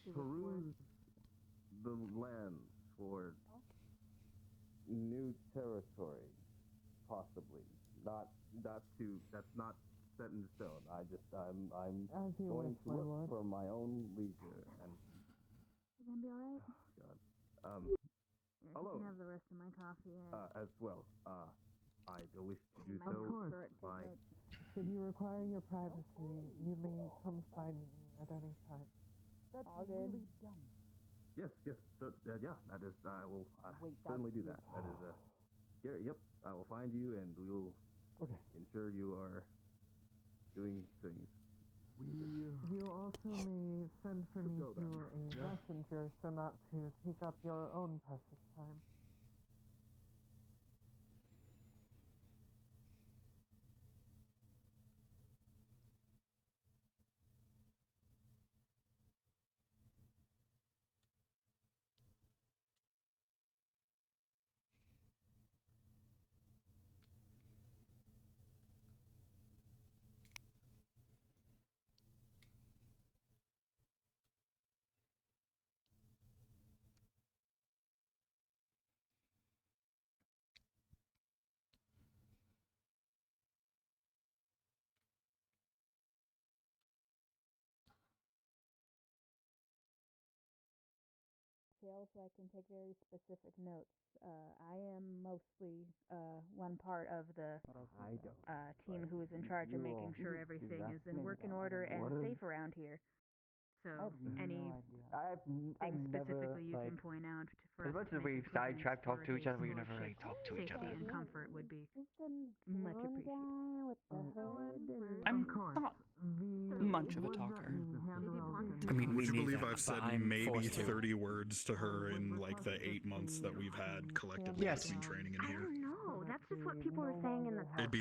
do this work. peruse the land for new territory, possibly. That's not set in stone. I'm As you going wish, to my look lord. for my own leisure and You gonna be alright? God. You Hello. can have the rest of my coffee. As well. I wish to do Of so course. by Should you require your privacy, you may come find me at any time. That's really dumb. Yes. So, yeah, that is. I will certainly do that. That is. Yep. I will find you, and we will ensure you are doing things. You also may send for me through a messenger so not to take up your own precious time. So I can take very specific notes. I am mostly one part of the team who is in charge of making sure everything is in working order and safe around here. So anything specifically you can point out for As us much to as make we've improvements sidetracked, talked for to each other, his we've never really lordship's talked to each safety other. and comfort would be much appreciated. I'm not much of a talker. I mean, would you believe that, I've but said I'm maybe forced to. 30 words to her in like the 8 months that we've had collectively Yes. between training and I here? don't know. That's just what people were saying in the It'd be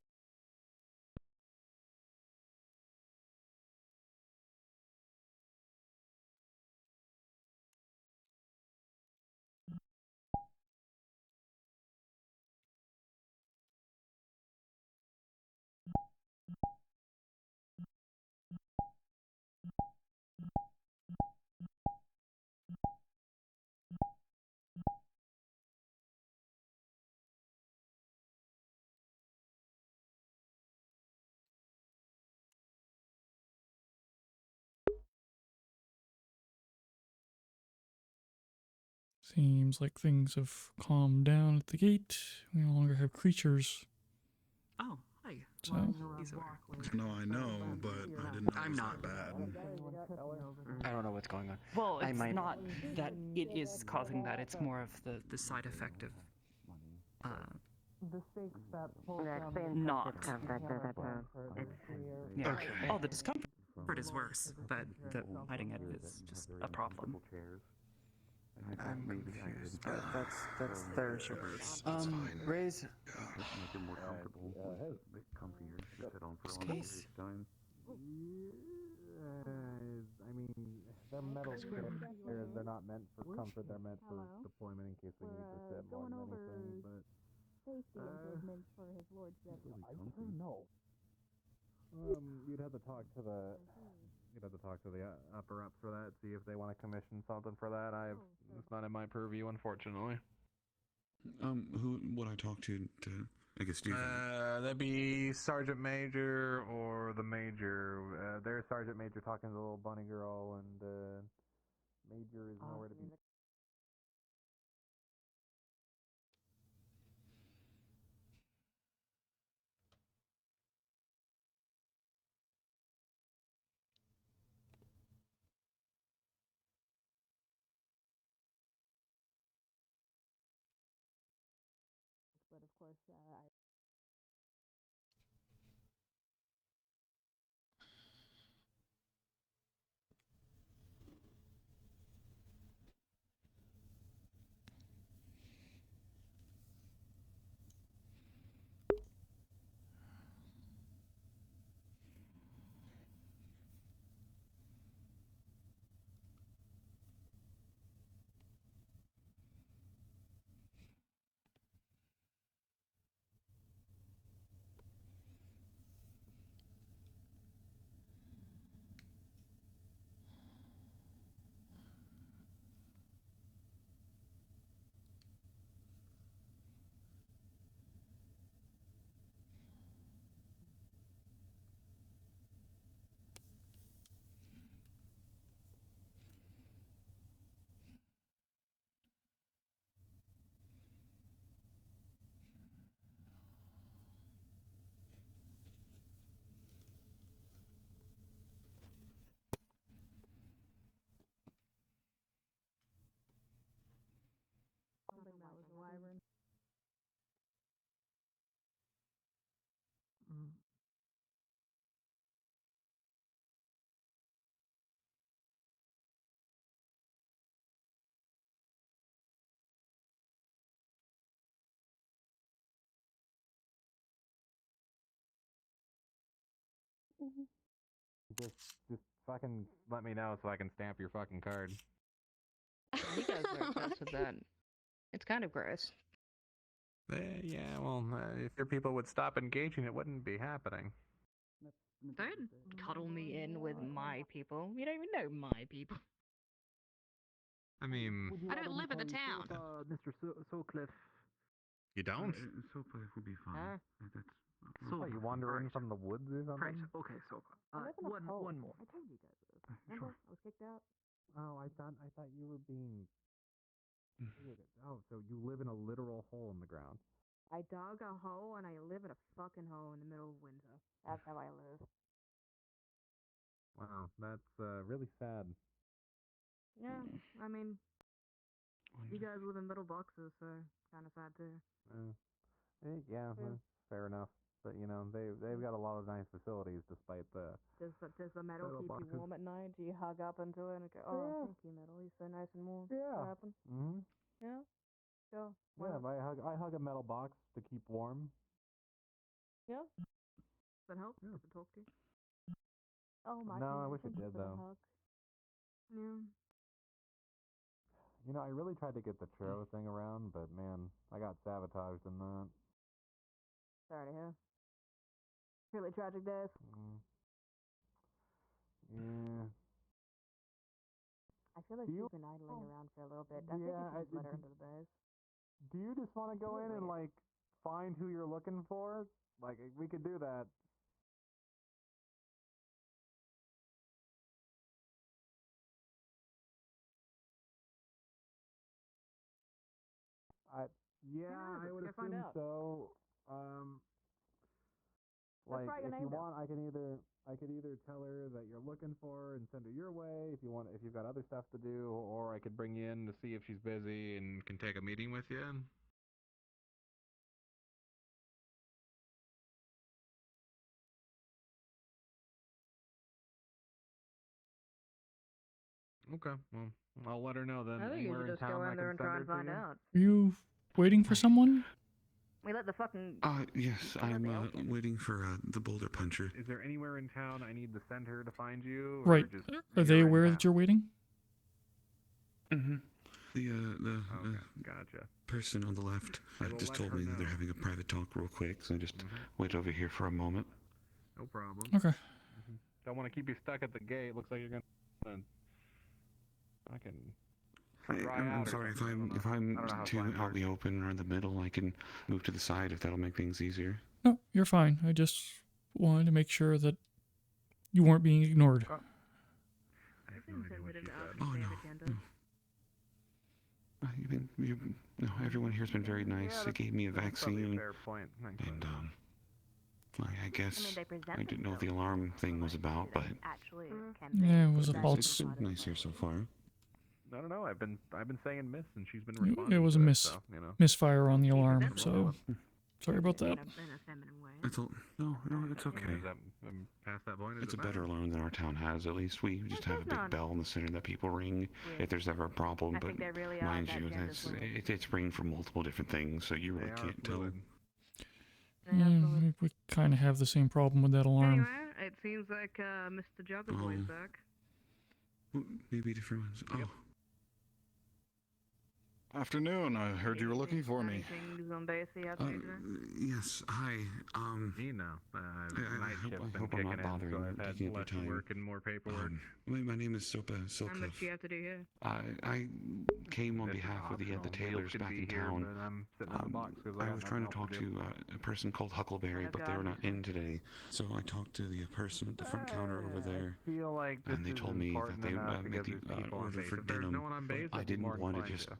Seems like things have calmed down at the gate. We no longer have creatures. Oh, hi. So, no, I know, but I didn't know it was that bad. Mm. I don't know what's going on. Well, I it's might- not that it is causing that. It's more of the side effect of The stakes that hold not. Yeah. Okay. Oh, the discomfort is worse, but the hiding it is just a problem. I'm confused, but that's their choice. Raise. Make it more comfortable. Comfier. Sit on for a Case. time. I mean, they're metal strips. They're not meant for comfort. They're meant for deployment in case we need to sit more than anything. But Safety improvements for his lordship. I don't know. You'd have to talk to the. You'd have to talk to the upper ups for that. See if they want to commission something for that. It's not in my purview, unfortunately. Who would I talk to I guess, do That'd be Sergeant Major or the Major. There's Sergeant Major talking to the little bunny girl, and Major is nowhere to be. But of course, siren. Just fucking let me know so I can stamp your fucking card. You guys are obsessed with that. It's kind of gross. Yeah, well, if your people would stop engaging, it wouldn't be happening. Don't cuddle me in with my people. You don't even know my people. I mean, I don't live in the town. Mr. Sowcliffe. you don't? Sowcliffe would be fine. That's So you wander in from the woods or something? Right. Okay. So one more. I told you guys this. Sure. Remember? I was kicked out. Oh, I thought you were being. Oh, so you live in a literal hole in the ground. I dug a hole and I live in a fucking hole in the middle of winter. That's how I live. Wow, that's really sad. Yeah, I mean, you guys live in middle boxes, so kind of sad too. Yeah, fair enough. But you know, they've got a lot of nice facilities despite the. Does the metal Metal keep boxes. you warm at night? Do you hug up into it and go, oh, thank you, metal, you're so nice and warm? Yeah. What happened? Mm-hmm. Yeah? Sure. Why Yeah, not? I hug a metal box to keep warm. Yeah? Does that help? Yeah. Does it talk to you? Oh, my No, I wish thank it you did for the though. hug. Yeah. You know, I really tried to get the churro thing around, but man, I got sabotaged in that. Sorry to hear. Really tragic days. Yeah. I feel like Do she's you- been idling around for a little bit. I think we should just let her into the base. Do you just want to go in and like find who you're looking for? Like we could do that. I would let's go find assume out. so. Let's Like write your if name you down. want, I could either tell her that you're looking for her and send her your way. If you want, if you've got other stuff to do, or I could bring you in to see if she's busy and can take a meeting with you. Okay, well, I'll let her know then. I think you Anywhere should in just go town I in there can and send try her and to find you? out. Are you waiting for someone? We let the fucking... Yes, I'm waiting for the boulder puncher. Is there anywhere in town I need to send her to find you? Right. Or just Are they you're in aware town? that you're waiting? Mm-hmm. The Okay, gotcha. person on the left I will just let told her me that they're know. having a private talk real quick, so I just wait over here for a moment. No problem. Okay. Don't want to keep you stuck at the gate. Looks like you're gonna. I can. I'm sorry if I'm too out in the open or in the middle. I can move to the side if that'll make things easier. No, you're fine. I just wanted to make sure that you weren't being ignored. I have no idea what you said. Oh no. No, everyone here's been very nice. They gave me a That's probably vaccine, a fair point. Thanks. and I guess they present I didn't know what the alarm thing was about, but Actually, Yeah, it was a it's false. been nice here so far. No. I've been saying miss, and she's been It responding. was a to it, miss so, you know. misfire on the alarm, so sorry about that. No, it's okay. Is that past that point? Is It's a it better alarm than our town has. At least we just have a big bell in the center that people ring if there's ever a problem. I But think they really are mind that you, gender fluid. it's ringing for multiple different things, so you really can't tell. Yeah, we kind of have the same problem with that alarm. Anyway, it seems like Mr. Juggleboy is back. Maybe different ones. Oh, Afternoon. I heard you were looking for me. Things on base you have to do today? yes. Hi. Night shift's I been hope I'm kicking not in, bothering so you, I've had taking up your less time. work and more paperwork. My name is How much do you Sowcliffe. have to do here? I came on This is behalf of the optional. Taylors Meals back could in be here, town. but I'm sitting in the box 'cause I I got was trying to nothing talk else to to a person called Huckleberry, but they were not in today. So I talked to the person at the front counter over there, I feel like this and they is told me that important they enough made because there's the people on order base. for If there's denim. no one on base, I I'd be more didn't want to inclined just to.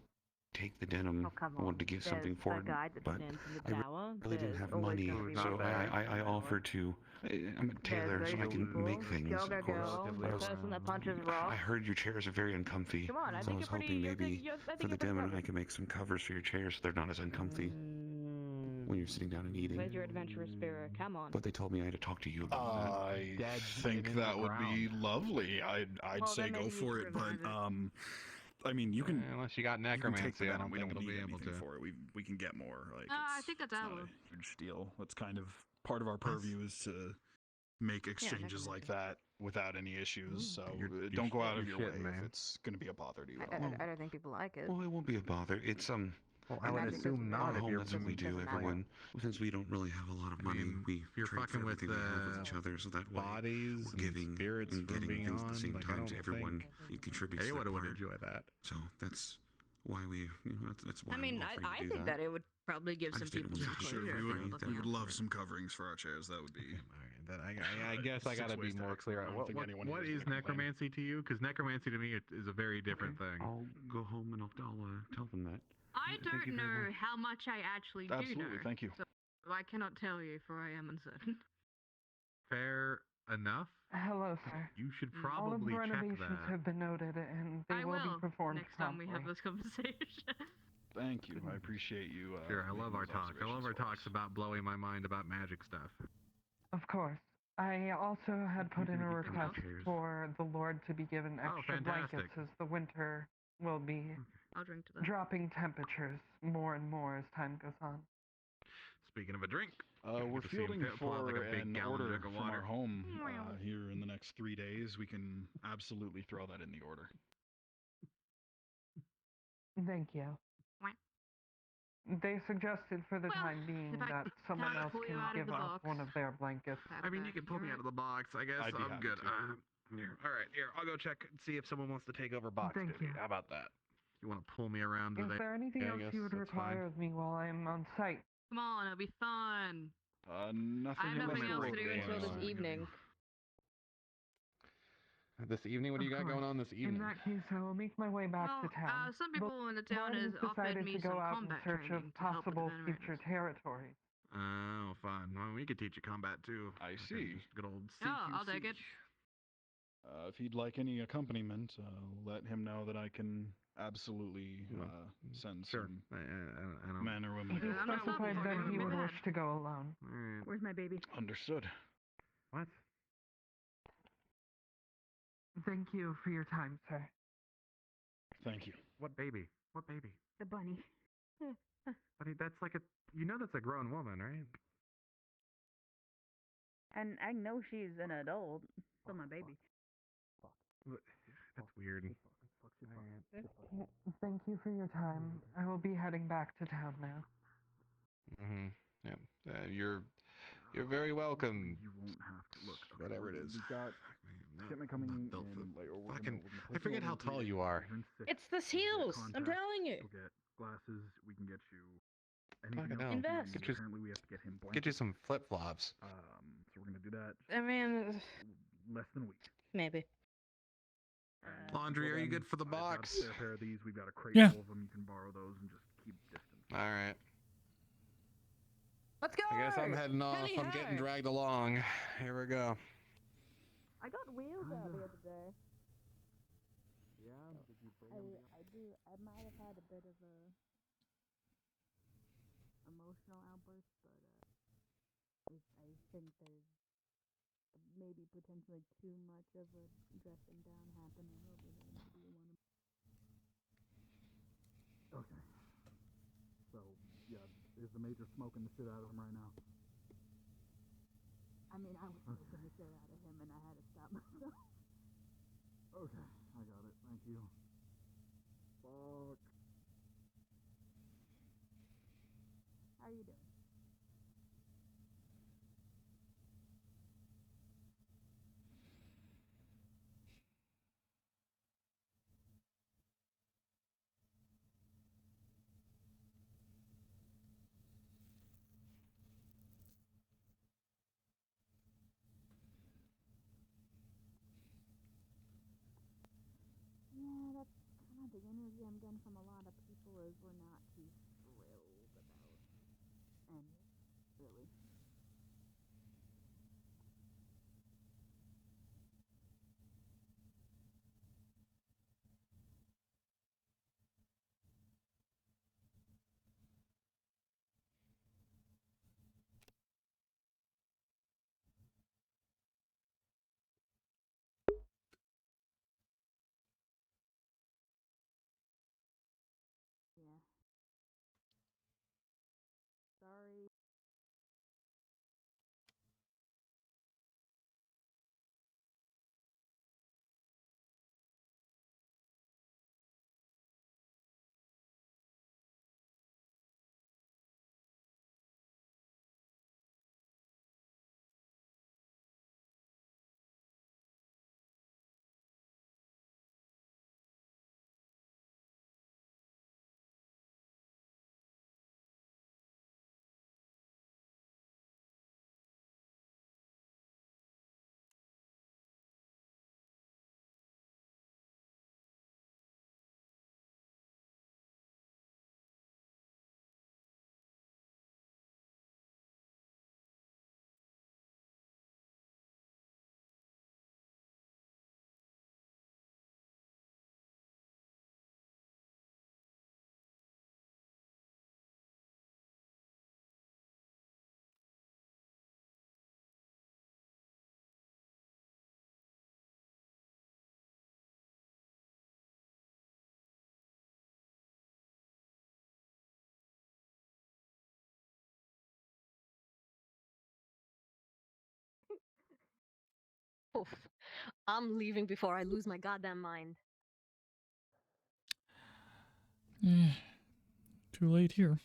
take the denim. Oh, come I wanted to on. give There's something for the it, guy that but stands in the I tower. really didn't There's have always money, gonna be so one guy I offered to. I'm a tailor, There's so I those can people. make things. Go, Of go, course. go. I The was- person that punches I rocks. heard your chairs are very uncomfy. Come on, I so think I was you're pretty. hoping I maybe think for the you're pretty denim, clever. I can make some covers for your chairs so they're not as uncomfy when you're sitting down and eating. Where's your adventurous spirit? Come on. But they told me I had to talk to you about I that. think that would be lovely. I'd Well, say then go maybe you for should it, but revive I mean, you can unless you got you can take necromancy, the I denim. don't We think don't it'll need be able anything to. for it. We can get more. Like I think that's it's not our. a huge deal. That's kind of part of our purview is to make exchanges like that without any issues. So don't go out of your way if it's going to be a bother to you. At all. I don't think people like it. Well, it won't be a bother. It's Well, I would assume not if home, you're that's what we do. Everyone, since we don't really have a lot of money, we if you're trade for fucking with everything we have with each other, so that way bodies we're giving and spirits and from getting things at the beyond, same like, I time to don't everyone. think You contribute. anyone would enjoy that. So that's why we. That's why. I mean, I think that it would probably give some people some Sure, pleasure. we would love some coverings for our chairs. That would be. Then I guess I gotta be more clear. What is necromancy to you? Because necromancy to me is a very different thing. I'll go home and I'll tell them that. I don't know how much I actually do know. Absolutely, thank you. So I cannot tell you, for I am uncertain. Fair enough. Hello, sir. You should All of the probably check renovations that. have been noted, and they I will will be performed next time we have promptly. this conversation. Thank you. I appreciate you. Sure, I love making our those talk. I love our observations for talks about blowing my mind about magic stuff. Of course. I also had put in a request Cheers. for the Lord to be given extra blankets fantastic. as the winter will be I'll drink to that. dropping temperatures more and more as time goes on. Speaking of a drink, we're get to see him fielding pull out for like a big an gallon order jug of from water. our home here in the next 3 days. We can absolutely throw that in the order. Thank you. They suggested for the time being if I that someone can't else pull you can out of give the us box. one of their blankets. I mean, you can pull me out of the box. I guess I'd be I'm happy good. to. Here. All right, here. I'll go check and see if someone wants to take over box Thank duty. you. How about that? You want to pull me around Is today? there anything Yeah, I else guess you would that's require of me while I am on site? Come on, it'll be fun. Nothing. I have nothing else to do birthday until this anymore. evening. This evening, what do you got going on this In evening? that case, I will make my way back to town. Some people in the town Lord has has offered decided me to go some out in combat search of training to help with the possible veterans. future territories. Oh, fun. Well, we could teach you combat too. I see. Just good old CQC. Oh, I'll take it. If he'd like any accompaniment, let him know that I can absolutely send some men or women. He specified that he would wish to go alone. Where's my baby? Understood. What? Thank you for your time, sir. Thank you. What baby? What baby? The bunny. Buddy, that's like a. You know that's a grown woman, right? And I know she's an adult. Still my baby. That's weird. Thank you for your time. I will be heading back to town now. Mm-hmm. Yeah. You're very welcome. You won't have to look. Whatever it is. We've got shipment coming in. I forget how tall you are. It's the seals. I'm telling you. We'll get glasses. We can get you. Fucking hell. Invest. Apparently, we have to get him Get you some flip flops. So we're gonna do that. I mean, Less than a week. maybe. Laundry, are you good for the box? I've got a spare pair of these. We've got a crate Yeah. full of them. You can borrow those and just keep distance. All right. Let's go. I guess I'm heading off. Penny I'm getting high. dragged along. Here we go. I got wheels out the other day. Yeah, did you bring I do. I might have had a bit of a emotional outburst, but I think there's maybe potentially too much of a dressing down happening over there to be one of. Okay. So, yeah, is the major smoking the shit out of him right now? I mean, I was smoking the shit out of him, and I had to stop myself. Okay, I got it. Thank you. Fuck. How are you doing? Yeah, that's kind of the energy I'm getting from a lot of people is those we're not too thrilled about. And really. Yeah. Sorry. Oof. I'm leaving before I lose my goddamn mind. Too late here.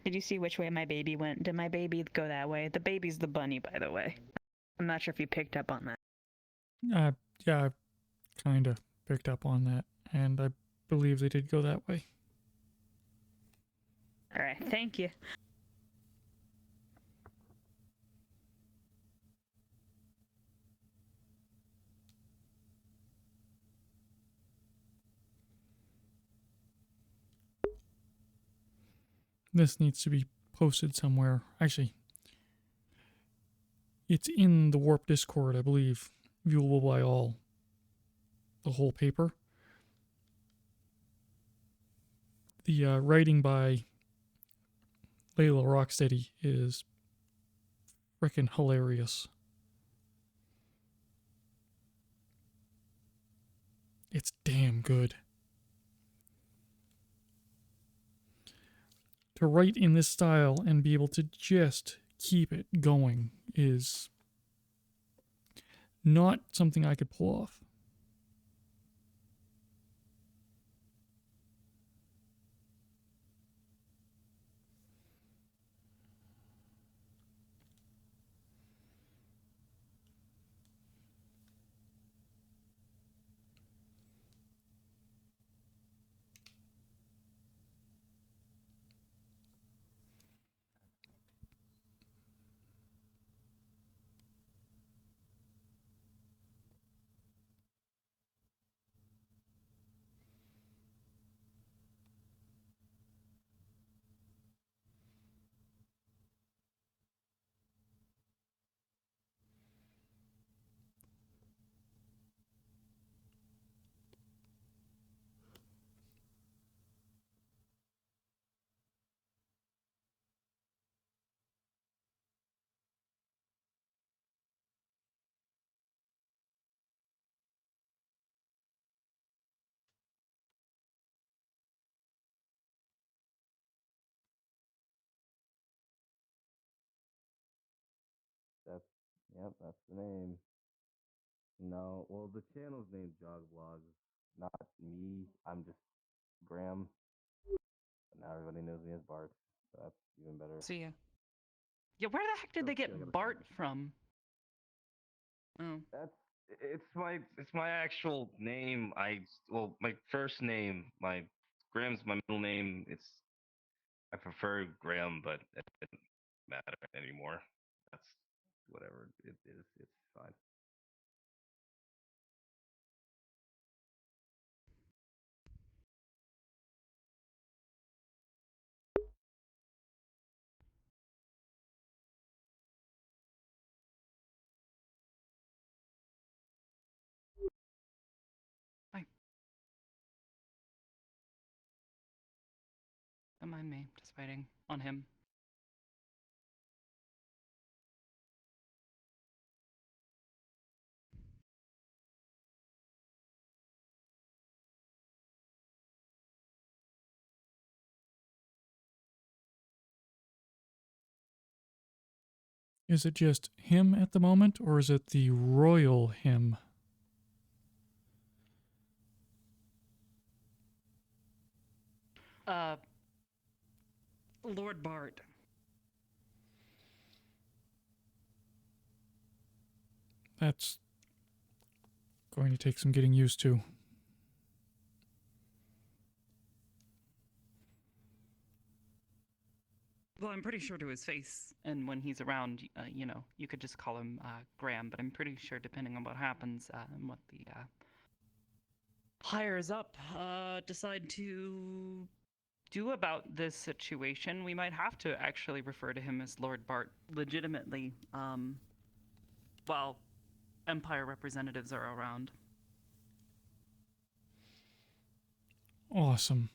Did you see which way my baby went? Did my baby go that way? The baby's the bunny, by the way. I'm not sure if you picked up on that. Yeah, I kind of picked up on that, and I believe they did go that way. All right, thank you. This needs to be posted somewhere. Actually, it's in the Warp Discord, I believe. Viewable by all. The whole paper. The writing by Layla Rocksteady is frickin' hilarious. It's damn good. To write in this style and be able to just keep it going is not something I could pull off. That's, yep, that's the name. No, well, the channel's named Jog Vlogs, not me. I'm just Graham. But now everybody knows me as Bart, so that's even better. See ya. Yeah, where the heck did they get Bart from? Oh. It's my actual name. Well, my first name, Graham's my middle name. I prefer Graham, but it doesn't matter anymore. That's whatever it is. It's fine. Fine. Don't mind me, just waiting on him. Is it just him at the moment, or is it the royal him? Lord Bart. That's going to take some getting used to. Well, I'm pretty sure to his face, and when he's around, you know, you could just call him Graham, but I'm pretty sure depending on what happens and what the higher up decide to do about this situation, we might have to actually refer to him as Lord Bart legitimately while Empire representatives are around. Awesome.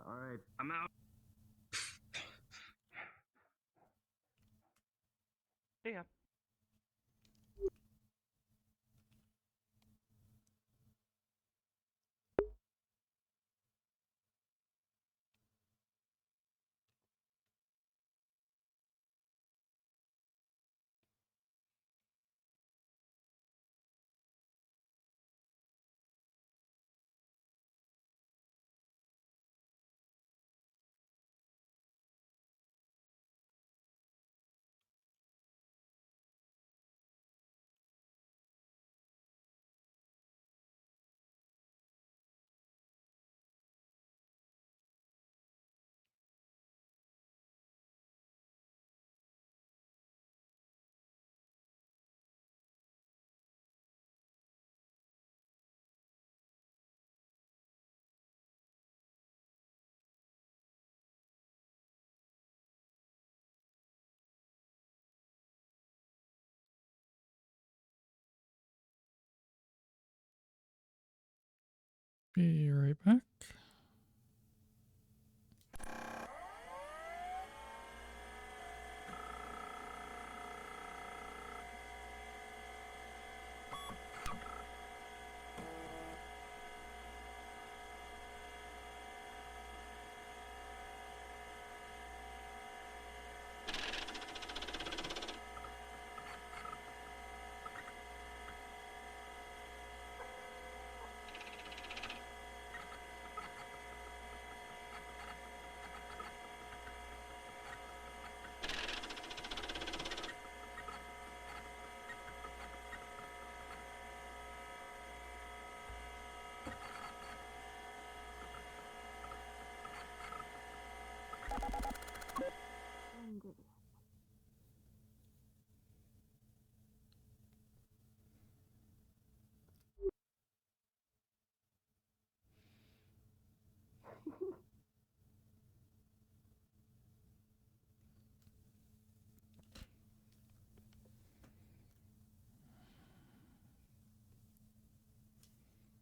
All right, I'm out. See ya. Be right back.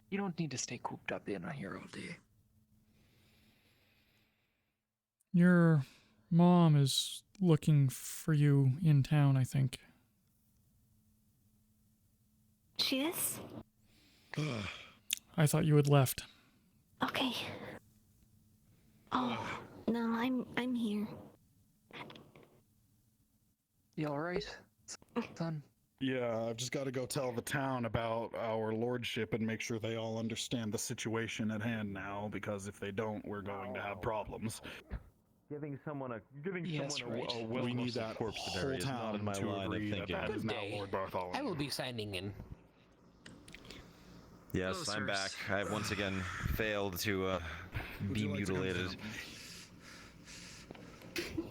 You don't need to stay cooped up in here all day. Your mom is looking for you in town, I think. She is? I thought you had left. Okay. Oh, no, I'm here. You alright, son? Yeah, I've just got to go tell the town about our lordship and make sure they all understand the situation at hand now, because if they don't, we're going to have problems. Giving someone a we need that corpse to whole bury is not town in my to line of agree that thinking. that is Good now day. Lord Bartholomew. I will be signing in. Yes, Hello, I'm sirs. back. I have once again failed to be mutilated.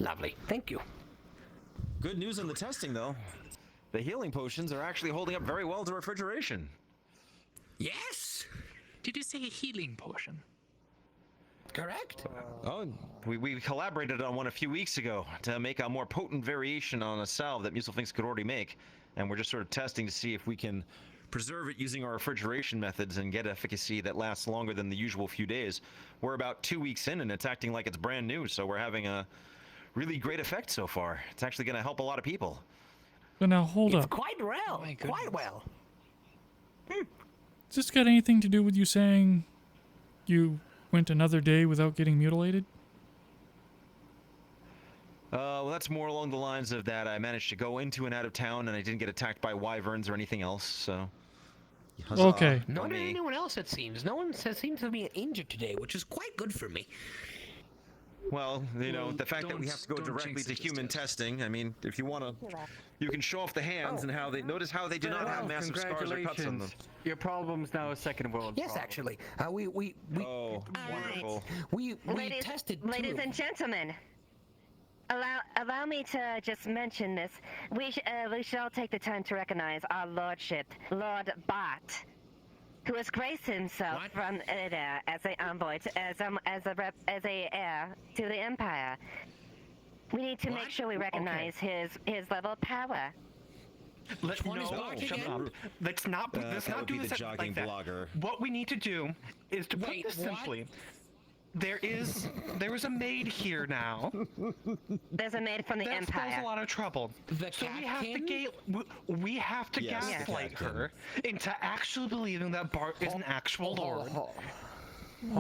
Lovely. Thank you. Good news on the testing, though. The healing potions are actually holding up very well to refrigeration. Yes? Did you say a healing potion? Correct? Oh, we collaborated on one a few weeks ago to make a more potent variation on a salve that Musel thinks could already make. And we're just sort of testing to see if we can preserve it using our refrigeration methods and get efficacy that lasts longer than the usual few days. We're about 2 weeks in and it's acting like it's brand new, so we're having a really great effect so far. It's actually going to help a lot of people. But now hold It's up. quite well. Quite well. Has this got anything to do with you saying you went another day without getting mutilated? Well, that's more along the lines of that I managed to go into and out of town and I didn't get attacked by wyverns or anything else, so... Okay. Not anyone else, it seems. No one seems to be injured today, which is quite good for me. Well, you know, Well, the fact that we have to go don't directly jinx to it just human yet. testing, I mean, if you want to, you can show off the hands and how they, notice how they do not have massive scars or cuts on them. Your problem's now a second world Yes, problem. actually. We Oh, wonderful. we Ladies, tested ladies two. and gentlemen, allow me to just mention this. We should all take the time to recognize our lordship, Lord Bart, who has graced himself from as an envoy, as a heir to the Empire. We need to make sure we recognize his level of power. Let's not do this like that. What we need to do is to put this simply. There is a maid here now. There's a maid from the that Empire. spells a lot of trouble. So we have to gaslight her into actually believing that Bart is an actual lord.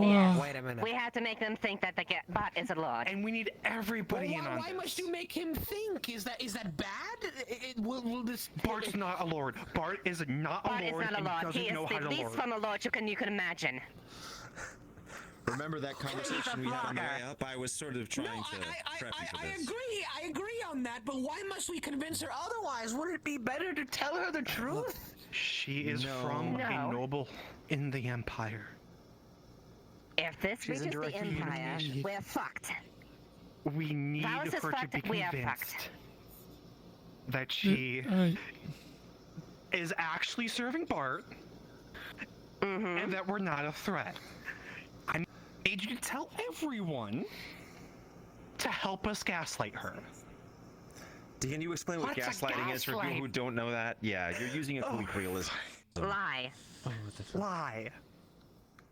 Yes. Wait a minute. We have to make them think that the Bart is a lord. And we need everybody in on Why must you make him think? Is that bad? Will this? Bart's not a lord. Bart is not Bart a lord is not a and lord. doesn't He is know how the to least lord. from a lord you can imagine. Remember that conversation we had on the way up? I was sort of trying to prep you for this. I agree on that, but why must we convince her otherwise? Wouldn't it be better to tell her the truth? She is from a noble in the Empire. If this She's reaches the indirectly Empire, unique. we're fucked. We need Valis is her to fucked, be we are convinced fucked. that she is actually serving Bart, and that we're not a threat. I need you to tell everyone to help us gaslight her. Can you explain what What's a gaslighting is for people gaslight? who don't know that? Yeah, you're using a colloquialism. Lie. Lie.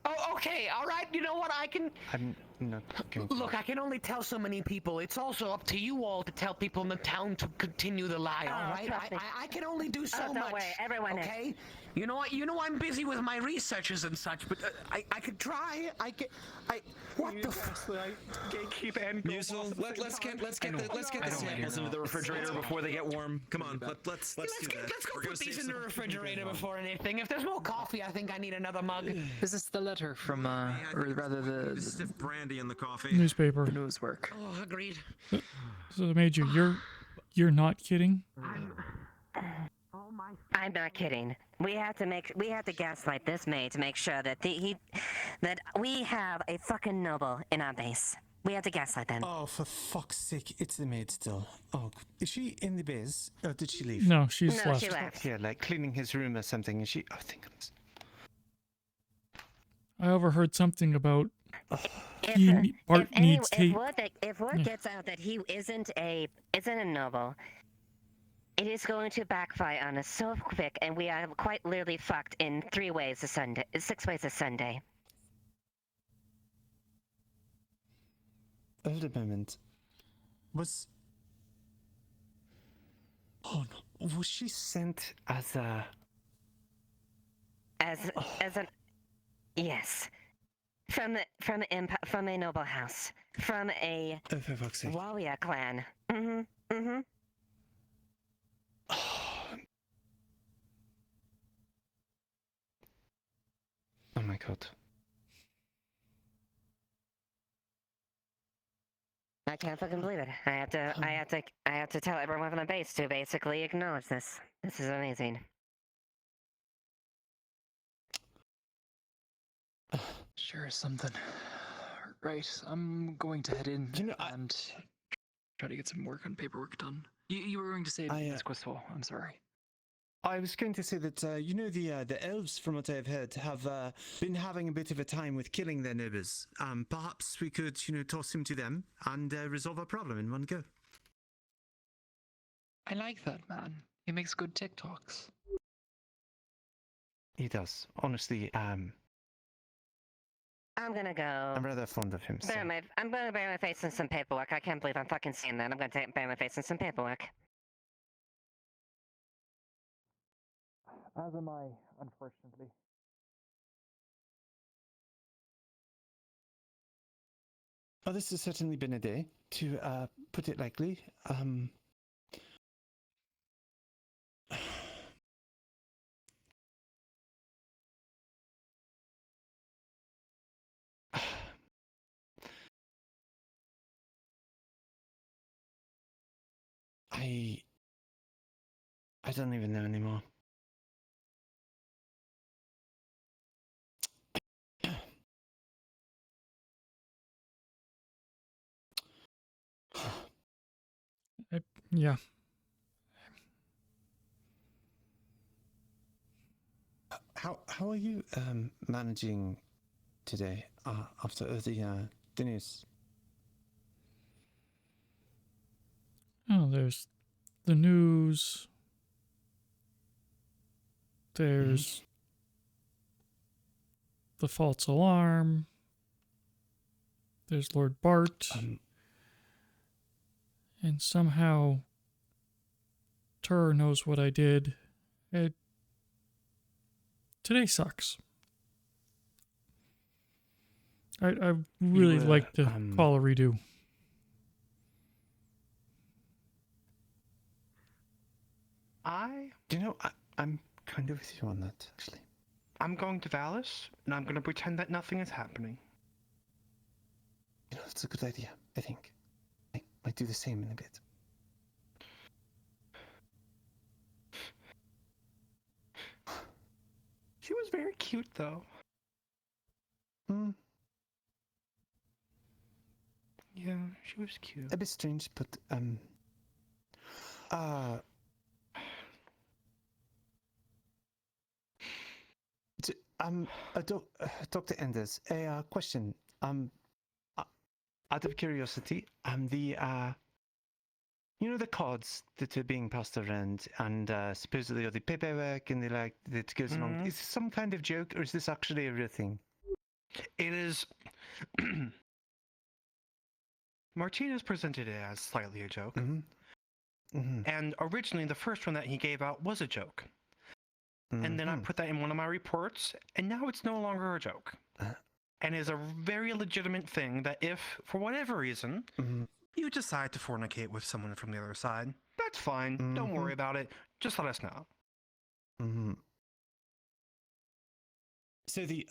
Oh, okay, all right. You know what? I can. I'm not going to. Look, I can only tell so many people. It's also up to you all to tell people in the town to continue the lie. Oh, All right? trust me. I can only do so don't much. worry, everyone is. Okay. You know what? You know I'm busy with my researches and such, but I could try. What the? Gatekeep and Musil, let's get the samples into the refrigerator before they get warm. Come on, let's do that. Let's go We're gonna put these save in the some- refrigerator before anything. If there's more coffee, I think I need another mug. Is this the letter from, or rather the stiff brandy in the coffee? Newspaper. news work? Oh, agreed. So Major, you're not kidding? I'm not kidding. We have to gaslight this maid to make sure that that we have a fucking noble in our base. We have to gaslight them. Oh, for fuck's sake, it's the maid still. Oh, is she in the base, or did she leave? No, she's No, left. she left. Here, like cleaning his room or something, is she? Oh, thank goodness. I overheard something about If Bart needs tape. If word gets out that he isn't a noble, it is going to backfire on us so quick, and we are quite literally fucked in 6 ways a Sunday. Hold a moment. Was she sent as a... As an... Yes. From a noble house. From a Oh, for fuck's sake. warrior clan. Oh my god. I can't fucking believe it. I have to tell everyone from the base to basically acknowledge this. This is amazing. Sure, something. Right, I'm going to head in and try to get some work on paperwork done. You were going to say Miss Quistful. I'm sorry. I was going to say that, the elves, from what I've heard, have been having a bit of a time with killing their neighbors. Perhaps we could, toss him to them and resolve our problem in one go. I like that man. He makes good TikToks. He does. Honestly, I'm gonna go. I'm rather fond of him. So. I'm gonna bury my face in some paperwork. I can't believe I'm fucking seeing that. I'm gonna bury my face in some paperwork. As am I, unfortunately. Oh, this has certainly been a day, to put it lightly. I don't even know anymore. Yeah. How are you managing today after the news? Oh, there's the news. There's the false alarm. There's Lord Bart. And somehow Tur knows what I did. Today sucks. I really like to call a redo. I'm kind of with you on that, actually. I'm going to Valis, and I'm going to pretend that nothing is happening. That's a good idea, I think. I might do the same in a bit. She was very cute, though. Yeah, she was cute. A bit strange, but Dr. Enders, a question. Out of curiosity, the cards that are being passed around and supposedly all the paperwork and that goes along. Is this some kind of joke, or is this actually a real thing? It is. Martinez presented it as slightly a joke. And originally, the first one that he gave out was a joke. And then I put that in one of my reports, and now it's no longer a joke. And is a very legitimate thing that if, for whatever reason, you decide to fornicate with someone from the other side, that's fine. Don't worry about it. Just let us know. So the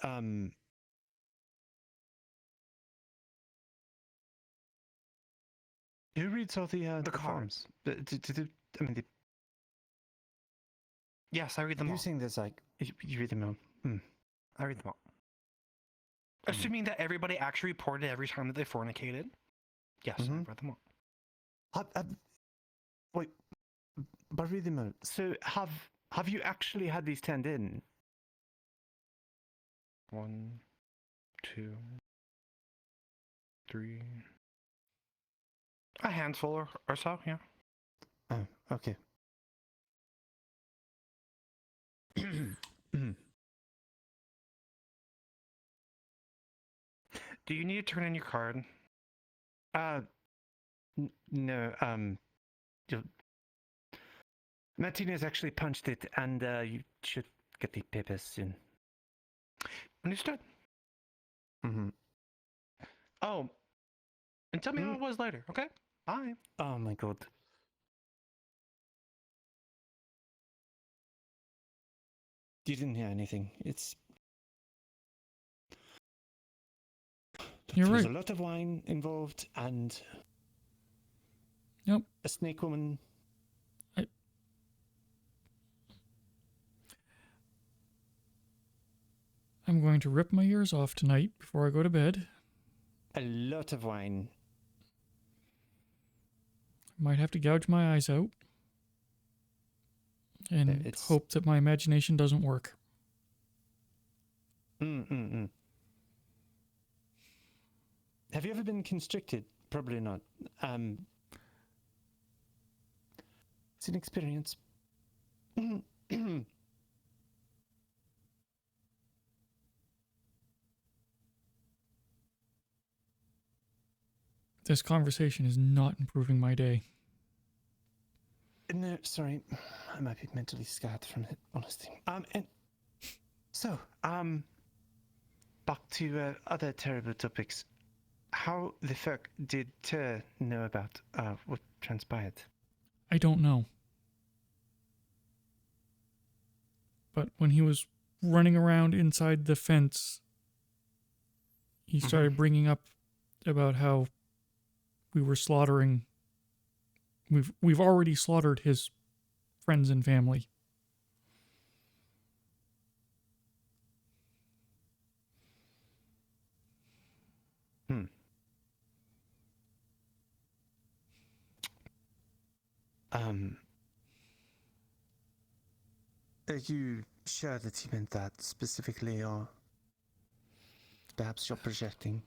who reads all the cards? I mean, yes, I read them all. You're saying there's like you read them all. I read them all. Assuming that everybody actually reported every time that they fornicated. Yes, I read them all. Wait, but read them all. So have you actually had these turned in? 1, 2, 3. A handful or so, yeah. Oh, okay. Do you need to turn in your card? No, Martinez actually punched it, and you should get the papers soon. Understood. Oh, and tell me how it was later, okay? Bye. Oh my god. You didn't hear anything. You're There's right. a lot of wine involved, and Yep. A snake woman. I'm going to rip my ears off tonight before I go to bed. A lot of wine. Might have to gouge my eyes out. And hope that my imagination doesn't work. Have you ever been constricted? Probably not. It's an experience. This conversation is not improving my day. No, sorry. I might be mentally scarred from it, honestly. And so, back to other terrible topics. How the fuck did Ter know about what transpired? I don't know. But when he was running around inside the fence, he started bringing up about how we were slaughtering. We've already slaughtered his friends and family. Are you sure that he meant that specifically, or perhaps you're projecting?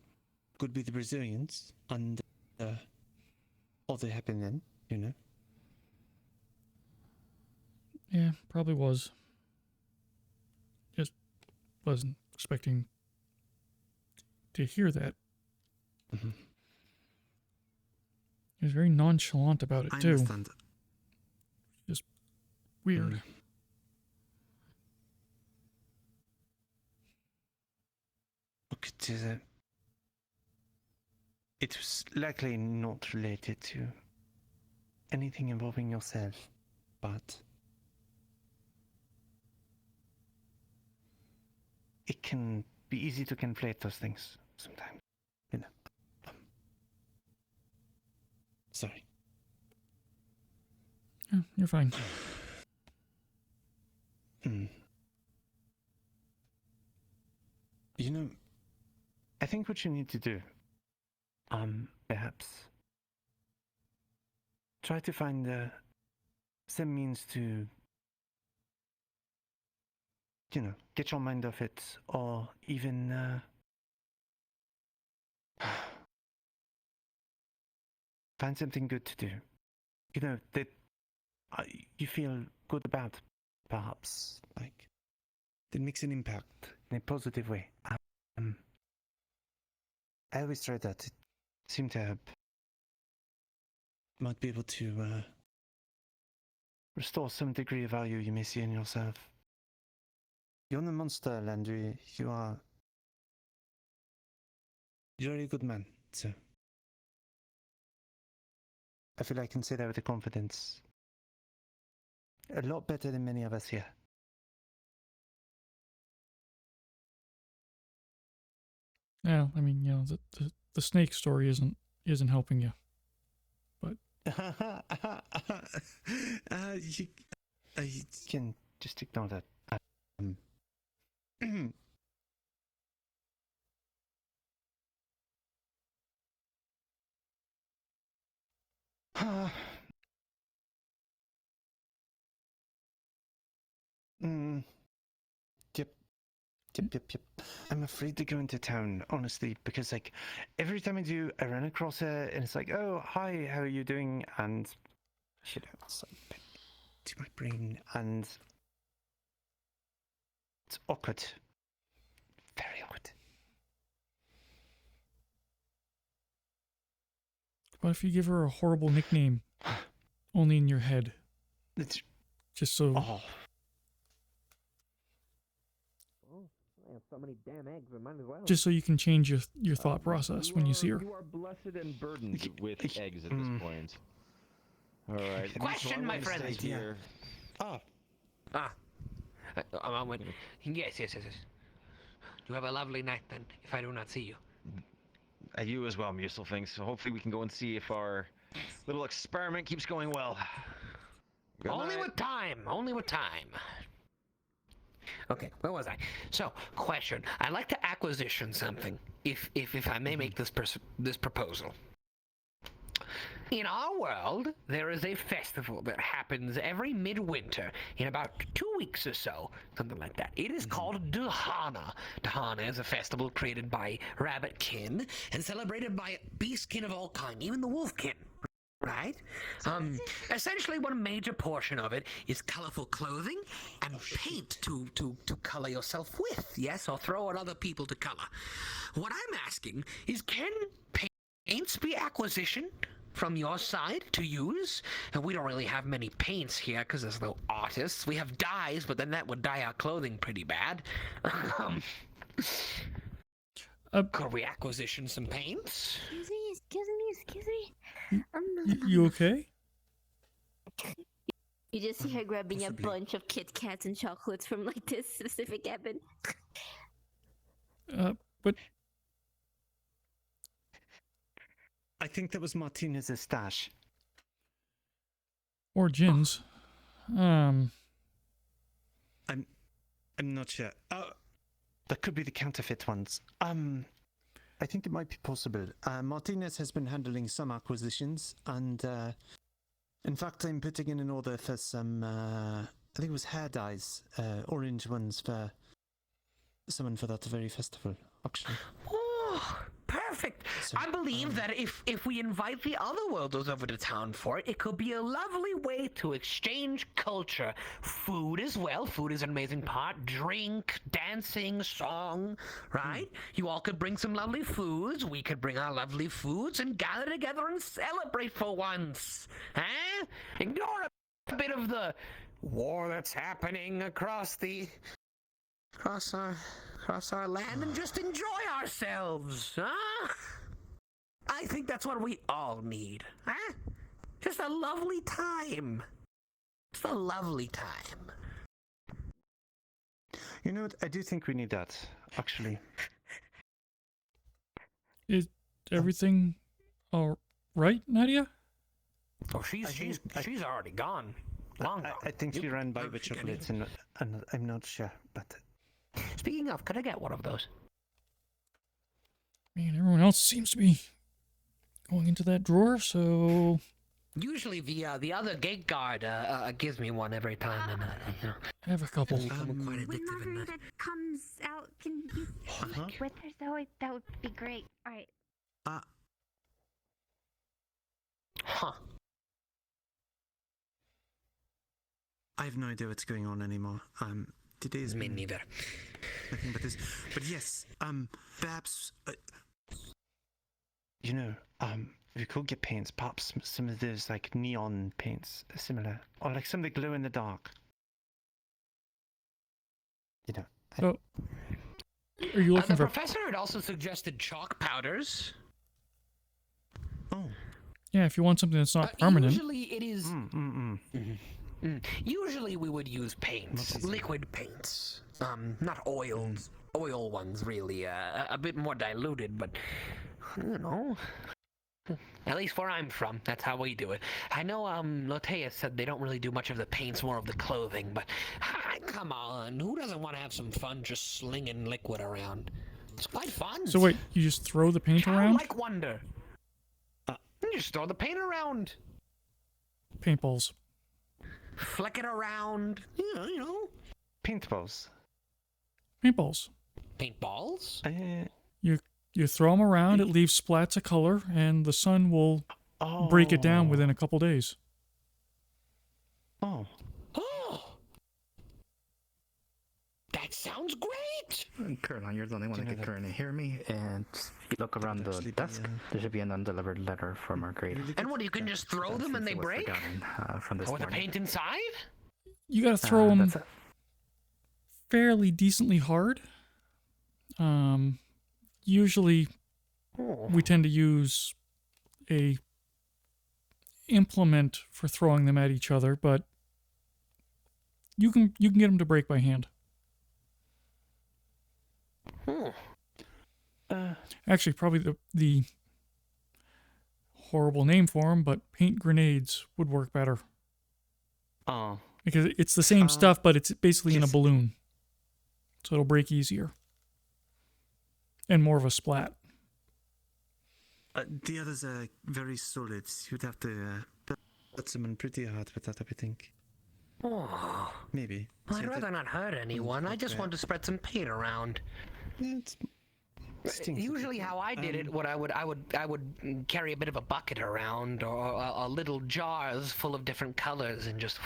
Could be the Brazilians, and all that happened then, you know? Yeah, probably was. Just wasn't expecting to hear that. He was very nonchalant about it, I too. understand. Just weird. Look, it was likely not related to anything involving yourself, but it can be easy to conflate those things sometimes, you know. Sorry. Yeah, you're fine. You know, I think what you need to do, perhaps, try to find some means to, you know, get your mind off it, or even, find something good to do. You know, that you feel good about, perhaps, like, that makes an impact in a positive way. I always try that. It seemed to help. Might be able to restore some degree of value you may see in yourself. You're the monster, Landry. You're a good man, so I feel I can say that with confidence. A lot better than many of us here. Yeah, I mean, the snake story isn't helping you, but you can just ignore that. Yep. I'm afraid to go into town, honestly, because like every time I do, I run across it, and it's like, oh, hi, how are you doing? And it's like to my brain, and it's awkward, very awkward. what if you give her a horrible nickname, only in your head? Just so. Oh, I have so many damn eggs, I might as well. Just so you can change your thought process when you see her. You are blessed and burdened with eggs at this point. All right. Question, my friend. Here. A moment. Yes. You have a lovely night then, if I do not see you. You as well, Muselfing. So hopefully we can go and see if our little experiment keeps going well. Only with time. Okay, where was I? So, question. I'd like to acquisition something, if I may make this proposal. In our world, there is a festival that happens every midwinter in about 2 weeks or so, something like that. It is called Dahana. Dahana is a festival created by rabbitkin and celebrated by beastkin of all kind, even the wolfkin. Right? Essentially, one major portion of it is colorful clothing and paint to color yourself with, yes, or throw at other people to color. What I'm asking is, can paints be acquisition from your side to use? And we don't really have many paints here because there's no artists. We have dyes, but then that would dye our clothing pretty bad. Could we acquisition some paints? Excuse me. You okay? You just see her grabbing a bunch of Kit Kats and chocolates from like this specific cabin. But I think that was Martinez's stash. Or Jin's. I'm not sure. That could be the counterfeit ones. I think it might be possible. Martinez has been handling some acquisitions, and in fact, I'm putting in an order for some. I think it was hair dyes, orange ones for someone for that very festival. Actually. Oh, perfect. So, I believe that if we invite the other worlders over to town for it, it could be a lovely way to exchange culture. Food as well. Food is an amazing part. Drink, dancing, song, right? You all could bring some lovely foods. We could bring our lovely foods and gather together and celebrate for once. Huh? Ignore a bit of the war that's happening across our land and just enjoy ourselves, huh? I think that's what we all need, huh? Just a lovely time. Just a lovely time. You know what? I do think we need that, actually. Is everything all right, Nadia? Oh, she's already gone. Long gone. I think she ran by with chocolates, and I'm not sure, but. Speaking of, could I get one of those? Man, everyone else seems to be going into that drawer, so. Usually the other gate guard gives me one every time, and I have a couple. When Margarita comes out, can you with her, Zoe? That would be great. All right. I have no idea what's going on anymore. Today's me neither. Nothing but this. But yes, perhaps we could get paints, perhaps some of those like neon paints, similar, or like some that glow in the dark. So, are you looking the for? professor had also suggested chalk powders. Yeah, if you want something that's not permanent. Usually it is. Usually we would use paints, liquid paints. Not oil ones really. A bit more diluted, but at least where I'm from, that's how we do it. I know Lotea said they don't really do much of the paints, more of the clothing, but come on, who doesn't want to have some fun just slinging liquid around? It's quite fun. So wait, you just throw the paint around? Like wonder. You just throw the paint around. Paintballs. Flick it around. Paintballs. Paintballs. Paintballs? You throw them around, it leaves splats of color, and the sun will break it down within a couple days. Oh. That sounds great! Caroline, you're the only one that can currently hear me, and if you look around the desk, there should be an undelivered letter from our grade. And what, you can just throw them and they break? From this With the morning. paint inside? You gotta throw them fairly decently hard. Usually, we tend to use a implement for throwing them at each other, but you can get them to break by hand. Actually, probably the horrible name for them, but paint grenades would work better. Because it's the same stuff, but it's basically in a balloon. So it'll break easier. And more of a splat. The others are very solid. You'd have to put someone pretty hard with that, I think. Oh. Maybe. I'd rather not hurt anyone. I just want to spread some paint around. Usually how I did it, I would carry a bit of a bucket around, or little jars full of different colors, and just,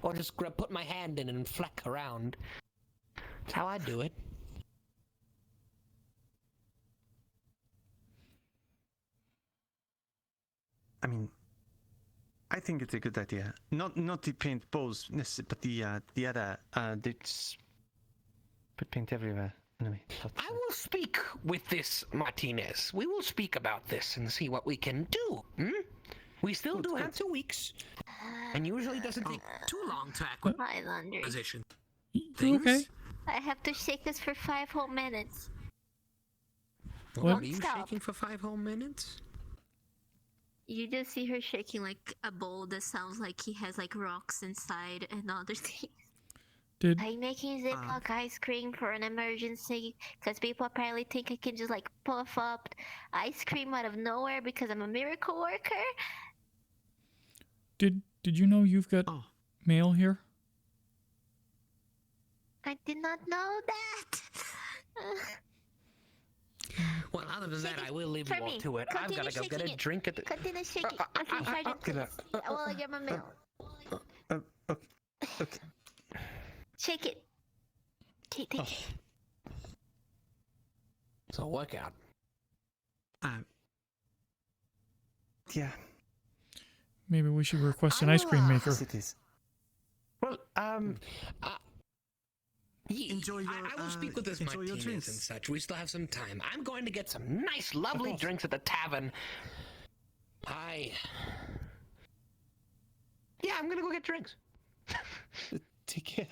or just put my hand in and fleck around. That's how I do it. I mean, I think it's a good idea. Not the paint balls, but the other. They just put paint everywhere. Anyway, I will speak with this Martinez. We will speak about this and see what we can do. We still do have 2 weeks, and usually doesn't take too long to Hi, Landry. acquisition. Okay. I have to shake this for 5 whole minutes. What are you Stop. shaking for 5 whole minutes? You just see her shaking like a bowl that sounds like he has like rocks inside and other things. I'm making Ziploc ice cream for an emergency because people apparently think I can just like puff up ice cream out of nowhere because I'm a miracle worker. Did you know you've got mail here? I did not know that. Well, other than that, I will leave you all to it. I've got to go get a drink at the... Continue shaking. Okay, Sergeant, please. While I get my mail. Okay. Shake it. Okay, thank you. It's a workout. Yeah. Maybe we should request an ice cream maker. Yes, it is. Well, enjoy your, I will speak with this Martinez and such. We still have some time. I'm going to get some nice, lovely drinks at the tavern. Yeah, I'm gonna go get drinks. Take care.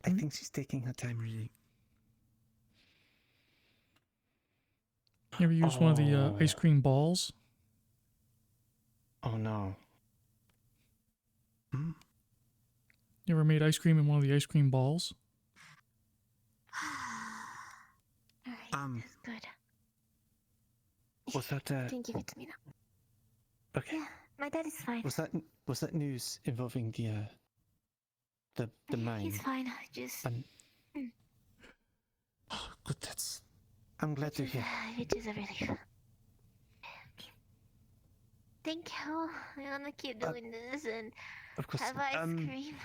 I think she's taking her time reading. You ever use one of the ice cream balls? Oh no. You ever made ice cream in one of the ice cream balls? Alright, that's good. Was that You can give it to me now. Okay. Yeah, my dad is fine. Was that news involving the mine? He's fine. Just. Good. I'm glad to hear. It is a relief. Thank you. I wanna keep doing this and of course, have ice cream.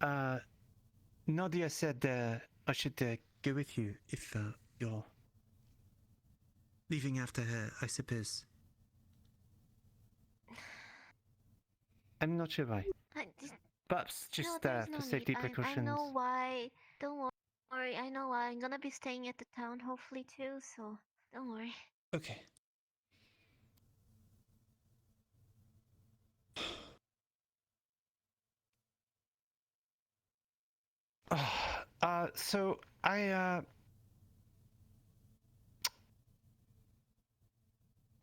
Nadia said I should go with you if you're leaving after her, I suppose. I'm not sure why. Perhaps just there's no for need. safety I precautions. know why. Don't worry. I know why. I'm gonna be staying at the town hopefully too, so don't worry. Okay. So I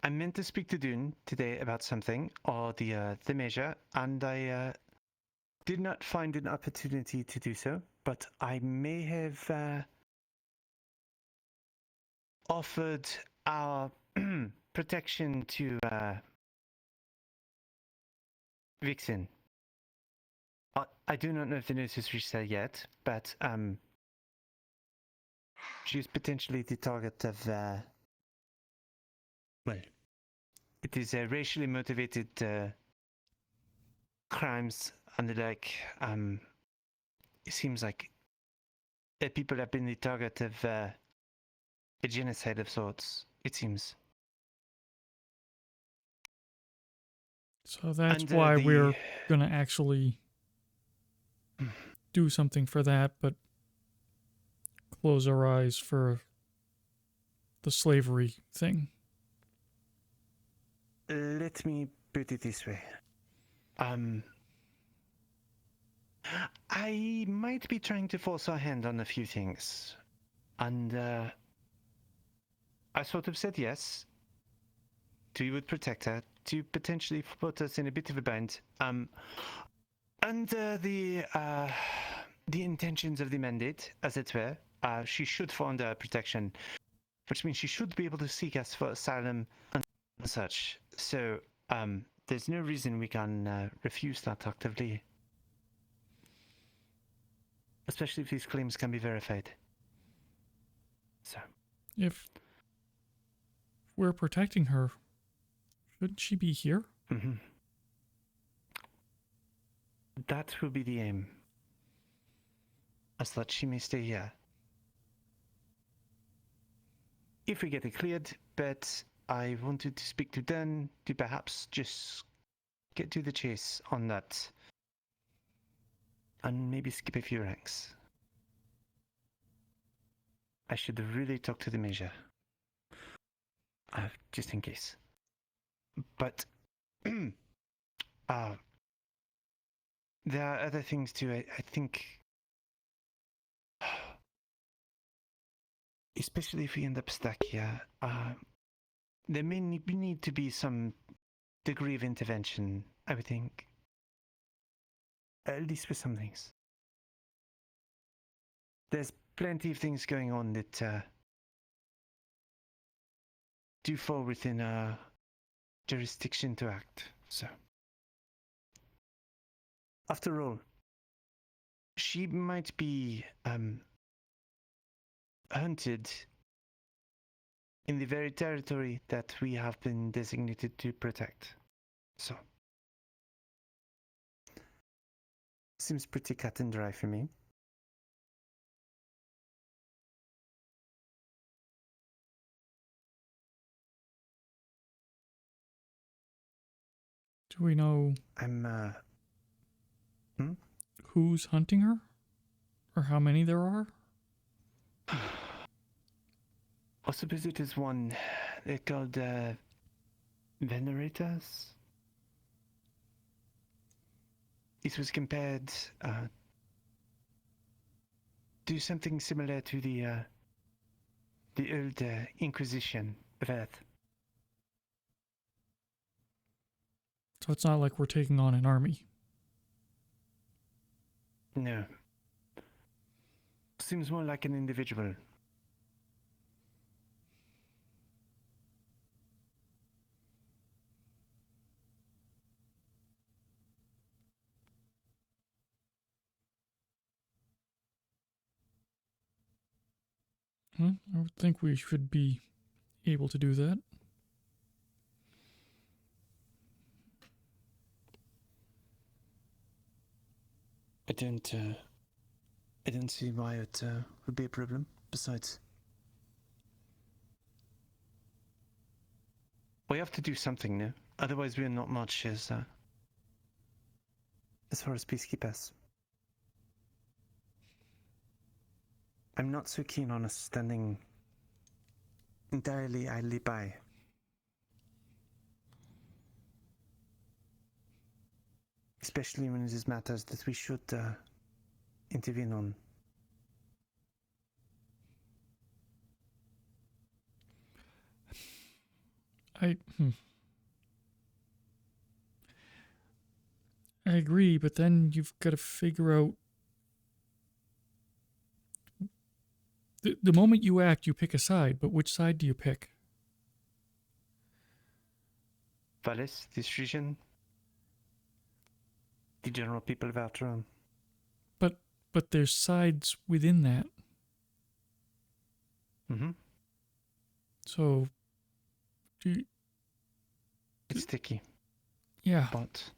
meant to speak to Dune today about something, or the measure, and I did not find an opportunity to do so, but I may have offered our protection to Vixen. I do not know if the news has reached her yet, but she's potentially the target of well, it is racially motivated crimes, and like it seems like people have been the target of a genocide of sorts, it seems. So that's why we're going to actually do something for that, but close our eyes for the slavery thing. Let me put it this way. I might be trying to force our hand on a few things. And I sort of said yes. We would protect her, to potentially put us in a bit of a bind. Under the intentions of the mandate, as it were, she should fall under protection, which means she should be able to seek us for asylum and such. So there's no reason we can refuse that actively, especially if these claims can be verified. So, if we're protecting her, shouldn't she be here? Mm-hmm. That will be the aim, as that she may stay here. If we get it cleared, but I wanted to speak to Dan to perhaps just get to the chase on that, and maybe skip a few ranks. I should really talk to the Major, just in case. But there are other things too. I think, especially if we end up stuck here, there may need to be some degree of intervention, I would think. At least for some things. There's plenty of things going on that do fall within our jurisdiction to act, so. After all, she might be hunted in the very territory that we have been designated to protect. So, seems pretty cut and dry for me. Do we know who's hunting her? Or how many there are? I suppose it is one they're called Venerators. It was compared to something similar to the old Inquisition of Earth. So it's not like we're taking on an army. No. Seems more like an individual. Well, I would think we should be able to do that. I don't see why it would be a problem. Besides, we have to do something new. Otherwise, we're not much as far as peacekeepers. I'm not so keen on us standing entirely idly by. Especially when it is matters that we should intervene on. I agree, but then you've got to figure out the moment you act, you pick a side, but which side do you pick? Valles, this region, the general people of Altron. But there's sides within that. Mm-hmm. So, it's sticky. Yeah. But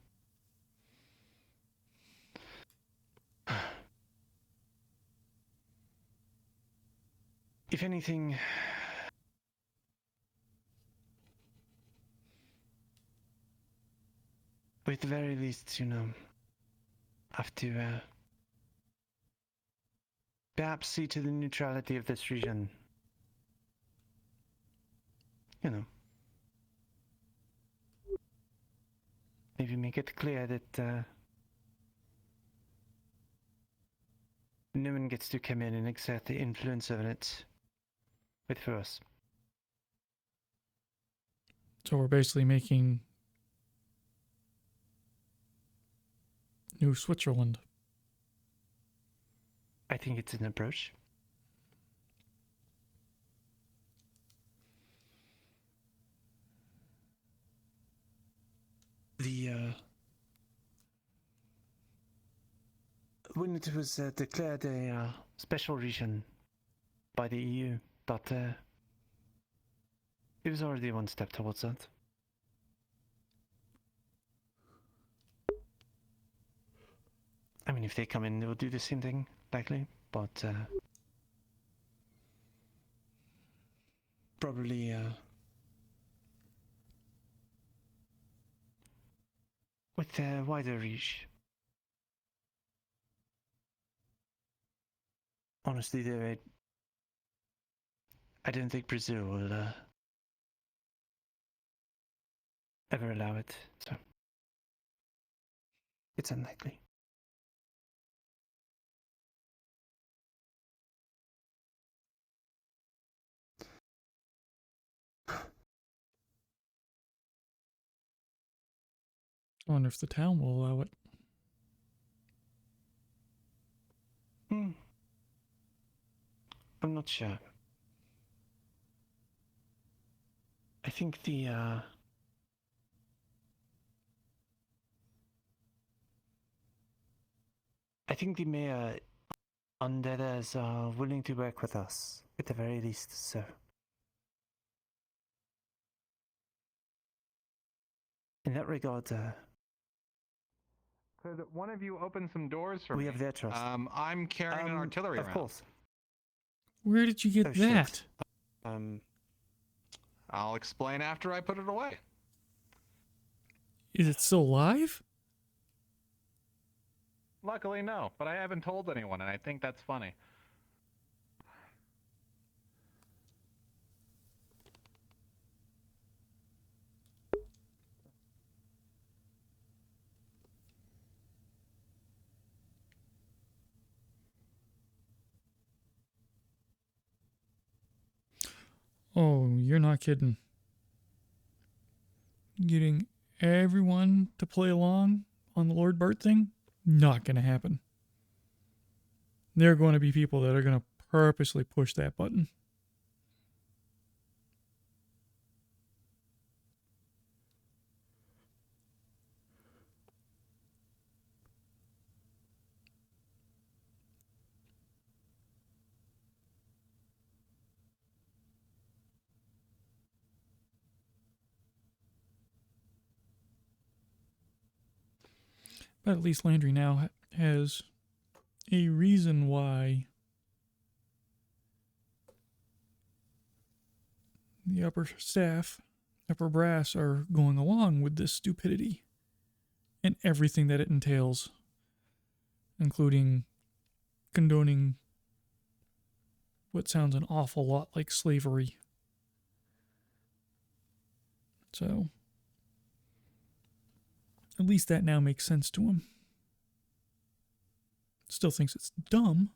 if anything, we at the very least, have to perhaps see to the neutrality of this region. Maybe make it clear that no one gets to come in and exert the influence of it with force. So we're basically making New Switzerland. I think it's an approach. When it was declared a special region by the EU, but it was already one step towards that. I mean, if they come in, they will do the same thing, likely, but probably with a wider reach. Honestly, though, I don't think Brazil will ever allow it, so it's unlikely. I wonder if the town will allow it. I'm not sure. I think the mayor and others are willing to work with us, at the very least, so. In that regard, could one of you open some doors for we me? have their trust. I'm carrying an artillery round. Of course. Where did you get that? I'll explain after I put it away. Is it still live? Luckily, no, but I haven't told anyone, and I think that's funny. Oh, you're not kidding. Getting everyone to play along on the Lord Bart thing? Not going to happen. There are going to be people that are going to purposely push that button. But at least Landry now has a reason why the upper staff, upper brass are going along with this stupidity and everything that it entails, including condoning what sounds an awful lot like slavery. So, at least that now makes sense to him. Still thinks it's dumb.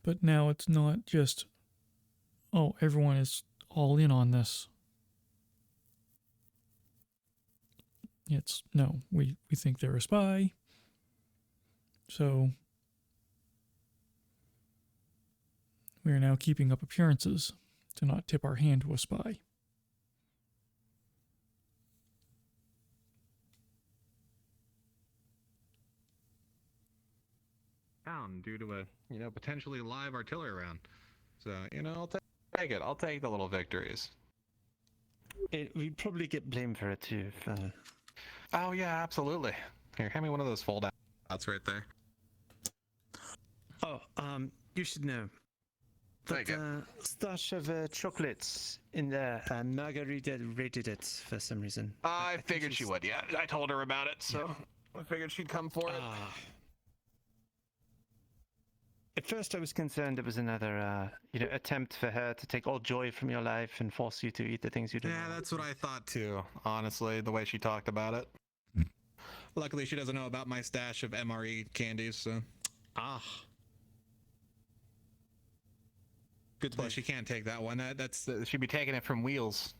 But now it's not just, oh, everyone is all in on this. It's, no, we think they're a spy. So, we are now keeping up appearances to not tip our hand to a spy. Down due to a potentially live artillery round. So I'll take it. I'll take the little victories. We'd probably get blamed for it too. Oh yeah, absolutely. Here, hand me one of those fold outs right there. Oh, you should know that stash of chocolates in there. Margarita rated it for some reason. I figured she would. Yeah, I told her about it, so I figured she'd come for it. At first, I was concerned it was another, attempt for her to take all joy from your life and force you to eat the things you don't. Yeah, that's what I thought too. Honestly, the way she talked about it. Luckily, she doesn't know about my stash of MRE candies, so. Good. Plus, she can't take that one. She'd be taking it from Wheels,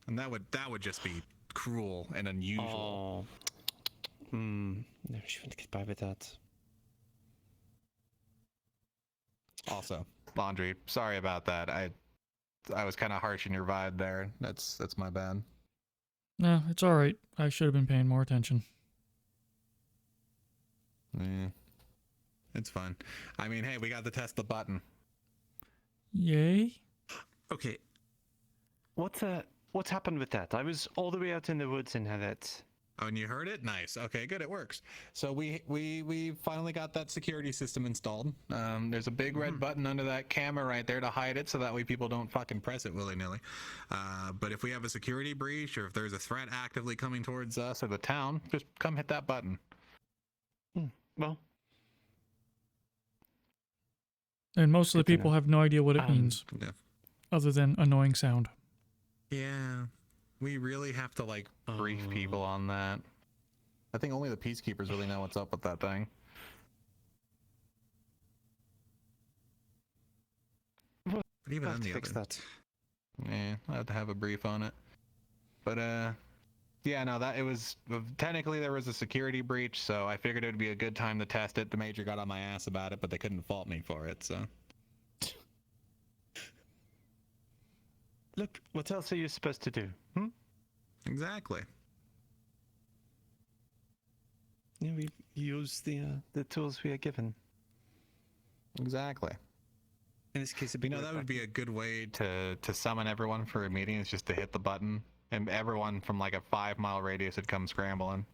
and that would just be cruel and unusual. No, she wouldn't get by with that. Also, Landry, sorry about that. I was kind of harsh in your vibe there. That's my bad. No, it's all right. I should have been paying more attention. Yeah, it's fine. I mean, hey, we got to test the button. Yay. Okay. What's happened with that? I was all the way out in the woods and had it. Oh, and you heard it? Nice. Okay, good. It works. So we finally got that security system installed. There's a big red button under that camera right there to hide it, so that way people don't fucking press it willy-nilly. But if we have a security breach or if there's a threat actively coming towards us or the town, just come hit that button. Well. And most of the people have no idea what it means, other than annoying sound. Yeah. We really have to, brief people on that. I think only the peacekeepers really know what's up with that thing. But even then, the fix that. Yeah, I have to have a brief on it. But, yeah, no, it was, technically there was a security breach, so I figured it would be a good time to test it. The major got on my ass about it, but they couldn't fault me for it, so. Look, what else are you supposed to do? Exactly. Yeah, we use the tools we are given. Exactly. In this case, that would be a good way to summon everyone for a meeting, is just to hit the button, and everyone from a 5-mile radius would come scrambling.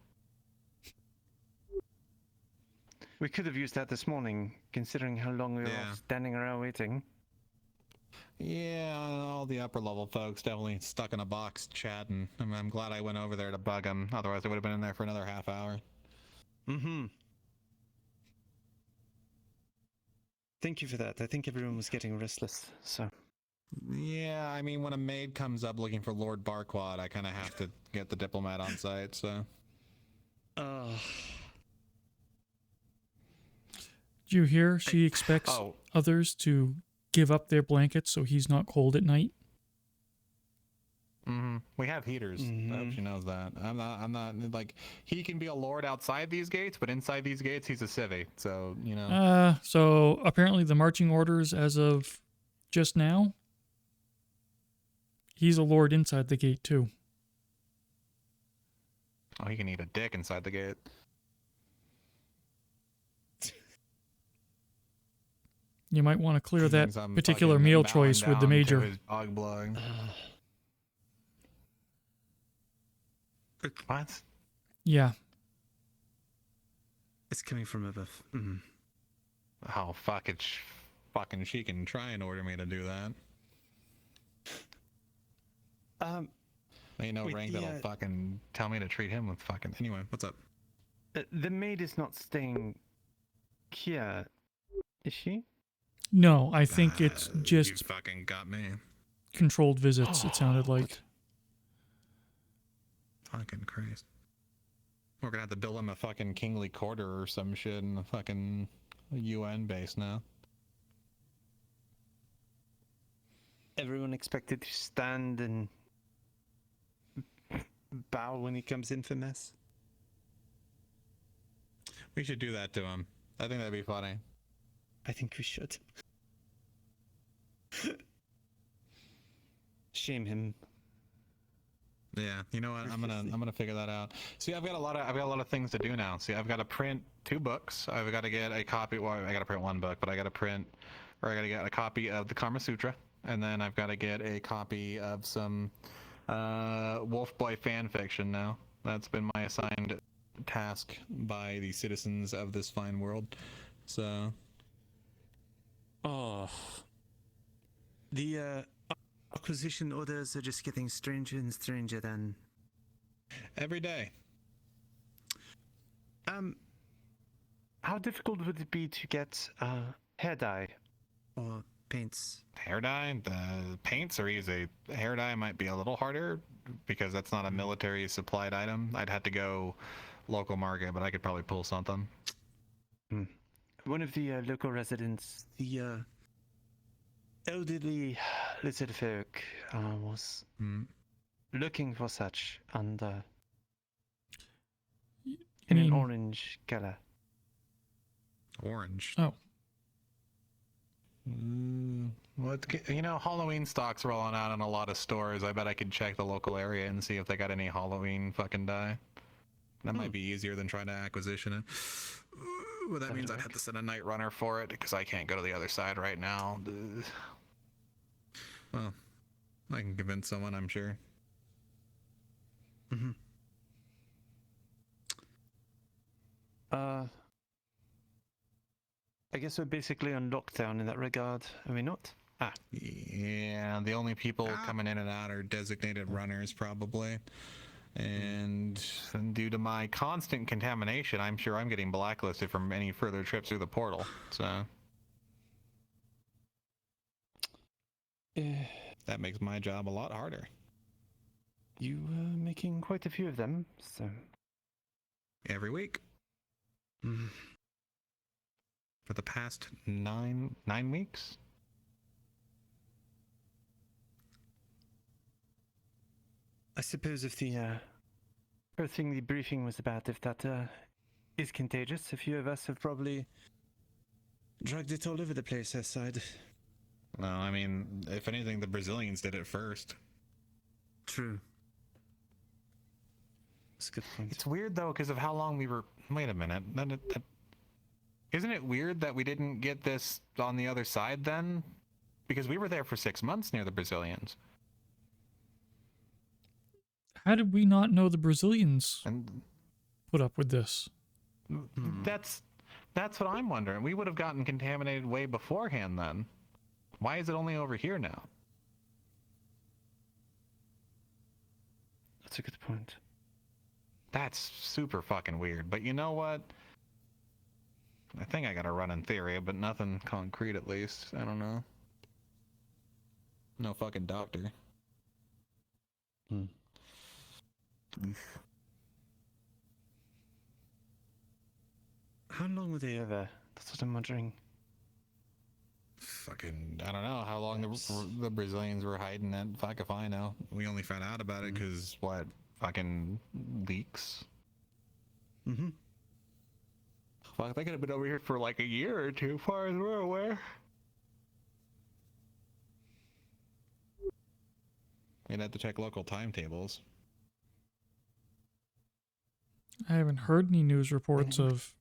We could have used that this morning, considering how long we were all standing around waiting. Yeah, all the upper level folks definitely stuck in a box chatting. I'm glad I went over there to bug them. Otherwise, I would have been in there for another half hour. Thank you for that. I think everyone was getting restless, so. Yeah, I mean, when a maid comes up looking for Lord Barquad, I kind of have to get the diplomat on site, so. Did you hear? She expects others to give up their blankets so he's not cold at night. We have heaters. I hope she knows that. I'm not he can be a lord outside these gates, but inside these gates he's a civvy. So, So apparently the marching orders as of just now, he's a lord inside the gate too. Oh, he can eat a dick inside the gate. You might want to clear that particular meal choice with the major. What? Yeah. It's coming from above. Mm. Oh, fuck it. Fucking she can try and order me to do that. Ain't no rank that'll fucking tell me to treat him with fucking... Anyway, what's up? The maid is not staying here, is she? No, I think it's You just fucking got me. controlled visits, it sounded like. Fucking Christ. We're gonna have to build him a fucking kingly quarter or some shit in a fucking UN base now. Everyone expected to stand and bow when he comes in for mess. We should do that to him. I think that'd be funny. I think we should. Shame him. Yeah, you know what? I'm gonna figure that out. See, I've got a lot of things to do now. See, I've got to print 2 books. I've got to get a copy. Well, I got to print 1 book, but I got to get a copy of the Kama Sutra, and then I've got to get a copy of some Wolf Boy fan fiction. Now that's been my assigned task by the citizens of this fine world. So, the acquisition orders are just getting stranger and stranger then. Every day. How difficult would it be to get hair dye? Or paints? Hair dye? The paints are easy. Hair dye might be a little harder because that's not a military supplied item. I'd have to go local market, but I could probably pull something. One of the local residents, the elderly little folk, was looking for such, and in an orange color. Orange? Oh. Well, you know, Halloween stock's rolling out in a lot of stores. I bet I could check the local area and see if they got any Halloween fucking dye. That might be easier than trying to acquisition it. Well, that means I'd have to send a night runner for it because I can't go to the other side right now. Well, I can convince someone, I'm sure. I guess we're basically on lockdown in that regard, are we not? Yeah, the only people coming in and out are designated runners, probably. And due to my constant contamination, I'm sure I'm getting blacklisted from any further trips through the portal, so... that makes my job a lot harder. You are making quite a few of them, so... Every week. For the past nine weeks? I suppose if the first thing the briefing was about, if that is contagious, a few of us have probably drugged it all over the place outside. No, I mean, if anything, the Brazilians did it first. True. That's a good point. It's weird, though, because of how long we were... Wait a minute. Isn't it weird that we didn't get this on the other side, then? Because we were there for 6 months near the Brazilians. How did we not know the Brazilians put up with this? That's what I'm wondering. We would have gotten contaminated way beforehand then. Why is it only over here now? That's a good point. That's super fucking weird. But you know what? I think I got a run in theory, but nothing concrete at least. I don't know. No fucking doctor. How long were they over? That's what I'm wondering. Fucking, I don't know how long the Brazilians were hiding that. Fuck if I know. We only found out about it because, what, fucking leaks? Fuck, they could have been over here for like a year or two, as far as we're aware. We'd have to check local timetables. I haven't heard any news reports of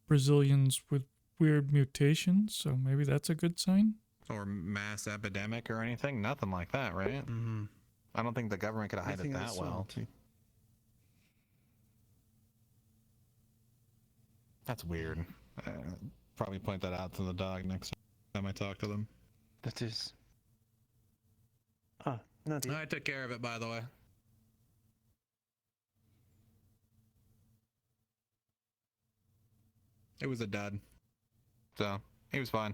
Brazilians with weird mutations, so maybe that's a good sign. Or mass epidemic or anything? Nothing like that, right? I don't think the government could hide it that well. That's weird. Probably point that out to the dog next time I talk to them. That is. Ah, no. I took care of it, by the way. It was a dud. So, he was fine.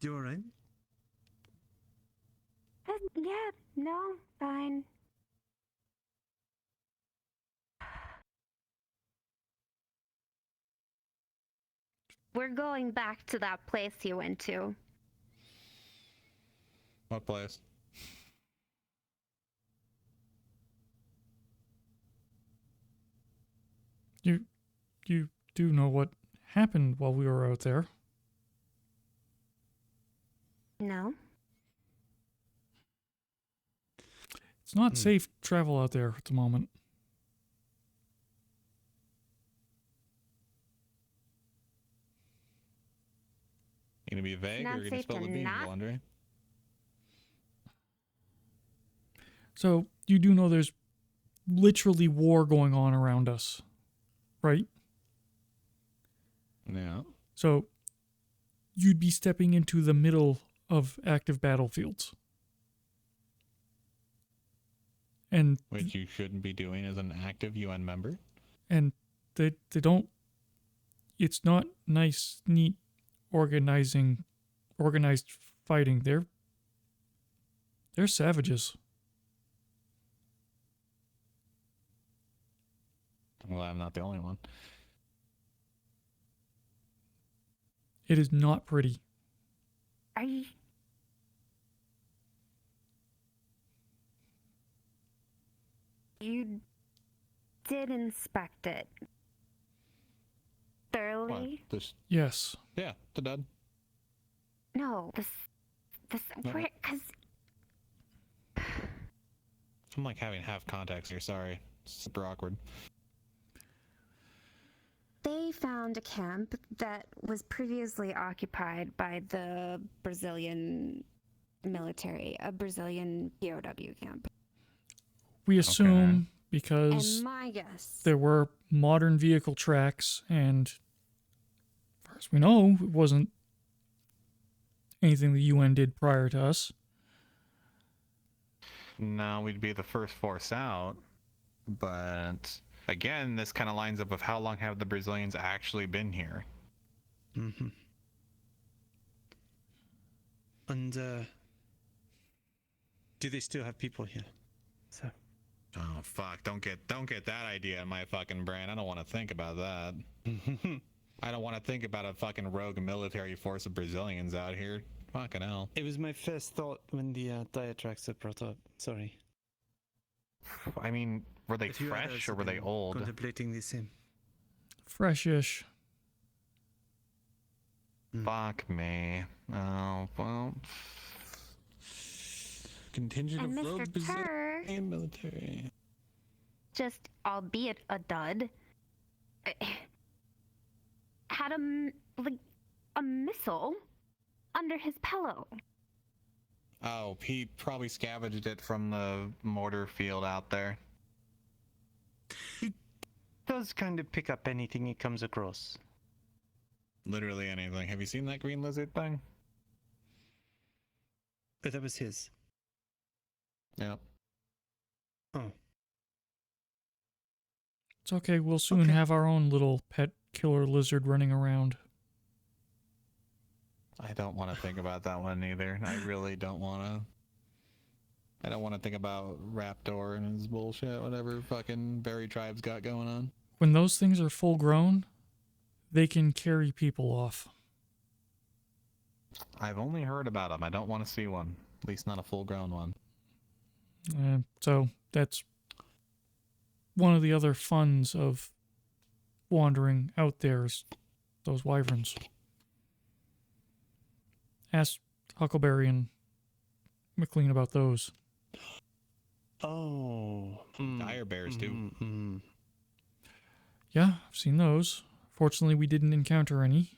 You alright? Yeah, no, fine. We're going back to that place you went to. What place? You do know what happened while we were out there. No. It's not safe to travel out there at the moment. You gonna be vague or are you gonna spill the beans, Landry? So, you do know there's literally war going on around us, right? Yeah. So, you'd be stepping into the middle of active battlefields. And which you shouldn't be doing as an active UN member. And they don't, it's not nice, neat, organized fighting. They're savages. Well, I'm not the only one. It is not pretty. Are you... You did inspect it thoroughly? What? This... Yes. Yeah, the dud. No, this, No. because I'm like having half context here. Sorry, it's super awkward. they found a camp that was previously occupied by the Brazilian military, a Brazilian POW camp. We assume because And my guess, there were modern vehicle tracks, and as far as we know, it wasn't anything the UN did prior to us. No, we'd be the first force out, but again, this kind of lines up with how long have the Brazilians actually been here? Mm-hmm. And do they still have people here? So. Oh fuck! Don't get that idea in my fucking brain. I don't want to think about that. I don't want to think about a fucking rogue military force of Brazilians out here. Fucking hell. It was my first thought when the diatracts were brought up. Sorry. I mean, were they fresh or were they old? Contemplating the same. Freshish. Fuck me. Oh well. Contingent and of Mr. rogue Turr, Brazilian military. just albeit a dud, had a missile under his pillow. Oh, he probably scavenged it from the mortar field out there. He does kind of pick up anything he comes across. Literally anything. Have you seen that green lizard thing? But that was his. Yep. Oh. It's okay, we'll soon have our own little pet killer lizard running around. I don't want to think about that one either. I really don't want to. I don't want to think about Raptor and his bullshit, whatever fucking berry tribe's got going on. When those things are full grown, they can carry people off. I've only heard about them. I don't want to see one. At least not a full-grown one. So that's one of the other funs of wandering out there is those wyverns. Ask Huckleberry and McLean about those. Oh. Dire bears, too. Yeah, I've seen those. Fortunately, we didn't encounter any.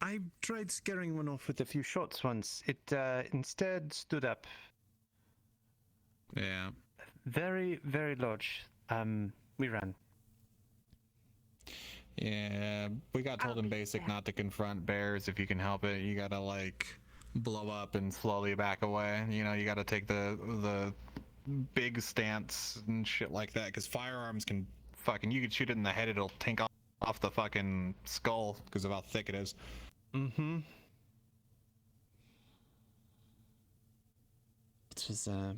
I tried scaring one off with a few shots once. It instead stood up. Yeah. Very, very large. We ran. Yeah, we got told in basic not to confront bears if you can help it. You gotta like blow up and slowly back away. You know, you gotta take the big stance and shit like that, because firearms can fucking, you can shoot it in the head, it'll tank off the fucking skull because of how thick it is. Mm-hmm. Just yeah,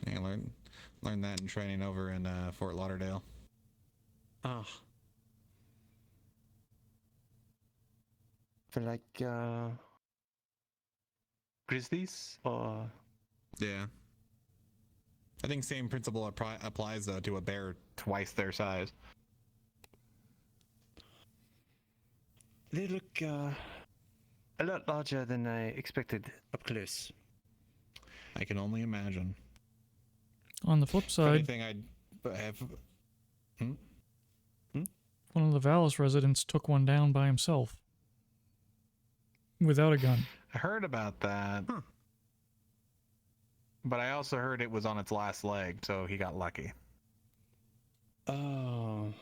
learn that in training over in Fort Lauderdale. Ah. For like grizzlies or yeah. I think same principle applies though to a bear twice their size. They look a lot larger than I expected up close. I can only imagine. On the flip side, Anything I'd have. One of the Vallis residents took one down by himself. Without a gun. I heard about that. Huh. But I also heard it was on its last leg, so he got lucky. Oh.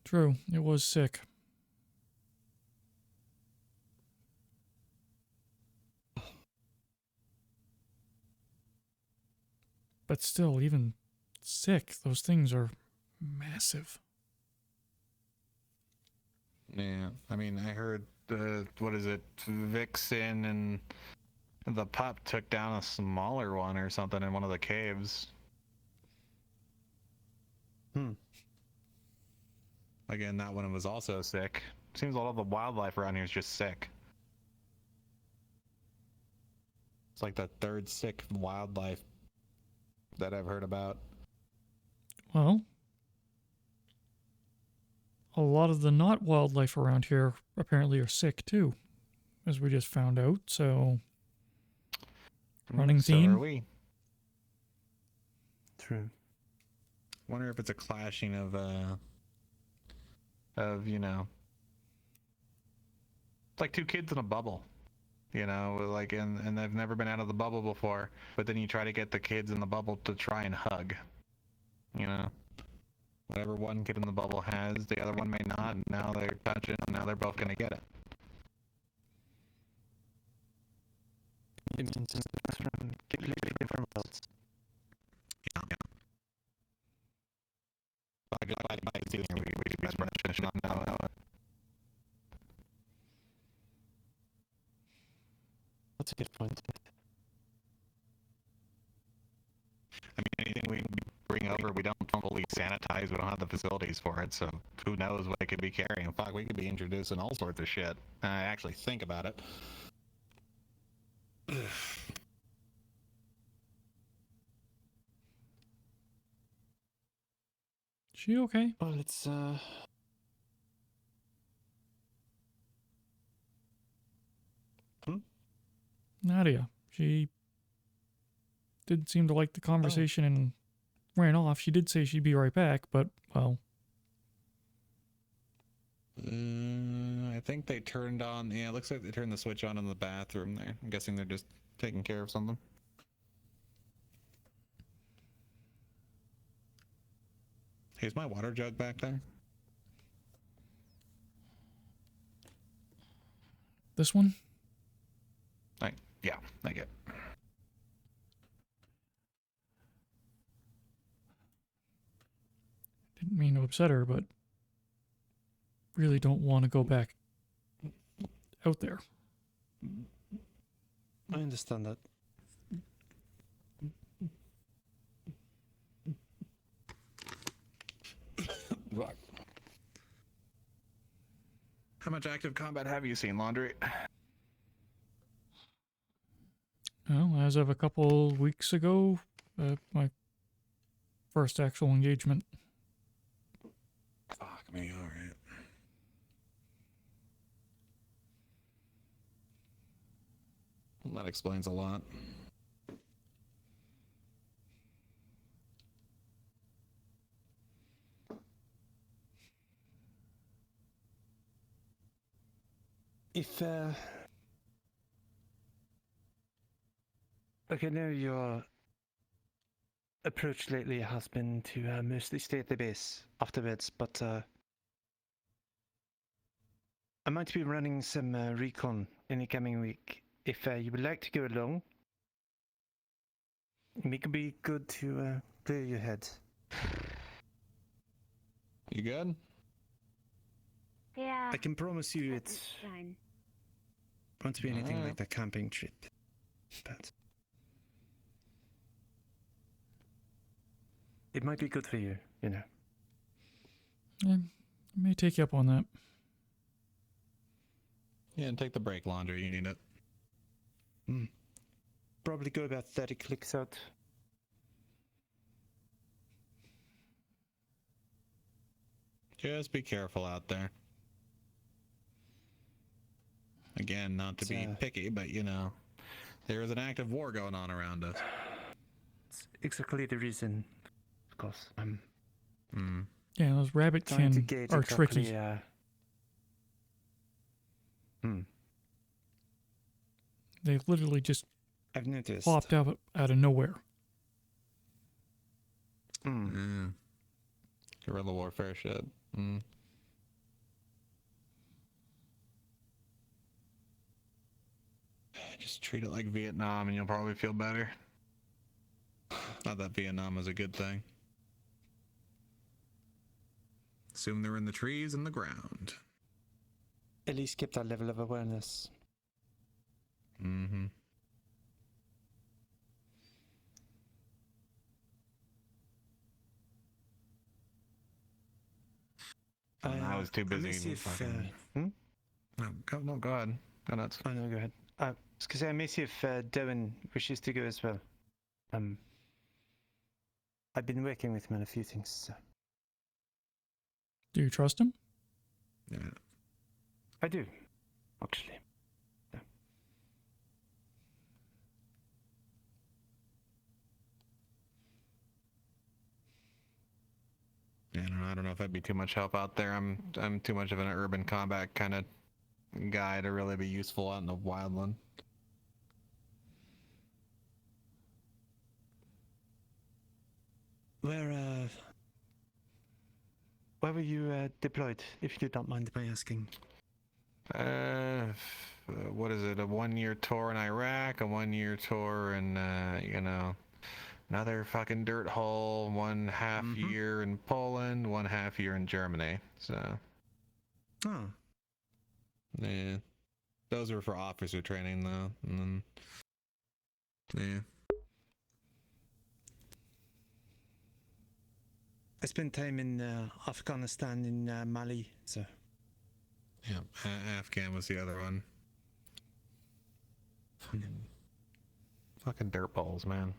True, it was sick. But still, even sick, those things are massive. Yeah, I mean, I heard what is it, Vixen and the pup took down a smaller one or something in one of the caves. Again, that one was also sick. Seems a lot of the wildlife around here is just sick. It's like the third sick wildlife that I've heard about. Well, a lot of the not wildlife around here apparently are sick too, as we just found out, so running theme. So are we. True. Wonder if it's a clashing of you know, it's like two kids in a bubble, you know, like, and they've never been out of the bubble before, but then you try to get the kids in the bubble to try and hug, you know, whatever one kid in the bubble has, the other one may not, and now they're touching, and now they're both gonna get it. That's a good point. I mean, anything we bring over, we don't fully sanitize, we don't have the facilities for it, so who knows what it could be carrying. Fuck, we could be introducing all sorts of shit. I actually think about it. She okay? Well, it's Nadia. She didn't seem to like the conversation and ran off. She did say she'd be right back, but, well. I think they turned on, yeah, it looks like they turned the switch on in the bathroom there. I'm guessing they're just taking care of something. Hey, is my water jug back there? This one? Yeah, I get it. Didn't mean to upset her, but really don't want to go back out there. I understand that. How much active combat have you seen, Landry? Well, as of a couple weeks ago, my first actual engagement. Fuck me, alright. Well, that explains a lot. If okay, now your approach lately has been to mostly stay at the base afterwards, but I might be running some recon in the coming week. If you would like to go along, it could be good to clear your head. You good? Yeah. I can promise you it Fine. won't be anything like the camping trip. But it might be good for you, you know. I may take you up on that. Yeah, and take the break, Landry. You need it. Probably go about 30 clicks out. Just be careful out there. Again, not to be picky, but you know, there is an active war going on around us. It's exactly the reason, of course. Yeah, those rabbit Trying to kin gauge are exactly, tricky. They literally just I've noticed. popped out of nowhere. Guerrilla warfare shit. Just treat it like Vietnam and you'll probably feel better. Not that Vietnam was a good thing. Assume they're in the trees and the ground. At least keep that level of awareness. I was too busy. No, go ahead. Go nuts. Oh, no, go ahead. Because I may see if Darwin wishes to go as well. I've been working with him on a few things. So. Do you trust him? Yeah. I do, actually. Yeah. Yeah, I don't know if that'd be too much help out there. I'm too much of an urban combat kind of guy to really be useful out in the wildland. Where were you deployed, if you don't mind my asking? What is it? A 1-year tour in Iraq, a 1-year tour in, you know, another fucking dirt hole, 1.5 year in Poland, 1.5 year in Germany. So. Oh. Yeah. Those were for officer training, though. And then, yeah. I spent time in Afghanistan, in Mali, so. Yeah, Afghan was the other one. Fucking dirt balls, man.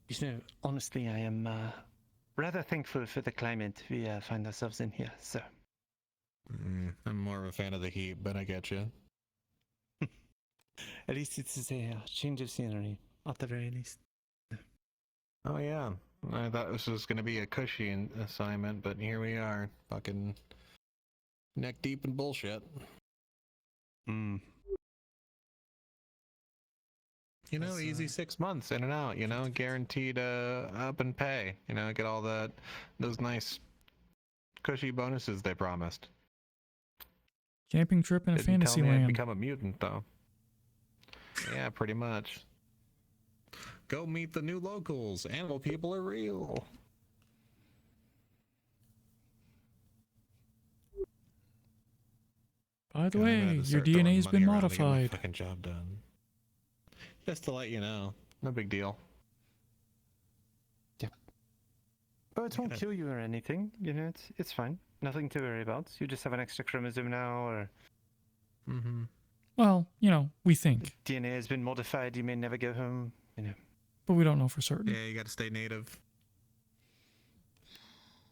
You know, honestly, I am rather thankful for the climate we find ourselves in here, so. I'm more of a fan of the heat, but I get you. At least it's a change of scenery, at the very least. Oh yeah, I thought this was going to be a cushy assignment, but here we are, fucking neck deep in bullshit. You know, easy 6 months in and out, you know, guaranteed up and pay, you know, get all those nice cushy bonuses they promised. Camping trip in a Didn't fantasy tell me I'd land. become a mutant, though. Yeah, pretty much. Go meet the new locals. Animal people are real. By the I'm gonna way, have to your start throwing DNA's money been around to get my modified. fucking job done. Just to let you know, no big deal. Yep. Oh, it won't kill you or anything. You know, it's fine. Nothing to worry about. You just have an extra chromosome now, or. Well, you know, we think, DNA has been modified. You may never go home. You know. but we don't know for certain. Yeah, you got to stay native.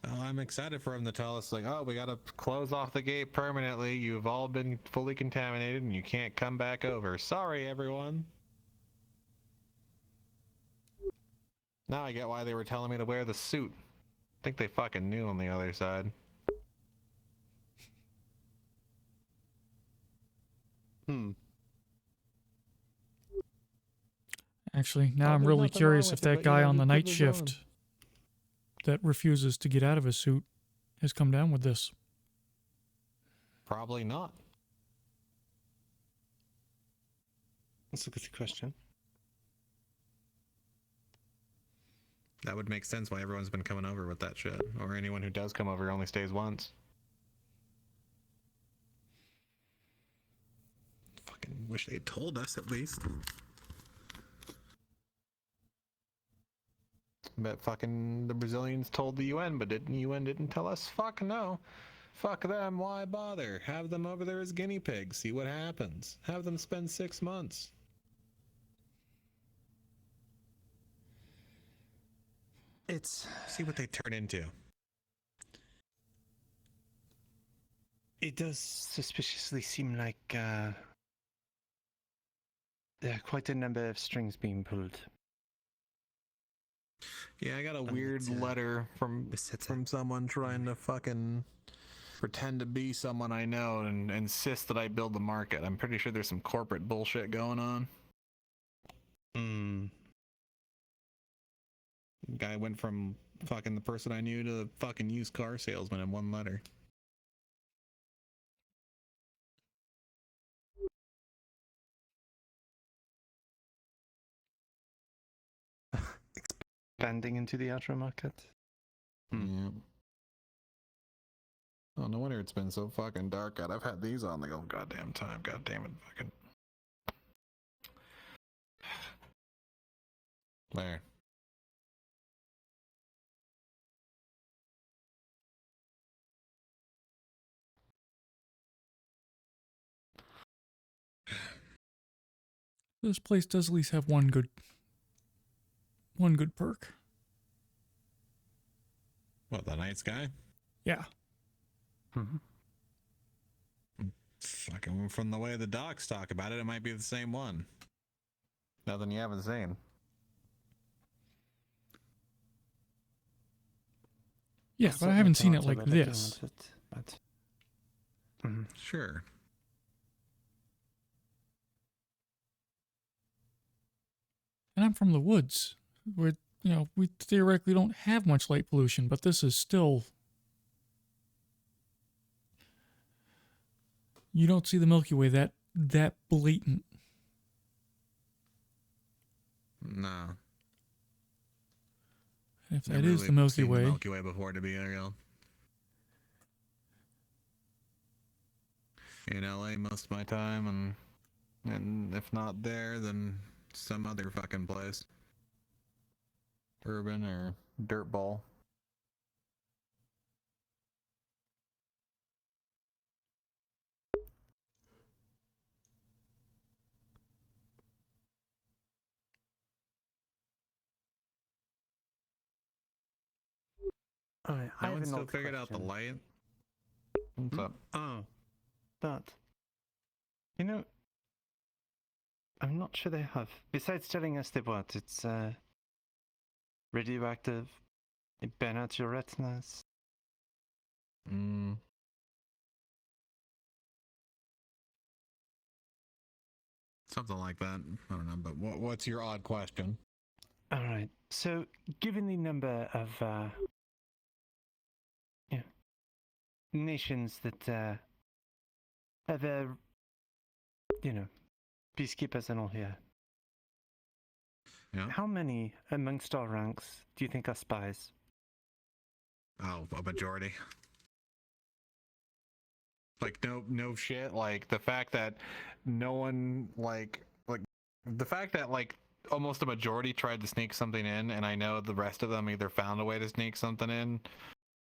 Oh, I'm excited for him to tell us, like, oh, we got to close off the gate permanently. You've all been fully contaminated, and you can't come back over. Sorry, everyone. Now I get why they were telling me to wear the suit. I think they fucking knew on the other side. Actually, now Oh, I'm there's really nothing curious wrong if with it, that but, guy you know, on the the night privilege shift that refuses to get out of his suit has come down with this. Probably not. That's a good question. That would make sense why everyone's been coming over with that shit. Or anyone who does come over only stays once. Fucking wish they'd told us at least. Bet fucking the Brazilians told the UN, but the UN didn't tell us? Fuck no. Fuck them, why bother? Have them over there as guinea pigs, see what happens. Have them spend 6 months. See what they turn into. It does suspiciously seem like there are quite a number of strings being pulled. Yeah, I got a weird letter from someone trying to fucking pretend to be someone I know and insist that I build the market. I'm pretty sure there's some corporate bullshit going on. Guy went from fucking the person I knew to the fucking used car salesman in one letter. Expanding into the outer market. Yeah. Oh, no wonder it's been so fucking dark out. I've had these on the whole goddamn time. God damn it, fucking. There. This place does at least have one good perk. What, the night sky? Yeah. Fucking from the way the docs talk about it, it might be the same one. Nothing you haven't seen. Yeah, but I haven't seen it like this. Sure. And I'm from the woods, where, we theoretically don't have much light pollution, but this is still... You don't see the Milky Way that blatant. No. If that Never is really the Milky seen Way... the Milky Way before, to be real. In LA most of my time, and if not there, then some other fucking place. Urban or dirtball. Alright, No one still figured out the light? What's up? Oh, that. I'm not sure they have. Besides telling us that what, it's radioactive, it burn out your retinas. Something like that. I don't know, but what's your odd question? Alright, so given the number of nations that have peacekeepers and all here, how many amongst our ranks do you think are spies? Oh, a majority. Like no shit. Like the fact that no one like the fact that like almost a majority tried to sneak something in, and I know the rest of them either found a way to sneak something in.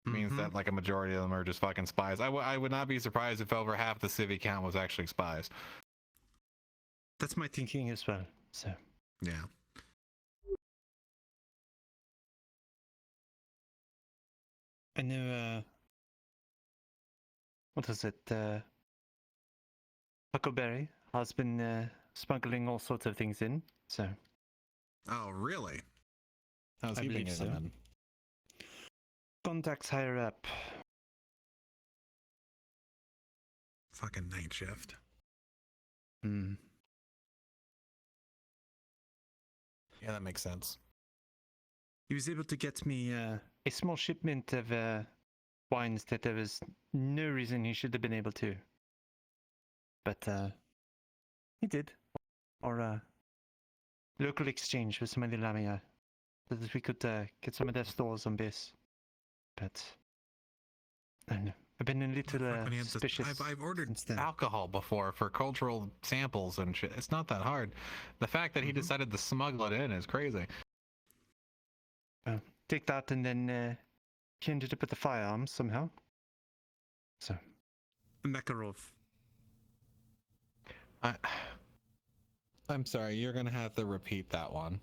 Means that like a majority of them are just fucking spies. I would not be surprised if over half the civi count was actually spies. That's my thinking as well. So yeah. I know. What is it? Huckleberry has been smuggling all sorts of things in. So. Oh really? How's I he been believe using so. them? Contacts higher up. Fucking night shift. Hmm. Yeah, that makes sense. He was able to get me a small shipment of wines that there was no reason he should have been able to. But he did. Or local exchange with some of the Lamia, so that we could get some of their stores on base. But I don't know. I've been a little suspicious. I've ordered alcohol before for cultural samples and shit. It's not that hard. The fact that he decided to smuggle it in is crazy. Take that, and then he ended up with the firearms somehow. So, Makarov. I'm sorry, you're gonna have to repeat that one.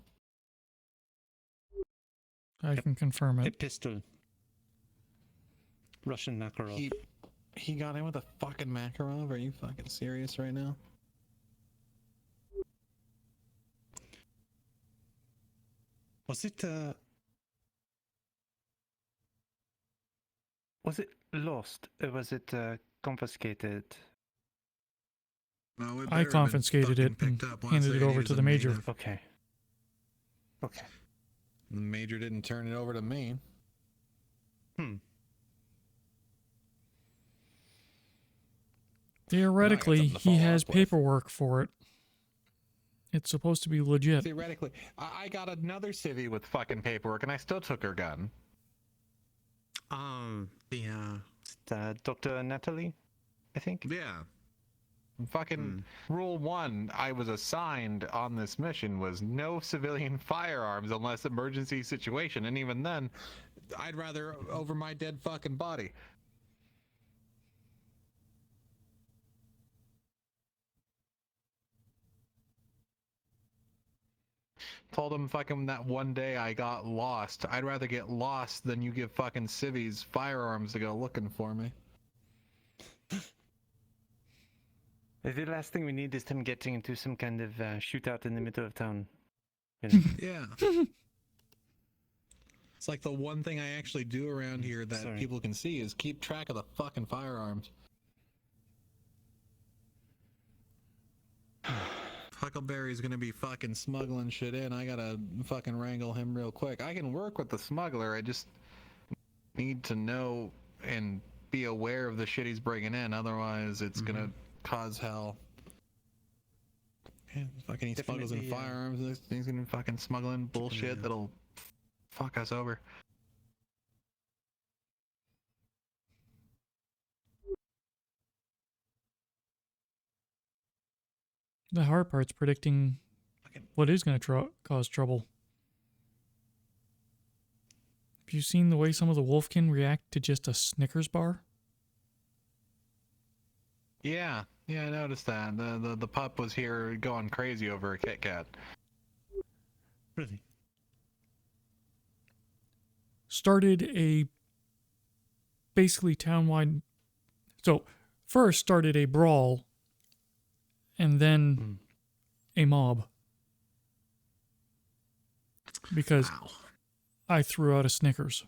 I can confirm it. A pistol. Russian Makarov. He got in with a fucking Makarov? Are you fucking serious right now? Was it lost? Or was it confiscated? Well, I confiscated it and handed it over to the major. Okay. Okay. The major didn't turn it over to me. Theoretically, he has paperwork for it. It's supposed to be legit. Theoretically. I got another civvy with fucking paperwork and I still took her gun. Dr. Natalie, I think? Yeah. Fucking rule 1 I was assigned on this mission was no civilian firearms unless emergency situation, and even then, I'd rather over my dead fucking body. Told him fucking that one day I got lost. I'd rather get lost than you give fucking civvies firearms to go looking for me. The last thing we need is him getting into some kind of shootout in the middle of town. You know? Yeah. It's like the one thing I actually do around here that people can see is keep track of the fucking firearms. Huckleberry's gonna be fucking smuggling shit in. I gotta fucking wrangle him real quick. I can work with the smuggler. I just need to know and be aware of the shit he's bringing in. Otherwise, it's gonna cause hell. Yeah, fucking he smuggles in firearms. He's gonna fucking smuggle in bullshit that'll fuck us over. The hard part's predicting what is going to cause trouble. Have you seen the way some of the Wolfkin react to just a Snickers bar? Yeah, I noticed that. The pup was here going crazy over a Kit Kat. Really? Started a basically townwide. So, first started a brawl and then a mob. Because I threw out a Snickers,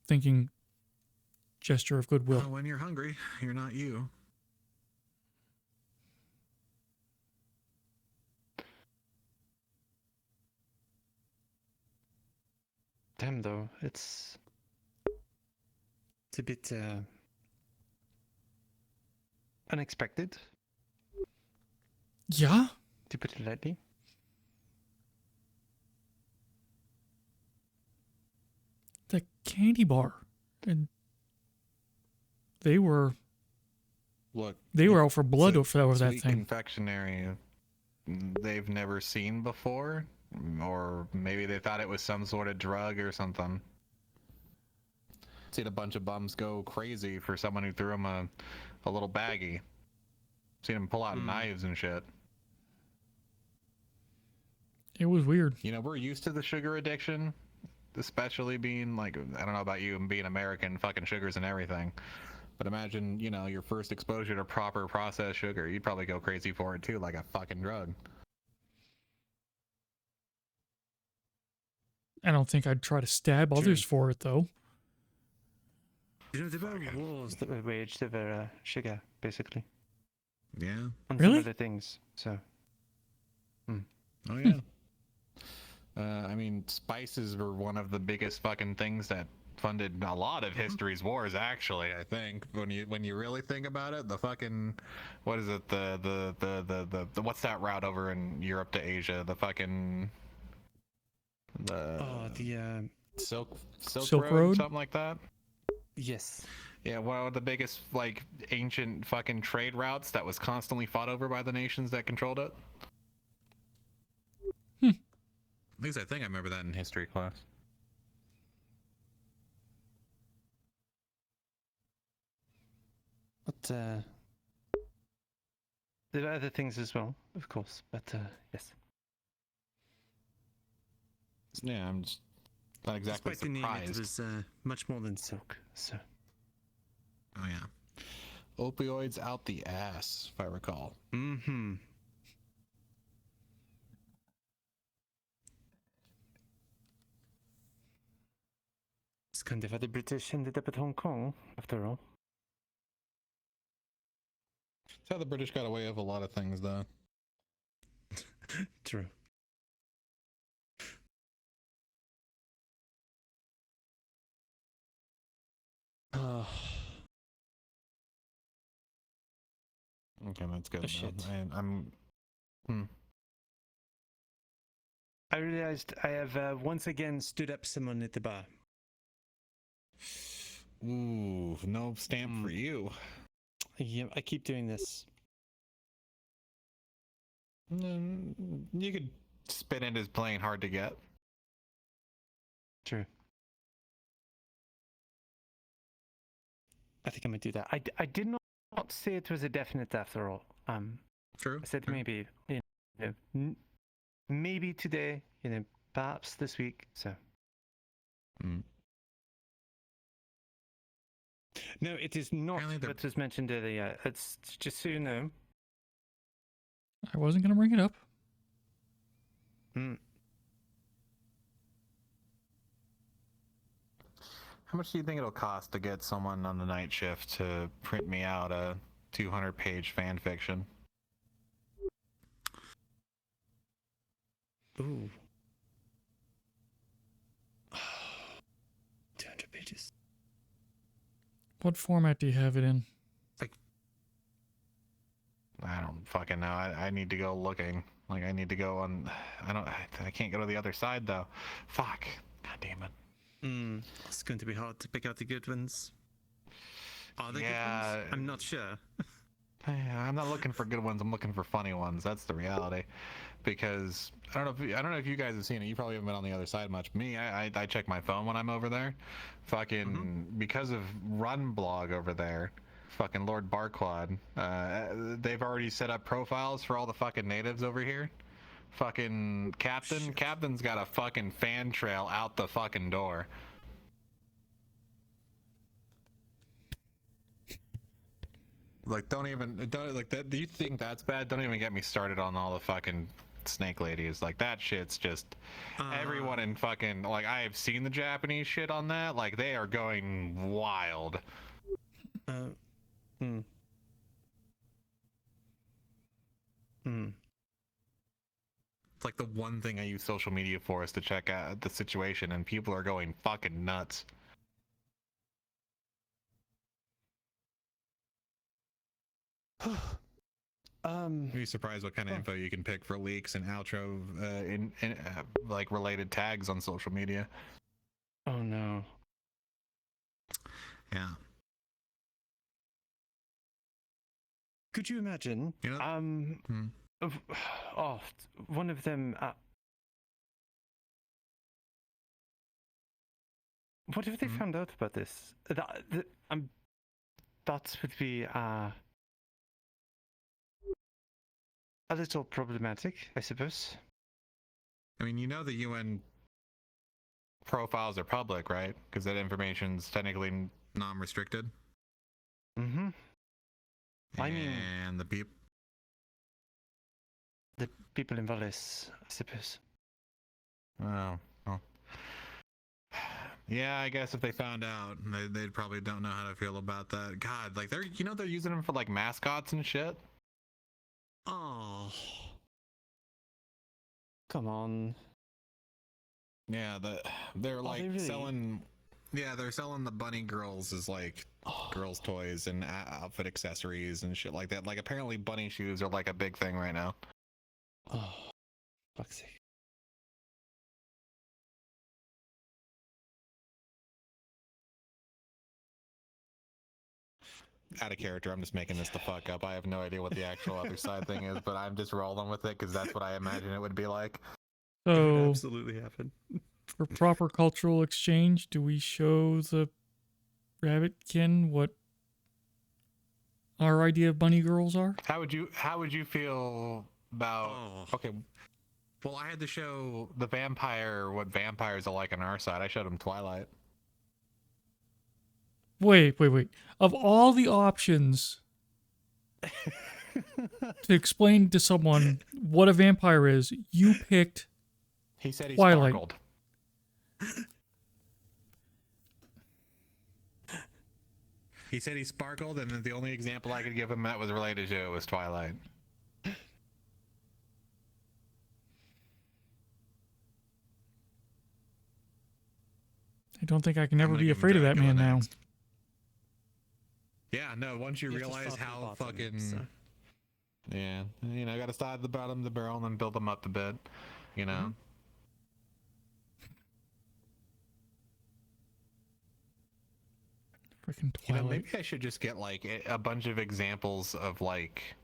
thinking gesture of goodwill. Well, when you're hungry, you're not you. Damn, though, it's a bit unexpected. Yeah? To put it lightly. The candy bar. And they were... Look, they were out for blood over that sweet thing. Confectionery they've never seen before, or maybe they thought it was some sort of drug or something. Seen a bunch of bums go crazy for someone who threw them a little baggie. Seen them pull out knives and shit. It was weird. You know, we're used to the sugar addiction, especially being like, I don't know about you and being American, fucking sugars and everything. But imagine, you know, your first exposure to proper processed sugar. You'd probably go crazy for it too, like a fucking drug. I don't think I'd try to stab others for it, though. You know, there were wars that were waged over sugar, basically. Yeah. On Really? some other things. So. Oh yeah. I mean, spices were one of the biggest fucking things that funded a lot of history's wars. Actually, I think when you really think about it, the fucking what is it? The what's that route over in Europe to Asia? The fucking Silk Road? something like that. Yes. Yeah, one of the biggest like ancient fucking trade routes that was constantly fought over by the nations that controlled it. At least I think I remember that in history class. But there are other things as well, of course. But yes. Yeah, I'm just not exactly Despite the name, it surprised. was much more than silk. So. Oh yeah, opioids out the ass, if I recall. Mm-hmm. It's kind of how the British ended up at Hong Kong, after all. It's how the British got away with a lot of things, though. True. Okay, that's good. Shit. I'm. I realized I have once again stood up someone at the bar. Ooh, no stamp for you. Yeah, I keep doing this. You could spin it as playing hard to get. True. I think I might do that. I did not say it was a definite after all. True. I said maybe, maybe today, perhaps this week. So. No, it is not what was mentioned earlier. It's just so you know. I wasn't going to bring it up. How much do you think it'll cost to get someone on the night shift to print me out a 200-page fan fiction? Ooh. 200 pages. What format do you have it in? I don't fucking know. I need to go looking. Like, I need to go on. I can't go to the other side, though. Fuck. God damn it. It's going to be hard to pick out the good ones. Are they good ones? I'm not sure. I'm not looking for good ones. I'm looking for funny ones. That's the reality. Because I don't know if you guys have seen it. You probably haven't been on the other side much. Me, I check my phone when I'm over there. Fucking because of Run Blog over there. Fucking Lord Barquad. They've already set up profiles for all the fucking natives over here. Fucking Captain's got a fucking fan trail out the fucking door. Like, don't like that. Do you think that's bad? Don't even get me started on all the fucking snake ladies. Like, that shit's just everyone in fucking, like, I have seen the Japanese shit on that. Like, they are going wild. It's like the one thing I use social media for is to check out the situation, and people are going fucking nuts. You'd be surprised what kind of info you can pick for leaks and outro in like related tags on social media. Oh no. Yeah. Could you imagine? One of them. What if they found out about this? That would be a little problematic, I suppose. I mean, the UN profiles are public, right? Because that information's technically non-restricted. Mm-hmm. I mean, and the people in Valles, I suppose. Oh, well. Yeah, I guess if they found out, they probably don't know how to feel about that. God, like they're using them for like mascots and shit. Oh. Come on. Yeah, they're like they really? selling. Yeah, they're selling the bunny girls as like girls' toys and outfit accessories and shit like that. Like apparently bunny shoes are like a big thing right now. Oh, fuck's sake. Out of character, I'm just making this the fuck up. I have no idea what the actual other side thing is, but I'm just rolling with it because that's what I imagine it would be like. It So, would absolutely happen. for proper cultural exchange, do we show the rabbitkin what our idea of bunny girls are? How would you feel about okay? Well, I had to show the vampire what vampires are like on our side. I showed him Twilight. Wait. Of all the options to explain to someone what a vampire is, you picked He said he Twilight. sparkled. He said he sparkled, and then the only example I could give him that was related to it was Twilight. I don't think I can ever be afraid of that man now. Yeah, no, once you realize how fucking... Yeah, you know, gotta start at the bottom of the barrel and then build them up a bit, you know? Freaking Twilight. You know, maybe I should just get, like, a bunch of examples of, like,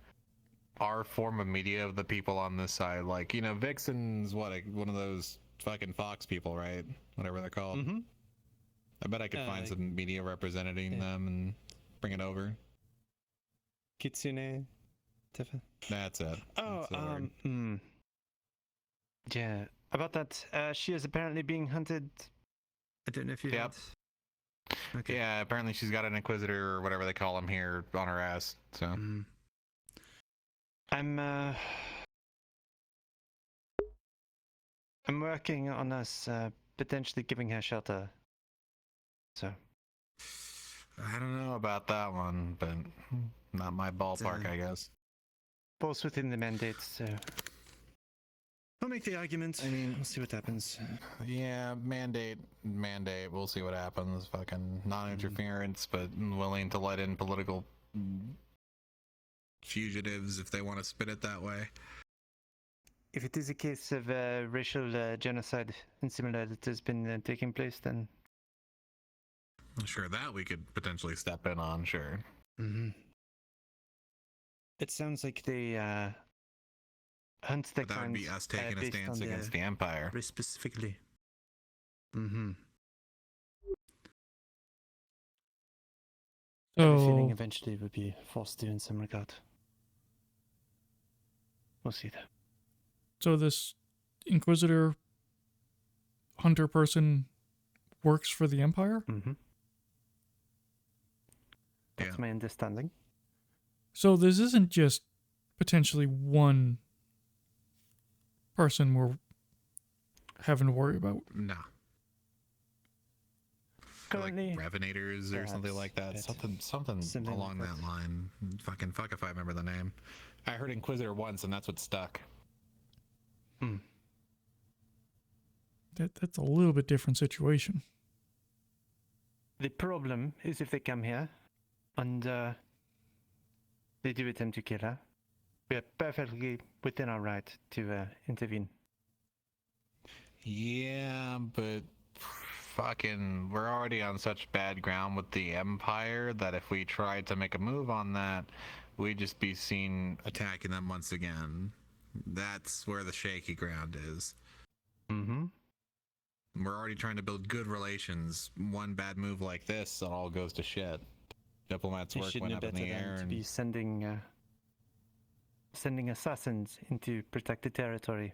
our form of media of the people on this side. Like, you know, Vixen's, what, one of those fucking Fox people, right? Whatever they're called. Mm-hmm. I bet I could find some media representing them and bring it over. Kitsune, Tifa. That's it. Oh, That's the word. Yeah, about that, she is apparently being hunted. I don't know if you Yep. Okay. Yeah, apparently she's got an Inquisitor or whatever they call him here on her ass, so... I'm working on us potentially giving her shelter. So I don't know about that one, but not my ballpark, I guess. falls within the mandate, so I'll make the argument. I mean, we'll see what happens. Yeah, mandate. We'll see what happens. Fucking non-interference, but willing to let in political fugitives if they want to spin it that way. If it is a case of racial genocide and similar that has been taking place, then Sure, that we could potentially step in on, sure. Mm-hmm. It sounds like they hunt the But that would be us taking a based stance on against the Empire. Very specifically. Mm-hmm. I have a feeling So, eventually we'll be forced to in some regard. We'll see though. so this Inquisitor hunter person works for the Empire? Mm-hmm. That's my understanding. So this isn't just potentially one person we're having to worry about. No. Currently, like Revenators or something like that. Something along that line. Fucking fuck if I remember the name. I heard Inquisitor once, and that's what stuck. That's a little bit different situation. The problem is if they come here and they do attempt to kill her, we are perfectly within our right to intervene. Yeah, but fucking, we're already on such bad ground with the Empire that if we tried to make a move on that, we'd just be seen attacking them once again. That's where the shaky ground is. Mm-hmm. We're already trying to build good relations. One bad move like this, it all goes to shit. Diplomats' They work should went know up in better the than air. to And... be sending assassins into protected territory.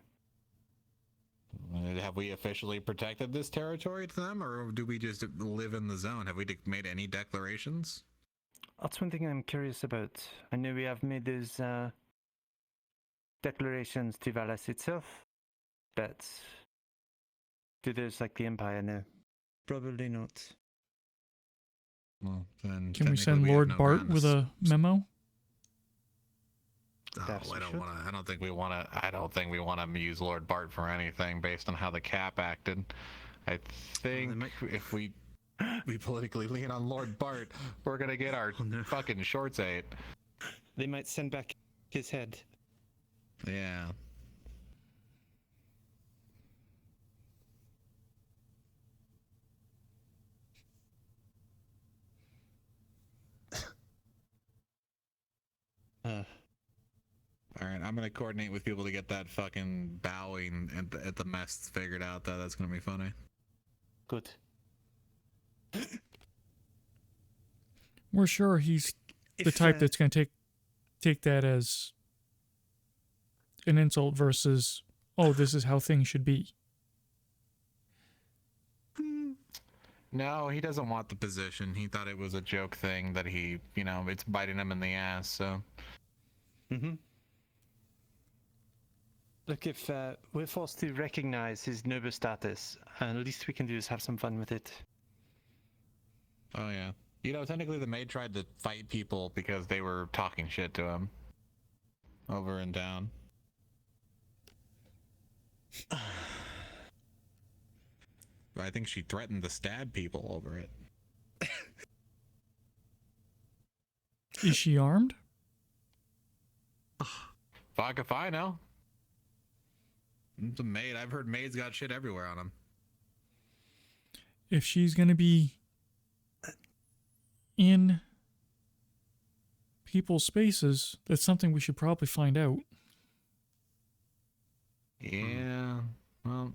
Have we officially protected this territory to them, or do we just live in the zone? Have we made any declarations? That's one thing I'm curious about. I know we have made those declarations to Valas itself, but do those like the Empire know? Probably not. Well, then Can we send Lord Bart with a memo? I don't want to. I don't think we want to. I don't think we want to use Lord Bart for anything based on how the Cap acted. I think if we politically lean on Lord Bart, we're gonna get our fucking shorts ate. They might send back his head. Yeah. All right, I'm gonna coordinate with people to get that fucking bowing at the mess figured out. That's gonna be funny. Good. We're sure he's the type that's going to take that as an insult versus, oh, this is how things should be. No, he doesn't want the position. He thought it was a joke thing that he, it's biting him in the ass. So. Look, if we're forced to recognize his noble status, and the least we can do is have some fun with it. Oh yeah. Technically the maid tried to fight people because they were talking shit to him. Over and down. I think she threatened to stab people over it. Is she armed? Fuck if I know. It's a maid. I've heard maids got shit everywhere on them. If she's going to be in people's spaces, that's something we should probably find out. Yeah. Well,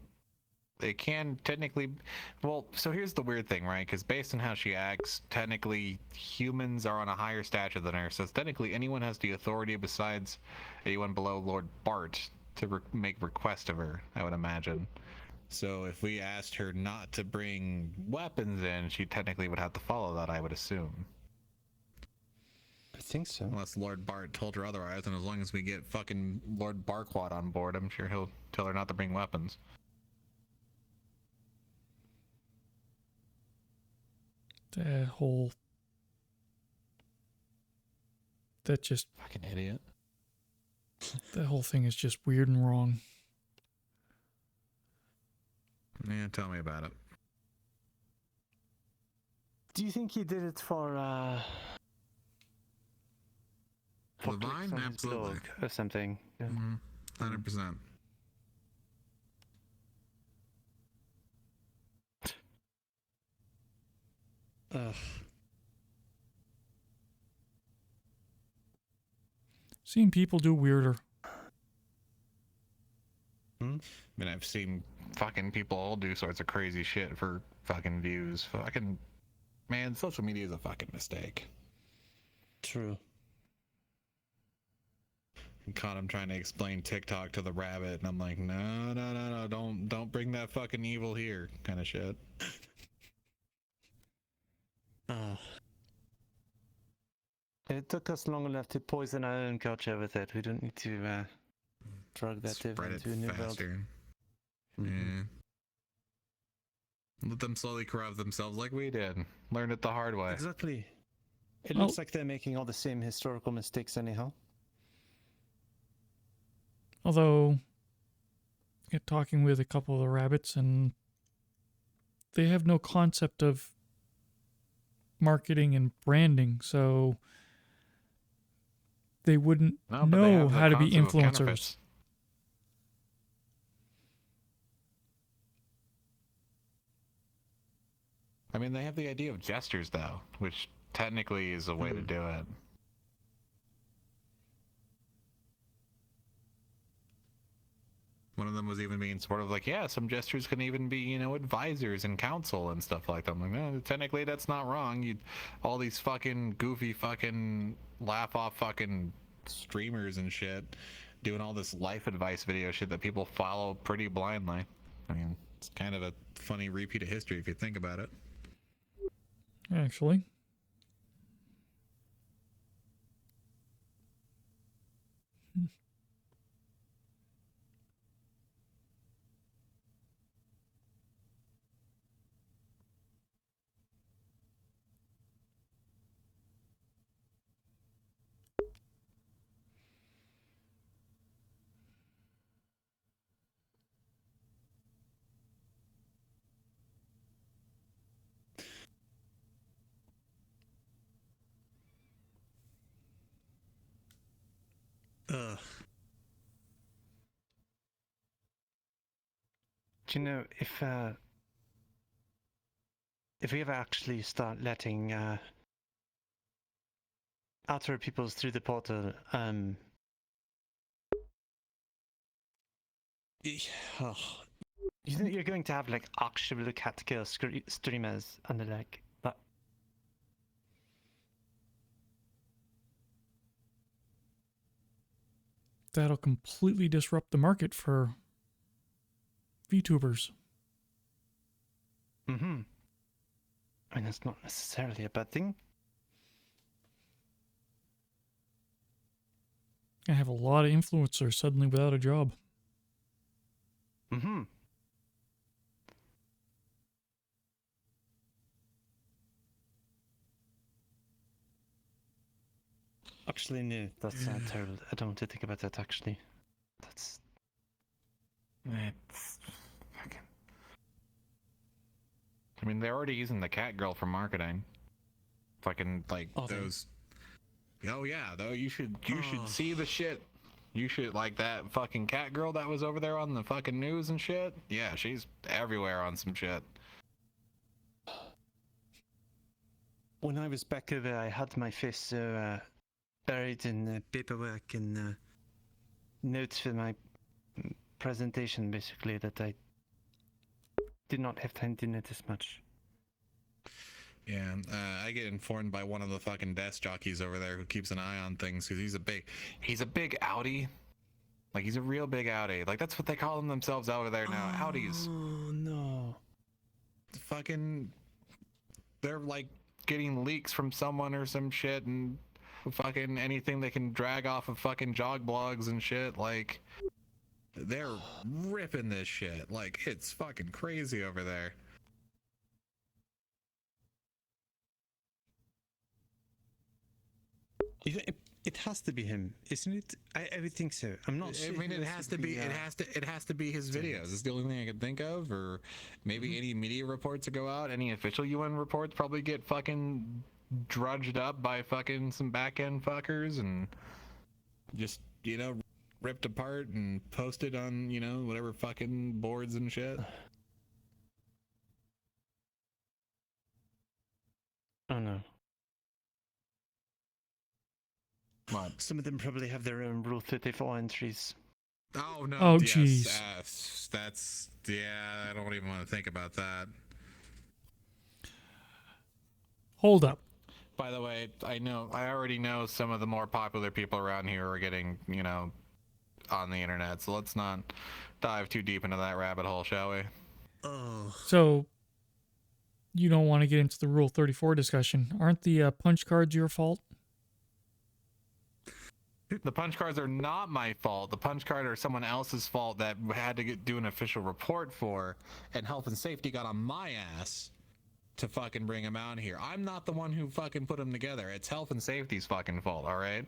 they can technically. Well, so here's the weird thing, right? Because based on how she acts, technically humans are on a higher stature than her. So technically anyone has the authority besides anyone below Lord Bart to make request of her, I would imagine. So if we asked her not to bring weapons in, she technically would have to follow that, I would assume. I think so. Unless Lord Bart told her otherwise, and as long as we get fucking Lord Barquat on board, I'm sure he'll tell her not to bring weapons. That just... Fucking idiot. That whole thing is just weird and wrong. Yeah, tell me about it. Do you think he did it for Levine? Absolutely. Or something? Yeah. 100%. Ugh. Seen people do weirder. I mean, I've seen fucking people all do sorts of crazy shit for fucking views. Man, social media is a fucking mistake. True. I caught him trying to explain TikTok to the rabbit, and I'm like, no, don't bring that fucking evil here, kind of shit. It took us long enough to poison our own culture with it. We don't need to drug that Spread into it a new faster. world. Yeah. Let them slowly corrupt themselves like we did. Learn it the hard way. Exactly. It looks like they're making all the same historical mistakes anyhow. Although, talking with a couple of the rabbits, and they have no concept of marketing and branding, so they wouldn't know how to be influencers. I mean, they have the idea of gestures, though, which technically is a way to do it. One of them was even being sort of like, yeah, some gestures can even be, advisors and counsel and stuff like that. I'm like, no, technically that's not wrong. All these fucking goofy fucking laugh-off fucking streamers and shit doing all this life advice video shit that people follow pretty blindly. I mean, it's kind of a funny repeat of history if you think about it. Actually. Do you know if we ever actually start letting outer peoples through the portal, you think you're going to have like actual cat kill streamers and the like, but that'll completely disrupt the market for VTubers. I mean, that's not necessarily a bad thing. I have a lot of influencers suddenly without a job. Actually, no, that's terrible. I don't want to think about that, actually. That's... It's fucking... I mean, they're already using the cat girl for marketing. Fucking, like, those... Oh, yeah, though, you should see the shit. You should, like, that fucking cat girl that was over there on the fucking news and shit. Yeah, she's everywhere on some shit. When I was back over, I had my face so buried in paperwork and notes for my presentation, basically, that I did not have time to notice much. Yeah, I get informed by one of the fucking desk jockeys over there who keeps an eye on things, because he's a big outie. Like, he's a real big outie. Like, that's what they call themselves over there now, outies. Oh, no. Fucking, they're like getting leaks from someone or some shit, and fucking anything they can drag off of fucking jog blogs and shit. Like, they're ripping this shit. Like, it's fucking crazy over there. It has to be him, isn't it? I would think so. I'm not sure. I mean, it has to be. It has to be his videos. It's the only thing I can think of, or maybe any media reports that go out. Any official UN reports probably get fucking drudged up by fucking some back end fuckers and just, you know, ripped apart and posted on, you know, whatever fucking boards and shit. Oh no. What? Some of them probably have their own Rule 34 entries. Oh no! Oh jeez. Yes, I don't even want to think about that. Hold up. By the way, I already know some of the more popular people around here are getting, you know, on the internet. So let's not dive too deep into that rabbit hole, shall we? Oh. So, you don't want to get into the Rule 34 discussion. Aren't the punch cards your fault? The punch cards are not my fault. The punch card are someone else's fault that had to do an official report for, and health and safety got on my ass to fucking bring them out here. I'm not the one who fucking put them together. It's health and safety's fucking fault, all right?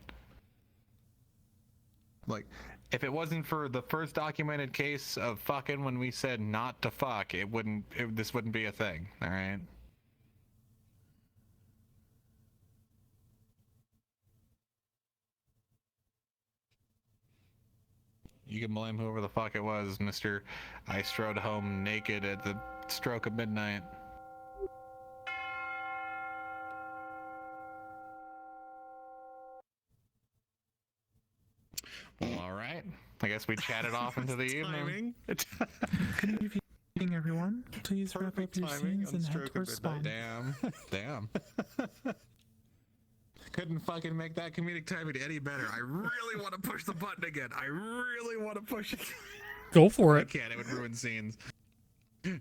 Like, if it wasn't for the first documented case of fucking when we said not to fuck, this wouldn't be a thing, all right? You can blame whoever the fuck it was, Mr. I strode home naked at the stroke of midnight. Well, alright. I guess we chatted off into the evening. Good evening, everyone. Please wrap up your scenes and head towards spawn. Damn. Couldn't fucking make that comedic timing any better. I really want to push the button again. I really want to push it. Go for it. I can't. It would ruin scenes.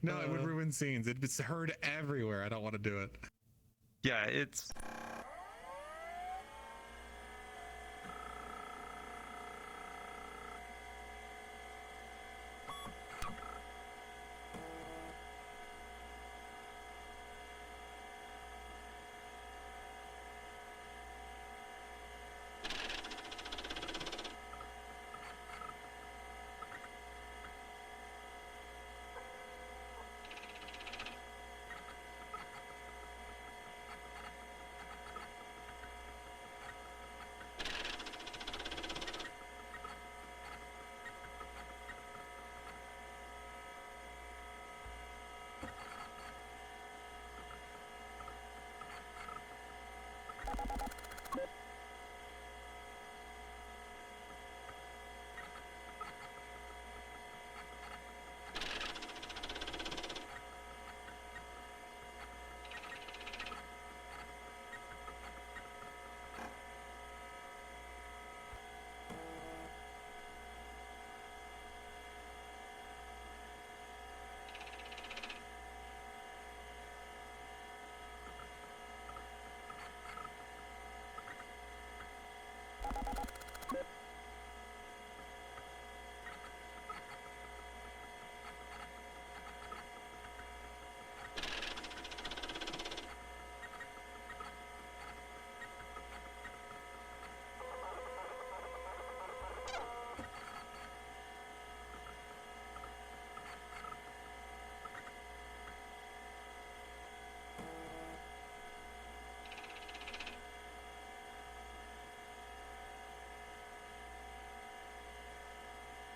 No, it would ruin scenes. It's heard everywhere. I don't want to do it. Yeah, it's...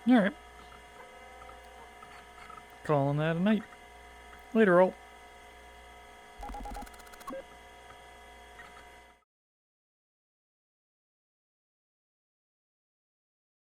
Alright. Calling that a night. Later, all.